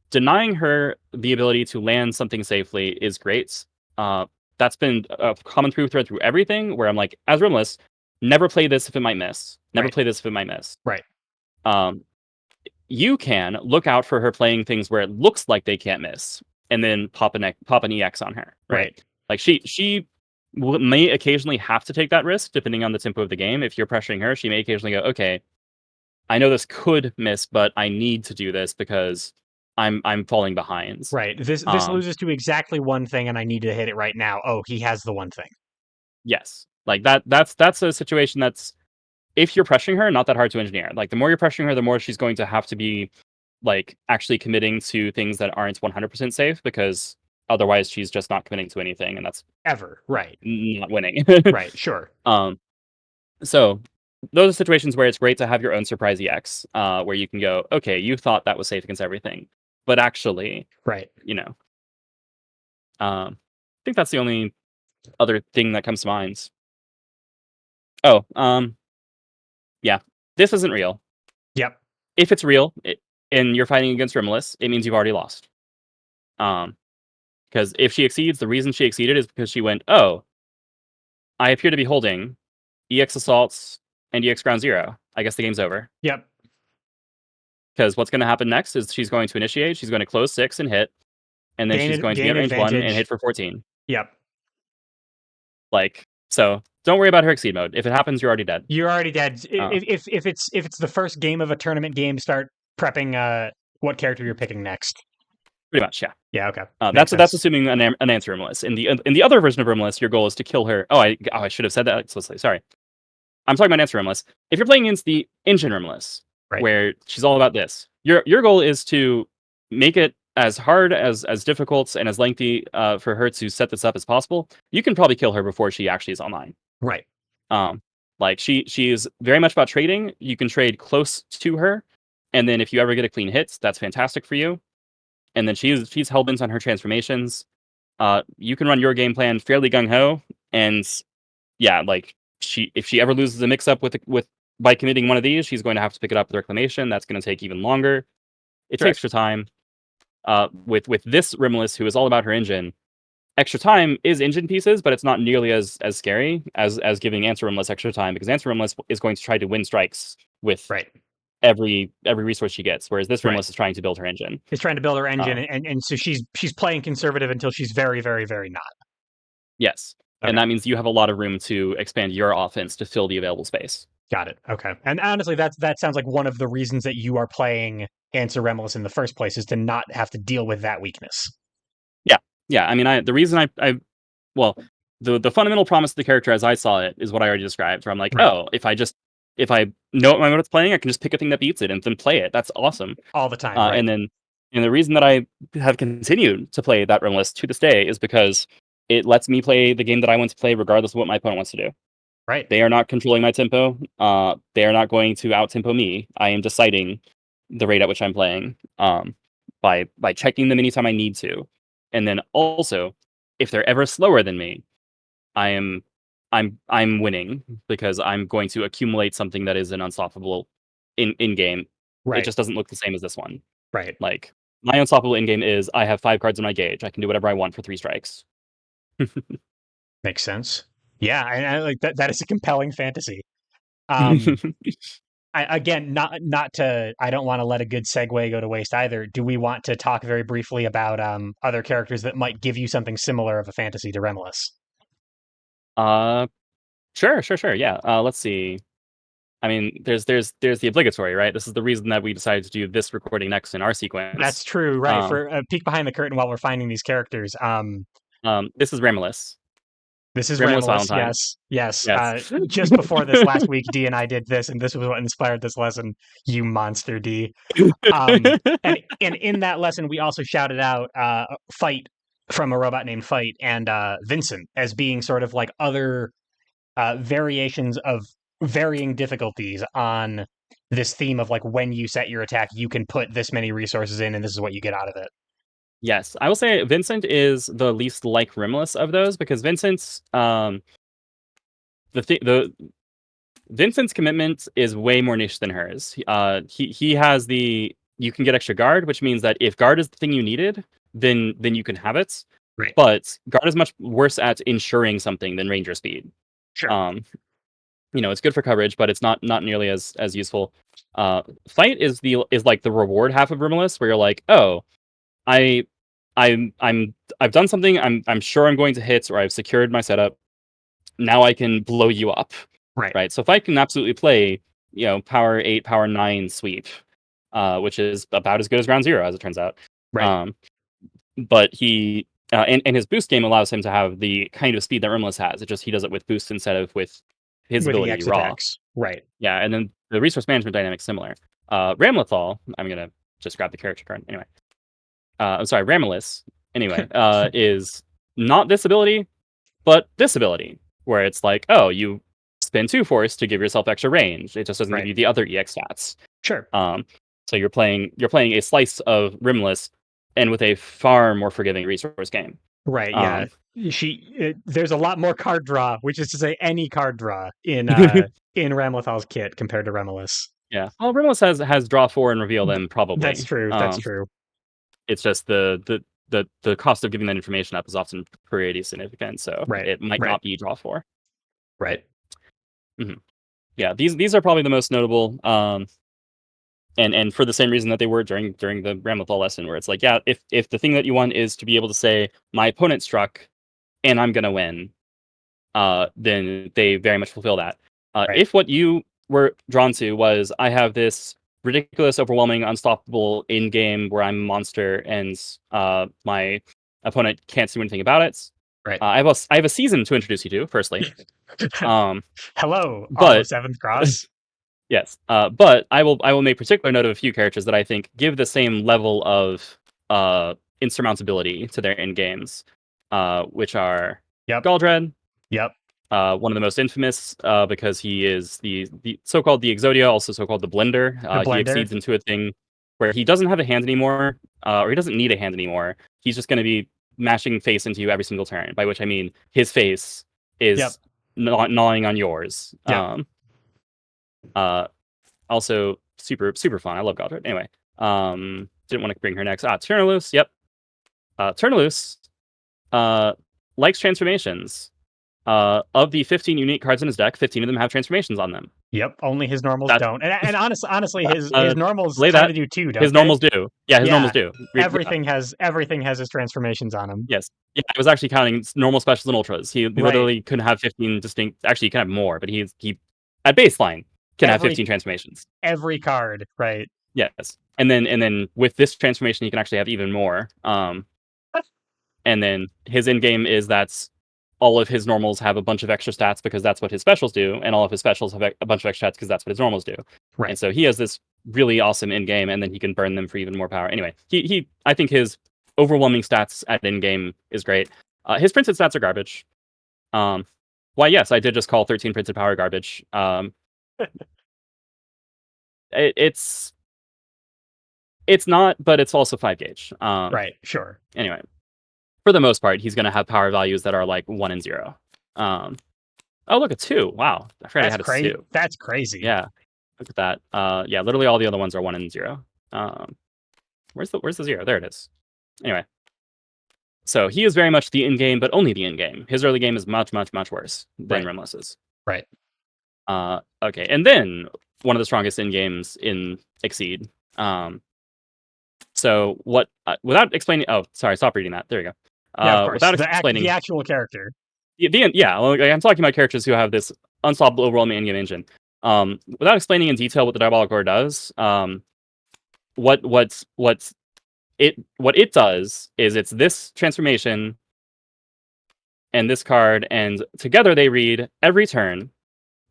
Denying her the ability to land something safely is great. That's been a common through thread through everything, where I'm like, as Remiliss, never play this if it might miss. Never
Right.
play this if it might miss.
Right.
You can look out for her playing things where it looks like they can't miss, and then pop an EX on her. Right. Like she may occasionally have to take that risk depending on the tempo of the game. If you're pressuring her, she may occasionally go, okay, I know this could miss, but I need to do this because I'm falling behind.
Right. This loses to exactly one thing, and I need to hit it right now. Oh, he has the one thing.
Yes. Like that's a situation that's, if you're pressuring her, not that hard to engineer. Like the more you're pressuring her, the more she's going to have to be like actually committing to things that aren't 100% safe, because otherwise she's just not committing to anything, and that's
Ever. Right.
not winning.
Right. Sure.
So those are situations where it's great to have your own surprise EX, where you can go, okay, you thought that was safe against everything, but actually,
Right.
I think that's the only other thing that comes to mind. Oh, yeah, this isn't real.
Yep.
If it's real, and you're fighting against Remiliss, it means you've already lost. Because if she exceeds, the reason she exceeded is because she went, oh, I appear to be holding EX assaults and EX ground zero. I guess the game's over.
Yep.
because what's going to happen next is she's going to initiate. She's going to close 6 and hit, and then she's going to be
Gain
at range 1 and
advantage.
hit for 14.
Yep.
Like, so don't worry about her exceed mode. If it happens, you're already dead.
You're already dead.
Uh,
If it's the first game of a tournament game, start prepping what character you're picking next.
Pretty much, yeah.
Yeah, okay.
That's assuming an answer Remiliss. In the other version of Remiliss, your goal is to kill her. I should have said that explicitly. Sorry. I'm talking about answer Remiliss. If you're playing against the engine Remiliss,
Right.
where she's all about this, your goal is to make it as hard, as difficult, and as lengthy for her to set this up as possible. You can probably kill her before she actually is online.
Right.
Um, like she is very much about trading. You can trade close to her, and then if you ever get a clean hit, that's fantastic for you. And then she's hellbent on her transformations. You can run your game plan fairly gung ho, and yeah, like if she ever loses a mix up with by committing one of these, she's going to have to pick it up with reclamation. That's going to take even longer. It
Sure.
takes extra time. With this Remiliss, who is all about her engine, extra time is engine pieces, but it's not nearly as scary as giving Answer Remiliss extra time, because Answer Remiliss is going to try to win strikes with
Right.
every resource she gets, whereas this
Right.
Remiliss is trying to build her engine.
Is trying to build her engine,
Uh,
and so she's playing conservative until she's very, very, very not.
yes, and
Okay.
that means you have a lot of room to expand your offense to fill the available space.
Got it. Okay. And honestly, that sounds like one of the reasons that you are playing Answer Remiliss in the first place, is to not have to deal with that weakness.
Yeah. I mean, the reason well, the fundamental promise of the character as I saw it is what I already described. Where I'm like,
Right.
oh, if I know what my mode's playing, I can just pick a thing that beats it and then play it. That's awesome.
All the time. Right.
And the reason that I have continued to play that Remiliss to this day is because it lets me play the game that I want to play, regardless of what my opponent wants to do.
Right.
They are not controlling my tempo. They are not going to out tempo me. I am deciding the rate at which I'm playing, by checking them anytime I need to, and then also, if they're ever slower than me, I am I'm winning, because I'm going to accumulate something that is an unstoppable in game. It
Right.
just doesn't look the same as this one.
Right.
Like, my unstoppable in game is I have 5 cards in my gauge. I can do whatever I want for 3 strikes.
Makes sense. Yeah, and I like that. That is a compelling fantasy. Um, again, not to. I don't want to let a good segue go to waste either. Do we want to talk very briefly about other characters that might give you something similar of a fantasy to Remiliss?
uh, sure. Yeah. Let's see. I mean, there's the obligatory, right? This is the reason that we decided to do this recording next in our sequence.
That's true, right?
Um,
For a peek behind the curtain while we're finding these characters.
this is Remiliss.
This is
Remiliss
Remiliss.
Valentine.
Yes, yes.
Yes.
Just before this last week, D and I did this, and this was what inspired this lesson. You monster, D. And in that lesson, we also shouted out Fight from a robot named Fight, and Vincent as being sort of like other variations of varying difficulties on this theme of like, when you set your attack, you can put this many resources in, and this is what you get out of it.
Yes, I will say Vincent is the least like Remiliss of those, because the Vincent's commitment is way more niche than hers. He has the you can get extra guard, which means that if guard is the thing you needed, then you can have it.
Right.
But guard is much worse at ensuring something than ranger speed.
Sure.
Um, it's good for coverage, but it's not nearly as useful. Fight is like the reward half of Remiliss, where you're like, oh, I I've done something. I'm sure I'm going to hit, or I've secured my setup. Now I can blow you up,
Right.
right? So if I can absolutely play, power 8, power 9 sweep, which is about as good as ground zero, as it turns out.
Right.
Um, but he and his boost game allows him to have the kind of speed that Remiliss has. It just he does it with boost instead of with his
With
ability
EX
raw.
attacks. Right.
Yeah, and then the resource management dynamic's similar. Ramlethal, I'm gonna just grab the character card anyway. I'm sorry, Remiliss, anyway, is not this ability, but this ability, where it's like, oh, you spend 2 force to give yourself extra range. It just doesn't give
Right.
you the other EX stats.
Sure.
So you're playing a slice of Remiliss, and with a far more forgiving resource game.
Right. Yeah.
Um,
There's a lot more card draw, which is to say any card draw in Ramlethal's kit compared to Remiliss.
yeah. Well, Remiliss has draw 4 and reveal them
That's
probably.
true. That's true.
It's just the cost of giving that information up is often pretty significant, so
Right.
it might
Right.
not be draw 4.
Right.
Mhm. Yeah, these are probably the most notable. and for the same reason that they were during the Ramlethal lesson, where it's like, yeah, if the thing that you want is to be able to say my opponent struck and I'm gonna win, then they very much fulfill that.
Right.
If what you were drawn to was I have this ridiculous, overwhelming, unstoppable in game where I'm a monster and my opponent can't do anything about it,
Right.
I have a season to introduce you to. Firstly, um,
Hello, all
but
of Seventh Cross.
yes, but I will make particular note of a few characters that I think give the same level of insurmountability to their end games, which are
Yep.
Galdred,
Yep.
one of the most infamous because he is the so-called the Exodia, also so-called the Blender.
The
He
blender.
exceeds into a thing where he doesn't have a hand anymore, or he doesn't need a hand anymore. He's just going to be mashing face into you every single turn. By which I mean his face
Yep.
is gnawing on yours.
Yep.
Uh, Also super fun. I love Godred. Anyway, didn't want to bring her next. Turnaloose. Yep. Turnaloose likes transformations. Of the 15 unique cards in his deck, 15 of them have transformations on them.
Yep. Only his normals
That's
don't. And honestly, his
uh,
normals
lay
kind
that.
of do too,
His
don't they?
normals do. Yeah, his normals
Yeah.
do.
Everything has his transformations on him.
Yes. Yeah, I was actually counting normal specials and ultras. He
Right.
literally couldn't have 15 distinct. Actually, he can have more, but he at baseline can have
Every
15 transformations.
every card. Right.
Yes. And then with this transformation, he can actually have even more. And then his end game is that all of his normals have a bunch of extra stats because that's what his specials do, and all of his specials have a bunch of extra stats because that's what his normals do. And
Right.
so he has this really awesome end game, and then he can burn them for even more power. Anyway, he I think his overwhelming stats at end game is great. His printed stats are garbage. Um, why? Yes, I did just call 13 printed power garbage. It's not, but it's also 5 gauge.
Right. Sure.
Anyway, for the most part, he's going to have power values that are like 1 and 0. Um, oh, look, a 2. Wow. I forgot I
That's
had a
crazy.
2.
That's crazy.
Yeah. Look at that. Yeah, literally all the other ones are 1 and 0. Where's the 0? There it is. Anyway, so he is very much the in game, but only the in game. His early game is much worse than
Right.
Remliss's.
Right.
Okay, and then one of the strongest in games in Exceed. So what? Without explaining. Oh, sorry. Stop reading that. There you go.
Yeah. Of course.
Without
The
explaining.
actual character.
Yeah, like, I'm talking about characters who have this unstoppable overwhelming endgame engine. Without explaining in detail what the Diabolic Ore does, what it does is it's this transformation and this card, and together they read every turn.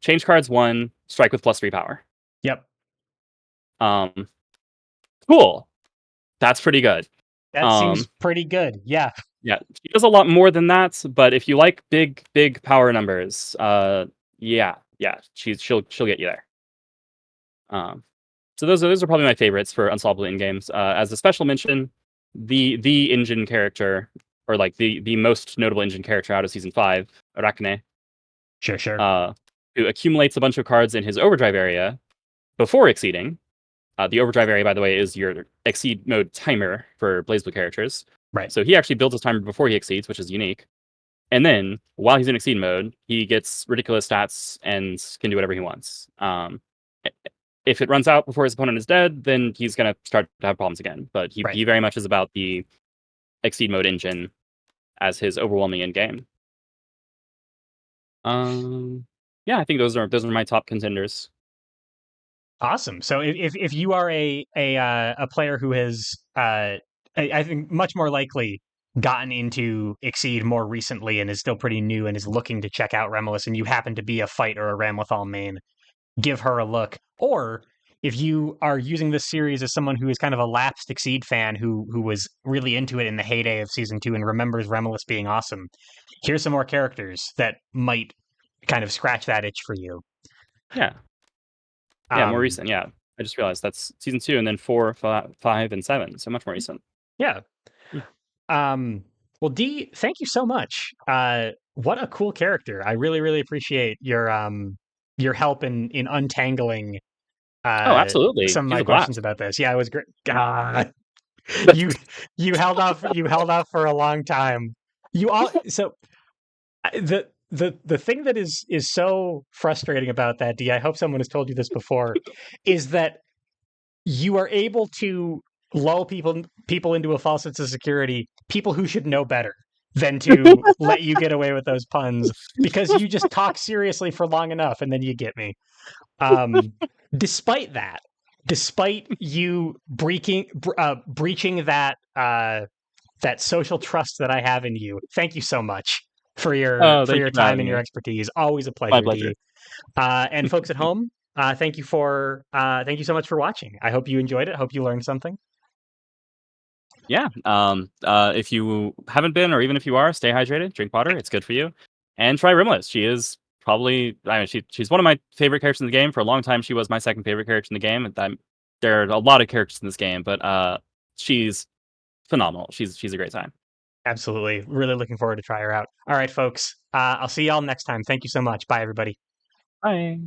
Change cards 1, strike with +3 power.
Yep.
Um, cool. That's pretty good.
That seems
Um,
pretty good. Yeah.
yeah, she does a lot more than that, but if you like big power numbers, yeah, she'll get you there. Um, so those are probably my favorites for unstoppable in games. As a special mention, the engine character, or like the most notable engine character out of season 5, Arachne,
Sure. Sure.
uh, who accumulates a bunch of cards in his overdrive area before exceeding. The overdrive area, by the way, is your exceed mode timer for BlazBlue characters.
Right.
So he actually builds his timer before he exceeds, which is unique. And then while he's in exceed mode, he gets ridiculous stats and can do whatever he wants. If it runs out before his opponent is dead, then he's going to start to have problems again. But
Right.
he very much is about the exceed mode engine as his overwhelming end game. Yeah, I think those are my top contenders.
Awesome. So if you are a player who has I think much more likely gotten into Exceed more recently and is still pretty new and is looking to check out Remiliss, and you happen to be a fight or a Ramlethal main, give her a look. Or if you are using this series as someone who is kind of a lapsed Exceed fan who was really into it in the heyday of season 2 and remembers Remiliss being awesome, here's some more characters that might kind of scratch that itch for you.
Yeah. Yeah, more recent. Yeah. I just realized that's season 2 and then 4, 5, and 7. So much more recent.
Yeah.
Hmm.
Well, Dee, thank you so much. What a cool character. I really appreciate your help in untangling
Oh, absolutely.
some of
She's
my
a
questions
blast.
about this. Yeah, it was great. God, you you held off for a long time. You all so the thing that is so frustrating about that, Dee, I hope someone has told you this before, is that you are able to lull people into a false sense of security, people who should know better than to let you get away with those puns because you just talk seriously for long enough and then you get me. Um, despite that, despite you breaching that social trust that I have in you, thank you so much
Oh,
for
thank
your
you for
time
having
and your
me.
expertise. Always a
My
pleasure,
pleasure.
D. And folks at home, thank you so much for watching. I hope you enjoyed it. Hope you learned something.
Yeah. If you haven't been, or even if you are, stay hydrated, drink water. It's good for you. And try Remiliss. She is probably, I mean, she's one of my favorite characters in the game. For a long time, she was my second favorite character in the game. There are a lot of characters in this game, but she's phenomenal. She's a great time.
Absolutely. Really looking forward to try her out. All right, folks. I'll see y'all next time. Thank you so much. Bye, everybody.
Bye.